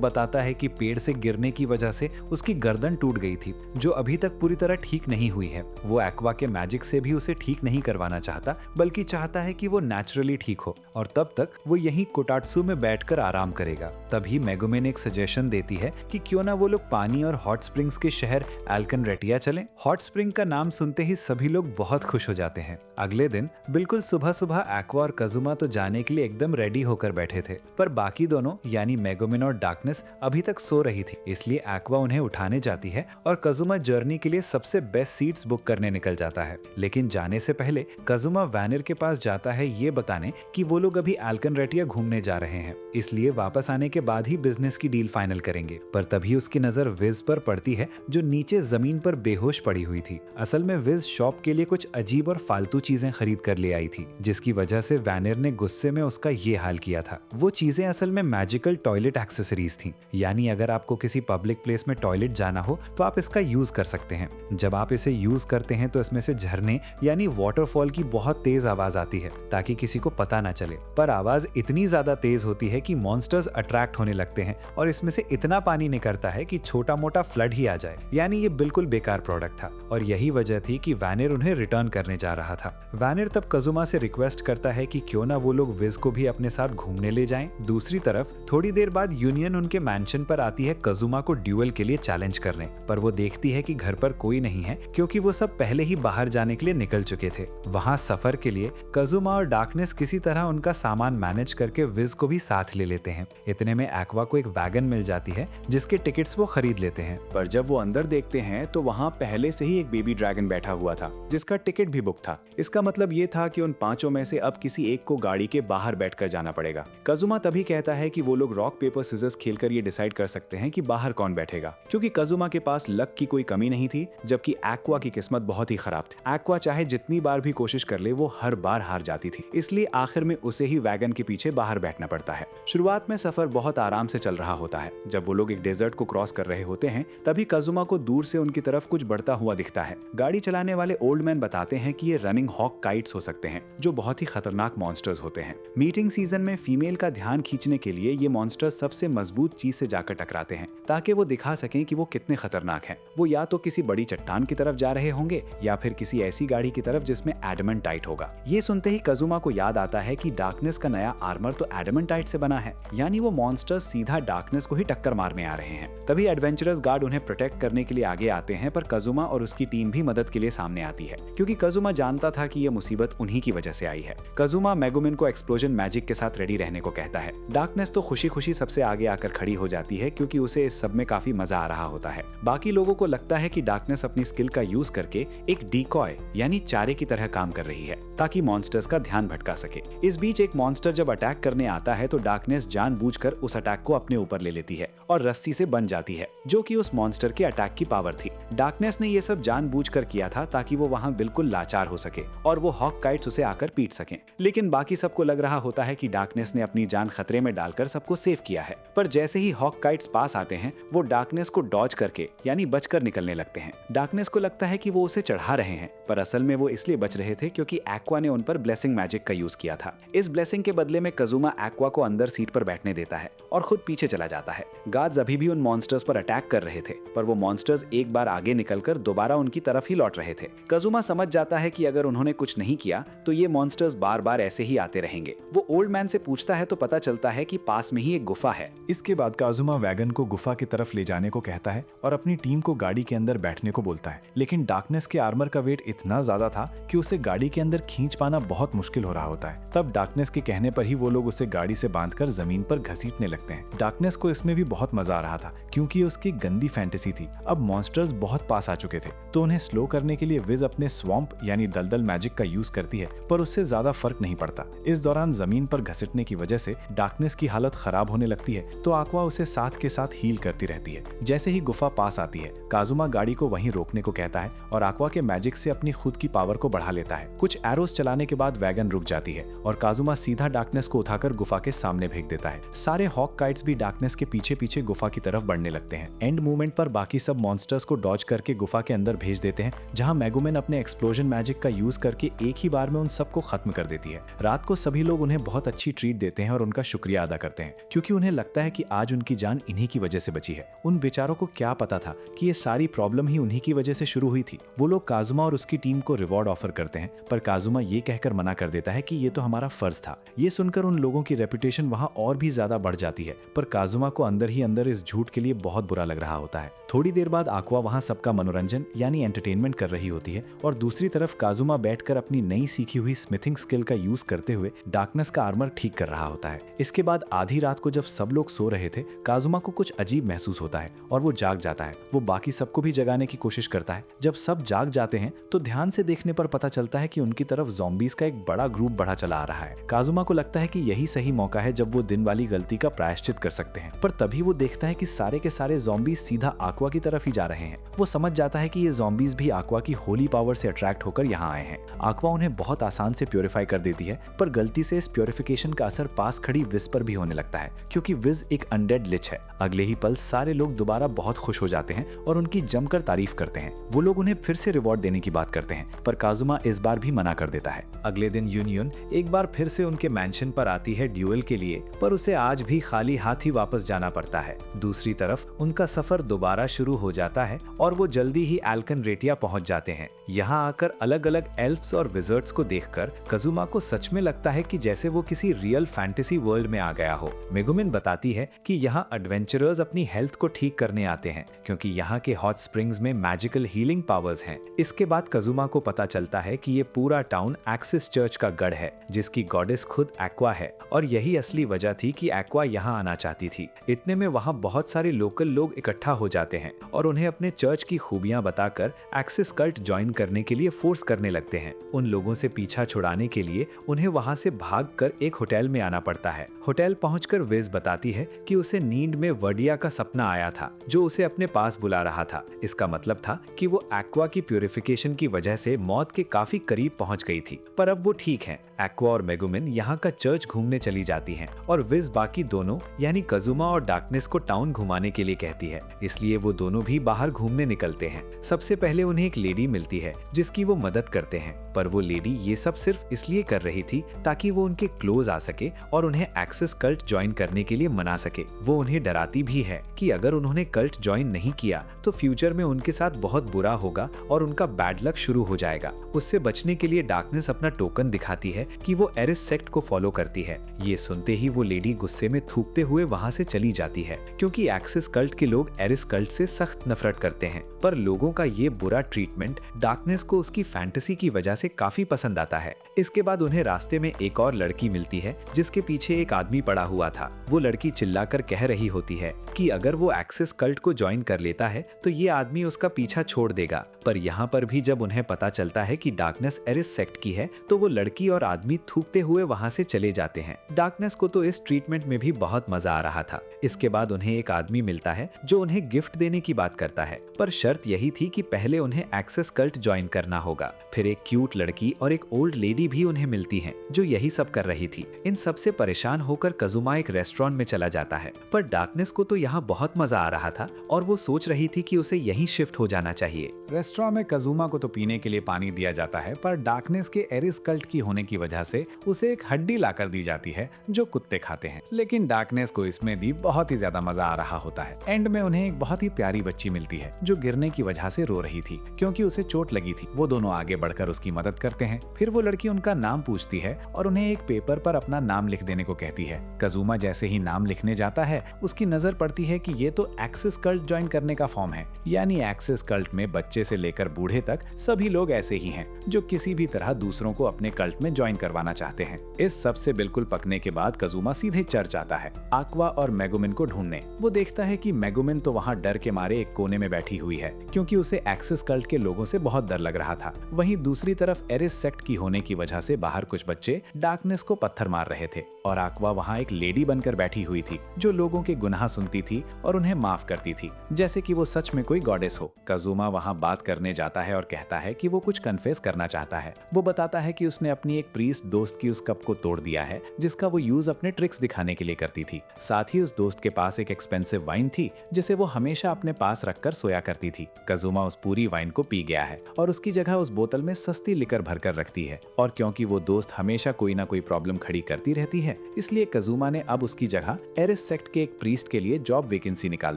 बताता है कि पेड़ से गिरने की वजह से उसकी गर्दन टूट गई थी, जो अभी तक पूरी तरह ठीक नहीं हुई है। वो एक्वा के मैजिक से भी उसे ठीक नहीं करवाना चाहता, बल्कि चाहता है कि वो नेचुरली ठीक हो और तब तक वो यहीं कोटाट्सू में बैठकर आराम करेगा। तभी मेगुमिन एक सजेशन देती है कि क्यों ना वो लोग पानी और हॉट स्प्रिंग्स के शहर एल्कनरेटिया चलें। हॉट स्प्रिंग का नाम सुनते ही सभी लोग बहुत खुश हो जाते हैं। अगले दिन बिल्कुल सुबह सुबह एक्वा और कजुमा तो जाने के लिए एकदम रेडी होकर बैठे थे, पर बाकी दोनों यानी मेगुमिन और डार्कनेस अभी तक सो रही थी, इसलिए एक्वा उन्हें उठाने जाती है और कजुमा जर्नी के लिए सबसे बेस्ट सीट्स बुक करने निकल जाता है। लेकिन जाने से पहले कजुमा वैनर के पास जाता है ये बताने कि वो लोग अभी एल्कनरेटिया घूमने जा रहे हैं, इसलिए वापस आने के बाद ही बिजनेस की डील फाइनल करेंगे। पर तभी उसकी नजर विज पर पड़ती है, जो नीचे जमीन पर बेहोश पड़ी हुई थी। असल में विज शॉप के लिए कुछ अजीब और फालतू चीजें खरीद कर ले आई थी, जिसकी वजह से वैनर ने गुस्से में उसका ये हाल किया था। वो चीजें असल में मैजिकल टॉयलेट एक्सेसरीज थी, यानी अगर आपको किसी पब्लिक प्लेस में टॉयलेट जाना हो तो आप इसका यूज कर सकते हैं। जब आप इसे यूज करते हैं तो इसमें से झरने यानी वाटरफॉल की बहुत तेज आवाज आती है, ताकि किसी को पता ना चले। पर आवाज इतनी ज्यादा तेज होती है कि मॉन्स्टर्स अट्रैक्ट होने लगते हैं और इसमें से इतना पानी निकलता है कि छोटा मोटा फ्लड ही आ जाए। यानी ये बिल्कुल बेकार प्रोडक्ट था और यही वजह थी कि वैनर उन्हें रिटर्न करने जा रहा था। वैनर तब कजुमा से रिक्वेस्ट करता है कि क्यों ना वो लोग विज को भी अपने साथ घूमने ले जाएं। दूसरी तरफ थोड़ी देर बाद यूनियन उनके मैंशन पर आती है कजुमा को ड्यूएल के लिए चैलेंज करने, पर वो देखती है कि घर पर कोई नहीं है क्योंकि वो सब पहले ही बाहर जाने के लिए निकल चुके थे। वहाँ सफर के लिए कजुमा और डार्कनेस किसी तरह उनका सामान मैनेज करके विज को भी साथ ले लेते हैं। इतने में एक्वा को एक वैगन मिल जाती है जिसके टिकट्स वो खरीद लेते हैं। पर जब वो अंदर देखते हैं तो वहाँ पहले से ही एक बेबी ड्रैगन बैठा हुआ था जिसका टिकट भी बुक था। इसका मतलब ये था कि उन पांचों में से अब किसी एक को गाड़ी के बाहर बैठकर जाना पड़ेगा। कजुमा तभी कहता है कि वो लोग रॉक पेपर सिजर्स खेलकर ये डिसाइड कर सकते हैं कि बाहर कौन बैठेगा, क्योंकि कजुमा के पास लक की कोई कमी नहीं थी, जबकि एक्वा की किस्मत बहुत ही खराब थी। एक्वा चाहे जितनी बार भी कोशिश कर ले वो हर बार हार जाती थी, इसलिए आखिर में उसे ही वैगन के पीछे बाहर बैठना पड़ता है। शुरुआत में सफर बहुत आराम से चल रहा होता है। जब वो लोग एक डेजर्ट को क्रॉस कर रहे होते हैं तभी कजुमा को दूर से उनकी तरफ कुछ बढ़ता हुआ दिखता है। गाड़ी चलाने वाले ओल्ड मैन बताते हैं कि ये रनिंग हॉक काइट्स हो सकते हैं जो बहुत ही खतरनाक मॉन्स्टर्स होते हैं। मीटिंग सीजन में फीमेल का ध्यान खींचने के लिए ये मॉन्स्टर्स सबसे मजबूत चीज से जाकर टकराते हैं ताकि वो दिखा सकें कि वो कितने खतरनाक हैं। वो या तो किसी बड़ी चट्टान की तरफ जा रहे होंगे या फिर किसी ऐसी गाड़ी की तरफ जिसमें एडमंटाइट होगा। ये सुनते ही कजुमा को याद आता है कि डार्कनेस का नया आर्मर तो एडमंटाइट से बना है, यानी वो मॉन्स्टर्स सीधा डार्कनेस को ही टक्कर मारने आ रहे हैं। तभी एडवेंचरस गार्ड उन्हें प्रोटेक्ट करने के लिए आगे आते हैं, पर कजुमा और उसकी टीम भी मदद के लिए सामने आती है क्योंकि कजुमा जानता था कि ये मुसीबत उन्हीं की वजह से आई है। कजुमा मेगुमिन को एक्सप्लोजन मैजिक के साथ रेडी रहने को कहता है। डार्कनेस तो खुशी खुशी सबसे आगे आकर खड़ी हो जाती है क्योंकि उसे इस सब में काफी मजा आ रहा होता है। बाकी लोगों को लगता है कि डार्कनेस अपनी स्किल का यूज करके एक डिकॉय यानी चारे की तरह काम कर रही है ताकि मॉन्स्टर्स का ध्यान भटका सके। इस बीच एक मॉन्स्टर जब अटैक करने आता है तो डार्कनेस जानबूझकर उस अटैक को अपने ऊपर ले लेती है और रस्सी से बंध जाती है, जो कि उस मॉन्स्टर के अटैक की पावर थी। डार्कनेस ने ये सब जानबूझकर किया था ताकि वो वहाँ बिल्कुल लाचार हो सके और वो हॉक काइट्स उसे आकर पीट सकें। लेकिन बाकी सबको लग रहा होता है कि डार्कनेस ने अपनी जान खतरे में डालकर सबको सेव किया है। पर जैसे ही हॉक काइट्स पास आते हैं वो डार्कनेस को डॉज करके यानी बचकर निकलने लगते हैं। डार्कनेस को लगता है कि वो उसे चढ़ा रहे हैं, पर असल में वो इसलिए बच रहे थे क्योंकि एक्वा ने उन पर ब्लेसिंग मैजिक का यूज किया था। इस ब्लेसिंग के बदले में कजुमा एक्वा को अंदर सीट पर बैठने देता है और खुद पीछे चला जाता है। गार्ड्स अभी भी उन मॉन्स्टर्स पर अटैक कर रहे थे, पर वो मॉन्स्टर्स एक बार आगे निकलकर दोबारा उनकी तरफ ही लौट रहे थे। कजुमा समझ जाता है कि अगर उन्होंने कुछ नहीं किया तो ये मॉन्स्टर्स बार बार ऐसे ही आते रहेंगे। वो ओल्ड मैन से पूछता है तो पता चलता है कि पास में ही एक गुफा है। इसके बाद काजुमा वैगन को गुफा की तरफ ले जाने को कहता है और अपनी टीम को गाड़ी के अंदर बैठने को बोलता है, लेकिन डार्कनेस के आर्मर का वेट इतना ज्यादा था कि उसे गाड़ी के अंदर खींच पाना बहुत मुश्किल हो रहा होता है। तब डार्कनेस के कहने पर ही वो लोग उसे गाड़ी से बांधकर जमीन पर घसीटने लगते हैं। डार्कनेस को इसमें भी बहुत मजा आ रहा था क्योंकि ये उसकी गंदी फैंटेसी थी। अब मॉन्स्टर्स बहुत पास आ चुके थे तो उन्हें स्लो करने के लिए विज अपने स्वॉम्प यानी दलदल मैजिक का यूज करती है, पर उससे ज्यादा फर्क नहीं पड़ता। इस दौरान जमीन पर घसीटने की वजह से डार्कनेस की हालत खराब होने लगती है तो आक्वा उसे साथ के साथ हील करती रहती है। जैसे ही गुफा पास आती है काजुमा गाड़ी को वहीं रोकने को कहता है और आक्वा के मैजिक से अपनी खुद की पावर को बढ़ा लेता है। कुछ एरोस चलाने के बाद वैगन रुक जाती है और काजुमा सीधा डार्कनेस को उठाकर गुफा के सामने फेंक देता है। सारे हॉक काइट्स भी डार्कनेस के पीछे पीछे गुफा की तरफ बढ़ने लगते हैं। एंड मूवमेंट पर बाकी सब मॉन्स्टर्स को डॉज करके गुफा के अंदर भेज देते हैं, जहां मेगुमिन अपने एक्सप्लोजन मैजिक का यूज करके एक ही बार में उन सबको खत्म कर देती है। रात को सभी लोग उन्हें बहुत अच्छी ट्रीट देते हैं और उनका शुक्रिया अदा करते हैं क्योंकि उन्हें लगता है कि आज उनकी जान इन्हीं की वजह से बची है। उन बेचारों को क्या पता था कि ये सारी प्रॉब्लम ही उन्हीं की वजह से शुरू हुई थी। वो लोग काजुमा और उसकी टीम को रिवॉर्ड ऑफर करते हैं, पर काजुमा ये कहकर मना कर देता है कि ये तो हमारा फर्ज था। ये सुनकर उन लोगों की रेपुटेशन वहां और भी ज्यादा बढ़ जाती है, पर काजुमा को अंदर ही अंदर इस झूठ के लिए बहुत बुरा लग रहा होता है। थोड़ी देर बाद आक्वा वहां सबका मनोरंजन यानी एंटरटेनमेंट कर रही होती है और दूसरी तरफ काजुमा बैठकर अपनी नई सीखी हुई स्मिथिंग स्किल का यूज करते हुए डार्कनेस का आर्मर ठीक कर रहा होता है। इसके बाद आधी रात को जब सब लोग सो रहे थे काजुमा को कुछ अजीब महसूस होता है और वो जाग जाता है। वो बाकी सबको भी जगाने की कोशिश करता है। जब सब जाग जाते हैं तो ध्यान से देखने पर पता चलता है कि उनकी तरफ ज़ॉम्बीज का एक बड़ा ग्रुप बढ़ा चला आ रहा है। काजुमा को लगता है कि यही सही मौका है जब वो दिन वाली गलती का प्रायश्चित कर सकते हैं, पर तभी वो देखता है कि सारे के सारे ज़ॉम्बीज सीधा आक्वा की तरफ ही जा रहे हैं। वो समझ जाता है कि ये ज़ॉम्बीज भी आक्वा की होली पावर से अट्रैक्ट होकर यहाँ आए हैं। आक्वा उन्हें बहुत आसान से प्योरीफाई कर देती है, पर गलती से इस प्योरिफिकेशन का असर पास खड़ी विज पर भी होने लगता है क्योंकि विज एक अनडेड लिच है। अगले ही पल सारे लोग दोबारा बहुत खुश हो जाते हैं और उनकी जमकर तारीफ करते हैं। वो लोग उन्हें फिर से रिवॉर्ड देने की बात करते हैं, पर काजुमा इस बार भी मना कर देता है। अगले दिन यूनियन एक बार फिर से उनके मैंशन पर आती है ड्यूएल के लिए, पर उसे आज भी खाली हाथ ही वापस जाना पड़ता है। दूसरी तरफ उनका सफर दोबारा शुरू हो जाता है और वो जल्दी ही एल्कन रेटिया पहुंच जाते हैं। यहाँ आकर अलग अलग एल्फ्स और विजर्ड्स को देखकर काजुमा को सच में लगता है कि जैसे वो किसी किसी रियल फैंटेसी वर्ल्ड में आ गया हो। मेगुमिन बताती है कि यहाँ एडवेंचरर्स अपनी हेल्थ को ठीक करने आते हैं क्योंकि यहाँ के हॉट स्प्रिंग्स में मैजिकल हीलिंग पावर्स हैं। इसके बाद कजुमा को पता चलता है कि ये पूरा टाउन एक्सिस चर्च का गढ़ है जिसकी गॉडेस खुद एक्वा है और यही असली वजह थी कि एक्वा यहाँ आना चाहती थी। इतने में वहाँ बहुत सारे लोकल लोग इकट्ठा हो जाते हैं और उन्हें अपने चर्च की खूबियां बताकर एक्सिस कल्ट ज्वाइन करने के लिए फोर्स करने लगते हैं। उन लोगों से पीछा छुड़ाने के लिए उन्हें वहां से भागकर एक होटल में आना पड़ता है। होटल पहुंचकर विज बताती है कि उसे नींद में वर्डिया का सपना आया था जो उसे अपने पास बुला रहा था। इसका मतलब था कि वो एक्वा की प्यूरिफिकेशन की वजह से मौत के काफी करीब पहुंच गई थी, पर अब वो ठीक है। एक्वा और मेगुमिन यहाँ का चर्च घूमने चली जाती हैं और विज बाकी दोनों यानी कजुमा और डार्कनेस को टाउन घुमाने के लिए कहती है, इसलिए वो दोनों भी बाहर घूमने निकलते हैं। सबसे पहले उन्हें एक लेडी मिलती है जिसकी वो मदद करते हैं, पर वो लेडी ये सब सिर्फ इसलिए कर रही थी ताकि वो उनके क्लोज आ सके और उन्हें एक्सिस कल्ट ज्वाइन करने के लिए मना सके। वो उन्हें डराती भी है कि अगर उन्होंने कल्ट ज्वाइन नहीं किया तो फ्यूचर में उनके साथ बहुत बुरा होगा और उनका बैड लक शुरू हो जाएगा। उससे बचने के लिए डार्कनेस अपना टोकन दिखाती है कि वो एरिस सेक्ट को फॉलो करती है। ये सुनते ही वो लेडी गुस्से में थूकते हुए वहां से चली जाती है क्योंकि एक्सिस कल्ट के लोग एरिस कल्ट से सख्त नफरत करते हैं। पर लोगों का ये बुरा ट्रीटमेंट डार्कनेस को उसकी फैंटेसी की वजह से काफी पसंद आता है। इसके बाद उन्हें रास्ते में एक और लड़की मिलती है जिसके पीछे एक आदमी पड़ा हुआ था। वो लड़की चिल्लाकर कह रही होती है कि अगर वो एक्सिस कल्ट को ज्वाइन कर लेता है तो ये आदमी उसका पीछा छोड़ देगा। पर यहाँ पर भी जब उन्हें पता चलता है कि डार्कनेस एरिस सेक्ट की है तो वो लड़की और आदमी थूकते हुए वहां से चले जाते हैं। डार्कनेस को तो इस ट्रीटमेंट में भी बहुत मजा आ रहा था। इसके बाद उन्हें एक आदमी मिलता है जो उन्हें गिफ्ट देने की बात करता है, पर शर्त यही थी कि पहले उन्हें एक्सिस कल्ट ज्वाइन करना होगा। फिर एक क्यूट लड़की और एक ओल्ड लेडी भी उन्हें मिलती हैं जो यही सब कर रही थी। इन सब से परेशान होकर कजुमा एक रेस्टोरेंट में चला जाता है, पर डार्कनेस को तो यहाँ बहुत मजा आ रहा था और वो सोच रही थी कि उसे यहीं शिफ्ट हो जाना चाहिए। रेस्टोरेंट में कजुमा को तो पीने के लिए पानी दिया जाता है, पर डार्कनेस के एरिस कल्ट की होने की वजह से उसे एक हड्डी लाकर दी जाती है जो कुत्ते खाते हैं। लेकिन डार्कनेस को इसमें भी बहुत ही ज्यादा मजा आ रहा होता है। एंड में उन्हें एक बहुत ही प्यारी बच्ची मिलती है जो गिरने की वजह से रो रही थी क्योंकि उसे चोट लगी थी। वो दोनों आगे बढ़कर उसकी मदद करते हैं। फिर वो लड़की उनका नाम पूछती है और उन्हें एक पेपर पर अपना नाम लिख देने को कहती है। कजुमा जैसे ही नाम लिखने जाता है उसकी नजर पड़ती है कि ये तो एक्सिस कल्ट ज्वाइन करने का फॉर्म है, यानी एक्सिस कल्ट में बच्चे से लेकर बूढ़े तक सभी लोग ऐसे ही हैं जो किसी भी तरह दूसरों को अपने कल्ट में ज्वाइन करवाना चाहते हैं। इस सब से बिल्कुल पकने के बाद कजुमा सीधे चर्च आता है एक्वा और मेगुमिन को ढूंढने। वो देखता है कि मेगुमिन तो वहाँ डर के मारे एक कोने में बैठी हुई है क्योंकि उसे एक्सिस कल्ट के लोगों से बहुत डर लग रहा था। वहीं दूसरी तरफ एरिस सेक्ट की होने की वजह से बाहर कुछ बच्चे डार्कनेस को पत्थर मार रहे थे और एक्वा वहाँ एक लेडी बनकर बैठी हुई थी जो लोगों के गुनाह सुनती थी और उन्हें माफ करती थी जैसे कि वो सच में कोई गॉडेस हो। कजुमा वहाँ बात करने जाता है और कहता है कि वो कुछ कन्फेस करना चाहता है। वो बताता है कि उसने अपनी एक प्रीस्ट दोस्त की उस कप को तोड़ दिया है जिसका वो यूज अपने ट्रिक्स दिखाने के लिए करती थी। साथ ही उस दोस्त के पास एक एक्सपेंसिव वाइन थी जिसे वो हमेशा अपने पास रखकर सोया करती थी। कजुमा उस पूरी वाइन को पी गया है और उसकी जगह उस बोतल में सस्ती लिकर भरकर रखती है और क्योंकि वो दोस्त हमेशा कोई ना कोई प्रॉब्लम खड़ी करती रहती है इसलिए कजुमा ने अब उसकी जगह एरिस सेक्ट के एक प्रीस्ट के लिए जॉब वैकेंसी निकाल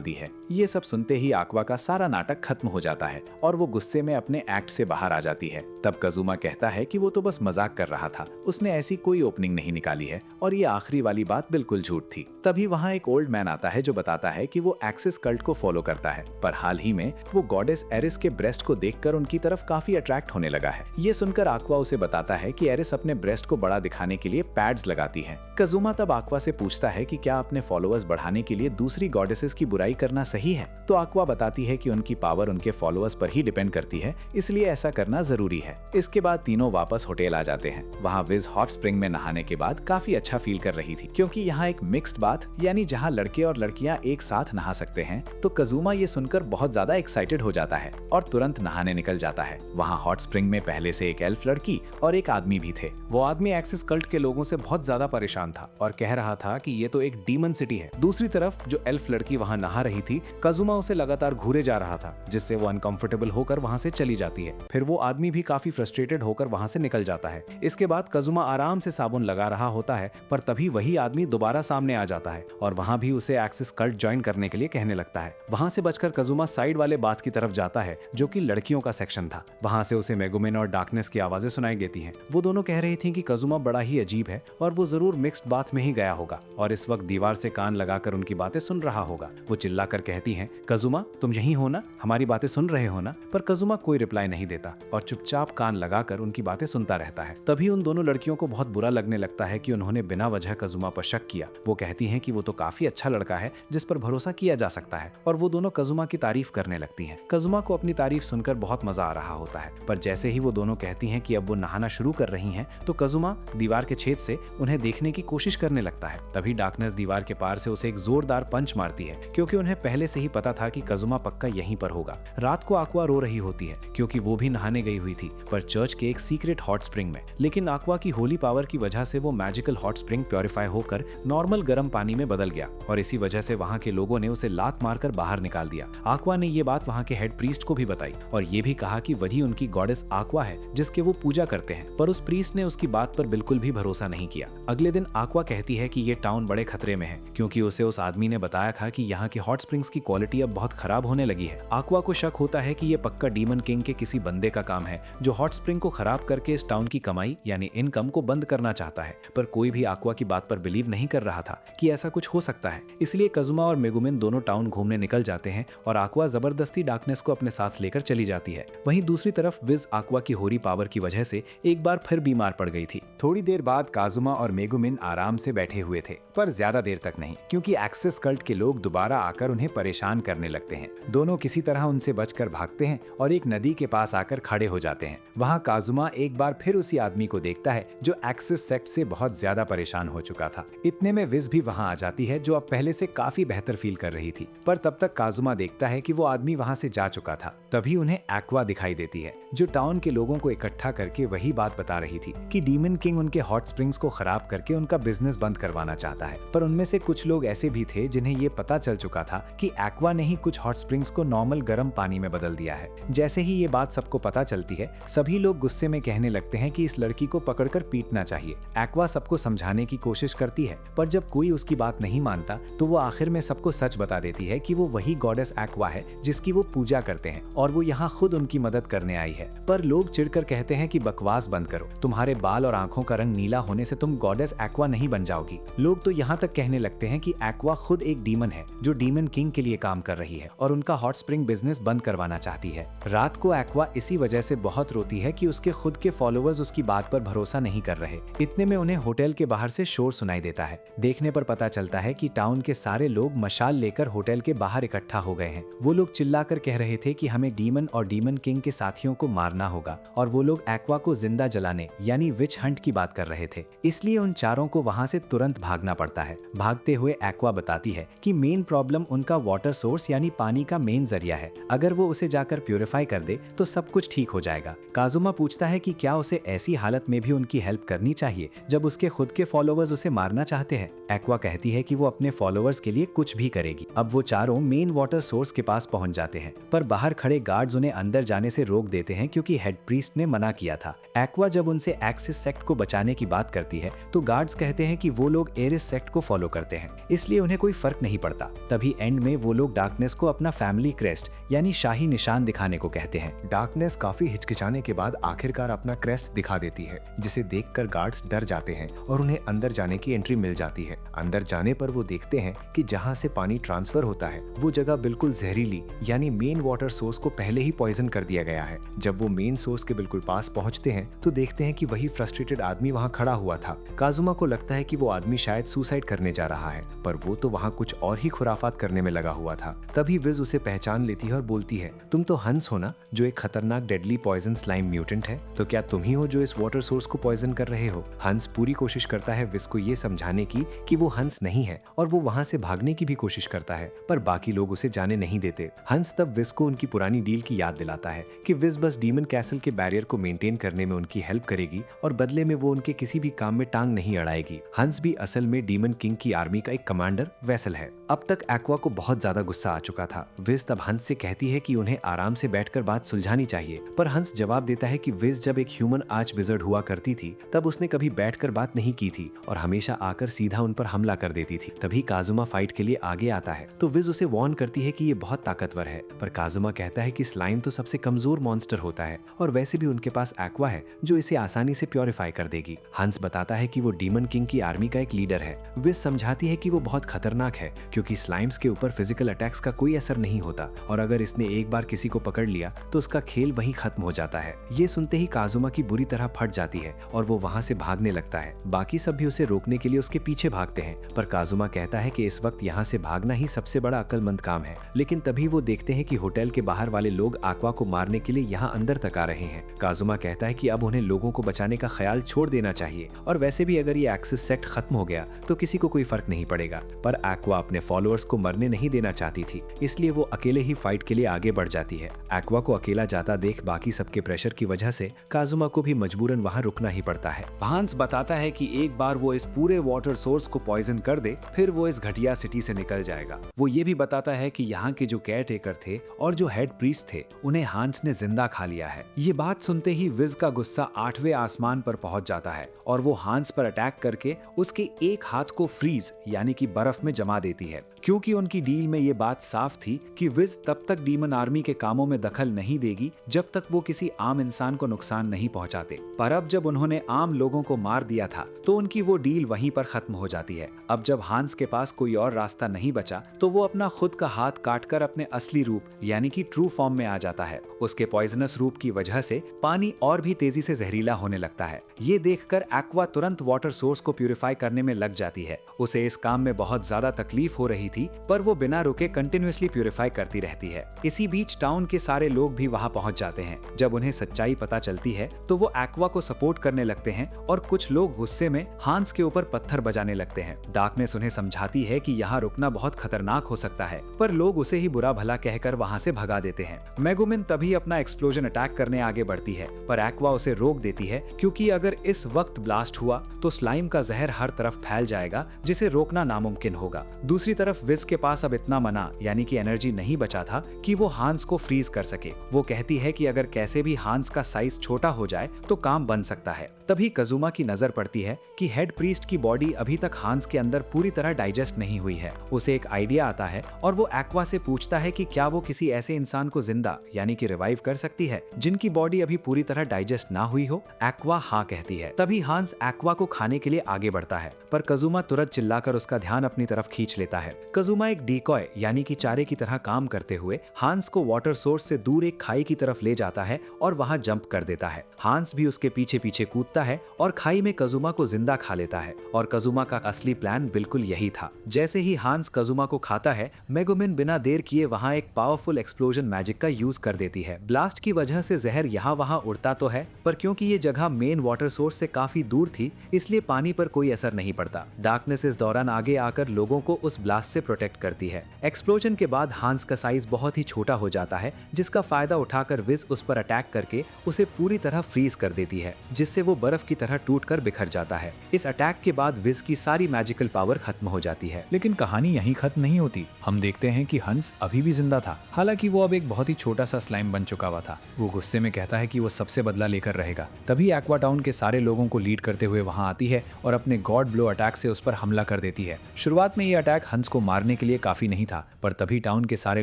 दी है। ये सब सुनते ही एक्वा का सारा नाटक खत्म हो जाता है और वो गुस्से में अपने एक्ट से बाहर आ जाती है। तब कजुमा कहता है कि वो तो बस मजाक कर रहा था, उसने ऐसी कोई ओपनिंग नहीं निकाली है और ये आखिरी वाली बात बिल्कुल झूठ थी। तभी वहाँ एक ओल्ड मैन आता है जो बताता है कि वो एक्सिस कल्ट को फॉलो करता है, पर हाल ही में वो गॉडेस एरिस के ब्रेस्ट को देखकर उनकी तरफ काफी अट्रैक्ट होने लगा है। ये सुनकर एक्वा उसे बताता है कि एरिस अपने ब्रेस्ट को बड़ा दिखाने के लिए पैड्स लगाती है। कजुमा तब एक्वा से पूछता है कि क्या अपने फॉलोअर्स बढ़ाने के लिए दूसरी गॉडेसेस की बुराई करना सही है, तो एक्वा बताती है कि उनकी पावर उनके फॉलोअर्स पर ही डिपेंड करती है, इसलिए ऐसा करना जरूरी है। इसके बाद तीनों वापस होटल आ जाते हैं। वहाँ विज हॉट स्प्रिंग में नहाने के बाद काफी अच्छा फील कर रही थी क्योंकि यहाँ एक मिक्स्ड बाथ यानी जहाँ लड़के और लड़कियाँ एक साथ नहा सकते हैं। तो कजुमा ये सुनकर बहुत ज्यादा एक्साइटेड हो जाता है और तुरंत नहाने निकल जाता है। वहाँ हॉट स्प्रिंग में पहले से एक एल्फ लड़की और एक आदमी भी थे। वो आदमी एक्सिस कल्ट के लोगों से बहुत ज्यादा परेशान था और और कह रहा था कि ये तो एक डीमन सिटी है। दूसरी तरफ जो एल्फ लड़की वहां नहा रही थी, काजुमा उसे लगातार घूरे जा रहा था, जिससे वो अनकंफर्टेबल होकर वहां से चली जाती है। फिर वो आदमी भी काफी फ्रस्ट्रेटेड होकर वहां से निकल जाता है। इसके बाद काजुमा आराम से साबुन लगा रहा होता है, पर तभी वही आदमी दोबारा सामने आ जाता है और वहां भी उसे एक्सिस कल्ट ज्वाइन करने के लिए कहने लगता है। वहां से बचकर काजुमा साइड वाले बाथ की तरफ जाता है, जो कि लड़कियों का सेक्शन था। वहां से उसे मेगुमिन और डार्कनेस की आवाजें सुनाई देती हैं। वो दोनों कह रही थी कि काजुमा बड़ा ही अजीब है और वो जरूर मिक्स्ड बाथ में ही गया होगा और इस वक्त दीवार से कान लगाकर उनकी बातें सुन रहा होगा। वो चिल्लाकर कहती हैं, काजुमा तुम यहीं हो ना, हमारी बातें सुन रहे हो ना? पर काजुमा कोई रिप्लाई नहीं देता और चुपचाप कान लगाकर उनकी बातें सुनता रहता है। तभी उन दोनों लड़कियों को बहुत बुरा लगने लगता है कि उन्होंने बिना वजह काजुमा पर शक किया। वो कहती हैं कि वो तो काफी अच्छा लड़का है जिस पर भरोसा किया जा सकता है, और वो दोनों काजुमा की तारीफ करने लगती हैं। काजुमा को अपनी तारीफ सुनकर बहुत मजा आ रहा होता है, पर जैसे ही वो दोनों कहती हैं कि अब वो नहाना शुरू कर रही हैं, तो काजुमा दीवार के छेद से उन्हें देखने की कोशिश करने लगता है। तभी डार्कनेस दीवार के पार से उसे एक जोरदार पंच मारती है, क्योंकि उन्हें पहले से ही पता था कि काजुमा पक्का यहीं पर होगा। रात को आक्वा रो रही होती है, क्योंकि वो भी नहाने गई हुई थी, पर चर्च के एक सीक्रेट हॉट स्प्रिंग में। लेकिन आक्वा की होली पावर की वजह से वो मैजिकल हॉट स्प्रिंग प्योरीफाई होकर नॉर्मल गर्म पानी में बदल गया, और इसी वजह से वहां के लोगों ने उसे लात मारकर बाहर निकाल दिया। आक्वा ने ये बात वहां के हेड प्रीस्ट को भी बताई और ये भी कहा कि वही उनकी गॉडेस आक्वा है जिसके वो पूजा करते हैं, पर उस प्रीस्ट ने उसकी बात पर बिल्कुल भी भरोसा नहीं किया। अगले दिन आक्वा कहती है कि ये टाउन बड़े खतरे में है, क्योंकि उसे उस आदमी ने बताया था कि यहाँ की हॉट स्प्रिंग्स की क्वालिटी अब बहुत खराब होने लगी है। आक्वा को शक होता है कि ये पक्का डीमन किंग के किसी बंदे का काम है जो हॉट स्प्रिंग को खराब करके इस टाउन की कमाई यानी इनकम को बंद करना चाहता है, पर कोई भी आक्वा की बात पर बिलीव नहीं कर रहा था कि ऐसा कुछ हो सकता है। इसलिए काजुमा और मेगुमिन दोनों टाउन घूमने निकल जाते हैं और आक्वा जबरदस्ती डार्कनेस को अपने साथ लेकर चली जाती है। वहीं दूसरी तरफ विज आक्वा की होरी पावर की वजह से एक बार फिर बीमार पड़ गई थी। थोड़ी देर बाद काजुमा और मेगुमिन आराम से बैठे हुए थे, पर ज्यादा देर तक नहीं, क्योंकि एक्सेस कल्ट के लोग दोबारा आकर उन्हें परेशान करने लगते हैं। दोनों किसी तरह उनसे बचकर भागते हैं और एक नदी के पास आकर खड़े हो जाते हैं। वहाँ काजुमा एक बार फिर उसी आदमी को देखता है जो एक्सेस सेक्ट से बहुत ज्यादा परेशान हो चुका था। इतने में विज भी वहाँ आ जाती है, जो अब पहले से काफी बेहतर फील कर रही थी, पर तब तक काजुमा देखता है कि वो आदमी वहाँ से जा चुका था। तभी उन्हें एक्वा दिखाई देती है, जो टाउन के लोगों को इकट्ठा करके वही बात बता रही थी कि डीमन किंग उनके हॉट स्प्रिंग्स को खराब करके उनका बिजनेस बंद करवाना चाहता है। पर उनमें से कुछ लोग ऐसे भी थे जिन्हें ये पता चल चुका था कि एक्वा ने ही कुछ हॉट स्प्रिंग्स को नॉर्मल गर्म पानी में बदल दिया है। जैसे ही ये बात सबको पता चलती है, सभी लोग गुस्से में कहने लगते हैं कि इस लड़की को पकड़कर पीटना चाहिए। एक्वा सबको समझाने की कोशिश करती है, पर जब कोई उसकी बात नहीं मानता तो वो आखिर में सबको सच बता देती है कि वो वही गॉडेस एक्वा है जिसकी वो पूजा करते हैं और वो यहाँ खुद उनकी मदद करने आई है। पर लोग चिढ़कर कहते हैं कि बकवास बंद करो, तुम्हारे बाल और आंखों का रंग नीला होने से तुम गॉडेस एक्वा नहीं बन जाओगी। लोग तो यहाँ तक कहने लगते हैं कि एक्वा खुद एक डीमन है जो डीमन किंग के लिए काम कर रही है और उनका हॉट स्प्रिंग बिजनेस बंद करवाना चाहती है। रात को एक्वा इसी वजह से बहुत रोती है कि उसके खुद के फॉलोअर्स उसकी बात पर भरोसा नहीं कर रहे। इतने में उन्हें होटल के बाहर से शोर सुनाई देता है। देखने पर पता चलता है कि टाउन के सारे लोग मशाल लेकर होटल के बाहर इकट्ठा हो गए हैं। वो लोग चिल्लाकर कह रहे थे कि हमें डीमन और डीमन किंग के साथियों को मारना होगा, और वो लोग एक्वा को जिंदा जलाने यानी विच हंट की बात कर रहे थे। इसलिए उन चारों को वहां से तुरंत भागना पड़ता है। भागते हुए एक्वा बताती है कि मेन प्रॉब्लम उनका वाटर सोर्स यानी पानी का मेन जरिया है। अगर वो उसे जाकर प्यूरिफाई कर दे तो सब कुछ ठीक हो जाएगा। काजुमा पूछता है कि क्या उसे ऐसी हालत में भी उनकी हेल्प करनी चाहिए जब उसके खुद के फॉलोअर्स उसे मारना चाहते हैं। एक्वा कहती है कि वो अपने फॉलोअर्स के लिए कुछ भी करेगी। अब वो चारों मेन वाटर सोर्स के पास पहुंच जाते हैं, पर बाहर खड़े गार्ड्स उन्हें अंदर जाने से रोक देते हैं क्योंकि हेड प्रीस्ट ने मना किया था। एक्वा जब उनसे एक्सिस सेक्ट को बचाने की बात करती है तो गार्ड्स कहते हैं कि वो लोग एरिस सेक्ट को फॉलो करते हैं, इसलिए उन्हें कोई फर्क नहीं पड़ता। तभी एंड में वो लोग डार्कनेस को अपना फैमिली क्रेस्ट यानी शाही निशान दिखाने को कहते हैं। डार्कनेस काफी हिचकिचाने के बाद आखिरकार अपना क्रेस्ट दिखा देती है, जिसे देखकर गार्ड्स डर जाते हैं और उन्हें अंदर जाने की एंट्री मिल जाती है। अंदर जाने पर वो देखते हैं कि जहाँ से पानी ट्रांसफर होता है वो जगह बिल्कुल जहरीली यानी मेन वाटर सोर्स को पहले ही पॉइजन कर दिया गया है। जब वो मेन सोर्स के बिल्कुल पास पहुंचते हैं तो देखते हैं कि वही फ्रस्ट्रेटेड आदमी वहाँ खड़ा हुआ था। काजुमा को लगता है कि वो आदमी शायद सुसाइड करने जा रहा है, पर वो तो वहाँ कुछ और ही खुराफात करने में लगा हुआ था। तभी विज उसे पहचान लेती है और बोलती है, तुम तो हंस हो ना, जो एक खतरनाक डेडली पॉइजन स्लाइम म्यूटेंट है। तो क्या तुम ही हो जो इस वाटर सोर्स को पॉइजन कर रहे हो? हंस पूरी कोशिश करता है विज को ये समझाने की कि वो हंस नहीं है और वो वहाँ से भागने की भी कोशिश करता है, पर बाकी लोग उसे जाने नहीं देते। हंस तब विज को उनकी पुरानी डील की याद दिलाता है कि विज बस डीमन कैसल के बैरियर को मेंटेन करने में उनकी हेल्प करेगी और बदले में वो उनके किसी भी काम में टांग नहीं अड़ाएगी। हंस भी असल में डीमन किंग की आर्मी का एक कमांडर वेसल है। अब तक एक्वा को बहुत ज्यादा गुस्सा आ चुका था। विज तब हंस से कहती है कि उन्हें आराम से बैठकर बात सुलझानी चाहिए, पर हंस जवाब देता है कि विज जब एक ह्यूमन आर्च विजर्ड हुआ करती थी तब उसने कभी बैठकर बात नहीं की थी और हमेशा आकर सीधा उन पर हमला कर देती थी। तभी काजुमा फाइट के लिए आगे आता है तो विज उसे वार्न करती है कि ये बहुत ताकतवर है, पर काजुमा कहता है कि स्लाइम तो सबसे कमजोर मॉन्स्टर होता है और वैसे भी उनके पास एक्वा है जो इसे आसानी से प्योरीफाई कर देगी। हंस बताता है कि वो डीमन किंग की आर्मी का एक लीडर है। विज समझाती है कि वो बहुत खतरनाक है क्योंकि स्लाइम्स के ऊपर फिजिकल अटैक्स का कोई असर नहीं होता और अगर इसने एक बार किसी को पकड़ लिया तो उसका खेल वहीं खत्म हो जाता है। ये सुनते ही काजुमा की बुरी तरह फट जाती है और वो वहाँ से भागने लगता है। बाकी सब भी उसे रोकने के लिए उसके पीछे भागते हैं, पर काजुमा कहता है कि इस वक्त यहाँ से भागना ही सबसे बड़ा अक्लमंद काम है। लेकिन तभी वो देखते हैं कि होटल के बाहर वाले लोग एक्वा को मारने के लिए यहाँ अंदर तक आ रहे हैं। काजुमा कहता है कि अब उन्हें लोगों को बचाने का ख्याल छोड़ देना चाहिए और वैसे भी अगर ये एक्सिस सेक्ट खत्म हो गया तो किसी को कोई फर्क नहीं पड़ेगा। पर एक्वा अपने फॉलोअर्स को मरने नहीं देना चाहती थी, इसलिए वो अकेले ही फाइट के लिए आगे बढ़ जाती है। एक्वा को अकेला जाता देख बाकी सबके प्रेशर की वजह से काजुमा को भी मजबूरन वहाँ रुकना ही पड़ता है। हंस बताता है कि एक बार वो इस पूरे वाटर सोर्स को पॉइजन कर दे फिर वो इस घटिया सिटी से निकल जाएगा। वो ये भी बताता है कि यहाँ के जो केयर टेकर थे और जो हेड प्रीस्ट थे उन्हें हांस ने जिंदा खा लिया है। ये बात सुनते ही विज का गुस्सा 8वें आसमान पर पहुंच जाता है और वो हांस पर अटैक करके उसके एक हाथ को फ्रीज यानी कि बर्फ में जमा देती है, क्योंकि उनकी डील में ये बात साफ थी कि विज तब तक डीमन आर्मी के कामों में दखल नहीं देगी जब तक वो किसी आम इंसान को नुकसान नहीं पहुंचाते। पर अब जब उन्होंने आम लोगों को मार दिया था तो उनकी वो डील वहीं पर खत्म हो जाती है। अब जब हांस के पास कोई और रास्ता नहीं बचा तो वो अपना खुद का हाथ काटकर अपने असली रूप यानी कि ट्रू फॉर्म में आ जाता है। उसके पॉइजनस रूप की वजह से पानी और भी तेजी से जहरीला होने लगता है। ये देखकर एक्वा तुरंत वाटर सोर्स को प्यूरिफाई करने में लग जाती है। उसे इस काम में बहुत ज्यादा तकलीफ हो रही थी, पर वो बिना रुके कंटिन्यूअसली प्यूरिफाई करती रहती है। इसी बीच टाउन के सारे लोग भी वहाँ पहुँच जाते हैं। जब उन्हें सच्चाई पता चलती है तो वो एक्वा को सपोर्ट करने लगते हैं और कुछ लोग गुस्से में हांस के ऊपर पत्थर बजाने लगते हैं। डार्कनेस उन्हें समझाती है कि यहाँ रुकना बहुत खतरनाक हो सकता है, पर लोग उसे ही बुरा भला कहकर वहाँ से भगा देते हैं। मेगुमिन तभी अपना एक्सप्लोजन अटैक करने आगे बढ़ती है, पर एक्वा उसे रोक देती है क्योंकि अगर इस वक्त ब्लास्ट हुआ तो स्लाइम का जहर हर तरफ फैल जाएगा जिसे रोकना नामुमकिन होगा। दूसरी तरफ विज के पास अब इतना मना यानी कि एनर्जी नहीं बचा था कि वो हांस को फ्रीज कर सके। वो कहती है कि अगर कैसे भी हांस का साइज छोटा हो जाए तो काम बन सकता है। तभी काजुमा की नजर पड़ती है कि हेड प्रीस्ट की बॉडी अभी तक हांस के अंदर पूरी तरह डाइजेस्ट नहीं हुई है। उसे एक आइडिया आता है और वो एक्वा से पूछता है कि क्या वो किसी ऐसे इंसान को जिंदा यानी कि रिवाइव कर सकती है जिनकी बॉडी अभी पूरी तरह डाइजेस्ट ना हुई हो। एक्वा हाँ कहती है। तभी हांस एक्वा को खाने के लिए आगे बढ़ता है, पर काजुमा तुरंत चिल्लाकर उसका ध्यान अपनी तरफ खींच लेता है। काजुमा एक डीकॉय यानी कि चारे की तरह काम करते हुए हांस को वाटर सोर्स से दूर एक खाई की तरफ ले जाता है और वहां जंप कर देता है। हांस भी उसके पीछे पीछे कूदता है और खाई में काजुमा को जिंदा खा लेता है। और काजुमा का असली प्लान बिल्कुल यही था। जैसे ही हांस काजुमा को खाता है, मेगुमिन बिना देर किए वहां एक पावरफुल एक्सप्लोजन मैजिक का यूज कर देती है। ब्लास्ट की वजह से जहर यहाँ वहां उड़ता तो है, पर क्योंकि ये जगह मेन वाटर सोर्स से काफी दूर थी इसलिए पानी पर कोई असर नहीं पड़ता। डार्कनेस इस दौरान आगे आकर लोगों को उस ब्लास्ट से प्रोटेक्ट करती है। एक्सप्लोजन के बाद हांस का साइज बहुत ही छोटा हो जाता है, जिसका फायदा उठाकर विज उस पर अटैक करके उसे पूरी तरह फ्रीज कर देती है, जिससे वो बर्फ की तरह टूटकर बिखर जाता है। इस अटैक के बाद विज की सारी मैजिकल पावर खत्म हो जाती है। लेकिन कहानी यहीं खत्म नहीं होती। हम देखते हैं कि हंस अभी भी जिंदा था, हालांकि वो अब एक बहुत ही छोटा सा स्लाइम बन चुका हुआ था। वो गुस्से में कहता है कि वो सबसे बदला लेकर रहेगा। तभी एक्वा टाउन के सारे लोगों को लीड करते हुए वहां आती है और अपने गॉड ब्लो अटैक से उस पर हमला कर देती है। शुरुआत में ये अटैक हंस को मारने के लिए काफी नहीं था, पर तभी टाउन के सारे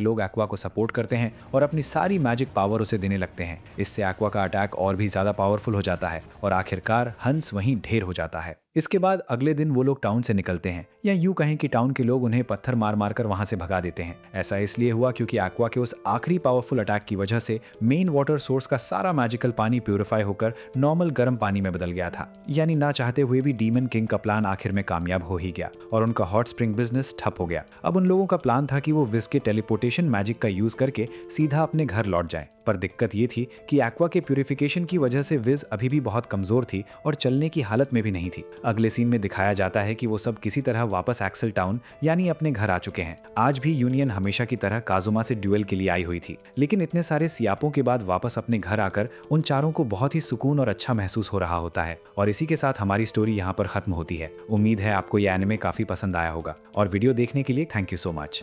लोग एक्वा को सपोर्ट करते हैं और अपनी सारी मैजिक पावर उसे देने लगते हैं। इससे एक्वा का अटैक और भी ज्यादा पावरफुल हो जाता है और आखिरकार हंस वहीं ढेर हो जाता है। इसके बाद अगले दिन वो लोग टाउन से निकलते हैं, या यूं कहें कि टाउन के लोग उन्हें पत्थर मार मार कर वहां से भगा देते हैं। ऐसा इसलिए हुआ क्योंकि एक्वा के उस आखिरी पावरफुल अटैक की वजह से मेन वाटर सोर्स का सारा मैजिकल पानी प्यूरिफाई होकर नॉर्मल गर्म पानी में बदल गया था। यानी ना चाहते हुए भी डीमन किंग का प्लान आखिर में कामयाब हो ही गया और उनका हॉट स्प्रिंग बिजनेस ठप हो गया। अब उन लोगों का प्लान था कि वो विज के टेलीपोर्टेशन मैजिक का यूज करके सीधा अपने घर लौट जाएं, पर दिक्कत ये थी कि एक्वा के प्यूरिफिकेशन की वजह से विज अभी भी बहुत कमजोर थी और चलने की हालत में भी नहीं थी। अगले सीन में दिखाया जाता है कि वो सब किसी तरह वापस एक्सेल टाउन यानी अपने घर आ चुके हैं। आज भी यूनियन हमेशा की तरह काजुमा से ड्यूएल के लिए आई हुई थी, लेकिन इतने सारे सियापों के बाद वापस अपने घर आकर उन चारों को बहुत ही सुकून और अच्छा महसूस हो रहा होता है। और इसी के साथ हमारी स्टोरी यहाँ पर खत्म होती है। उम्मीद है आपको ये एनिमे काफी पसंद आया होगा और वीडियो देखने के लिए थैंक यू सो मच।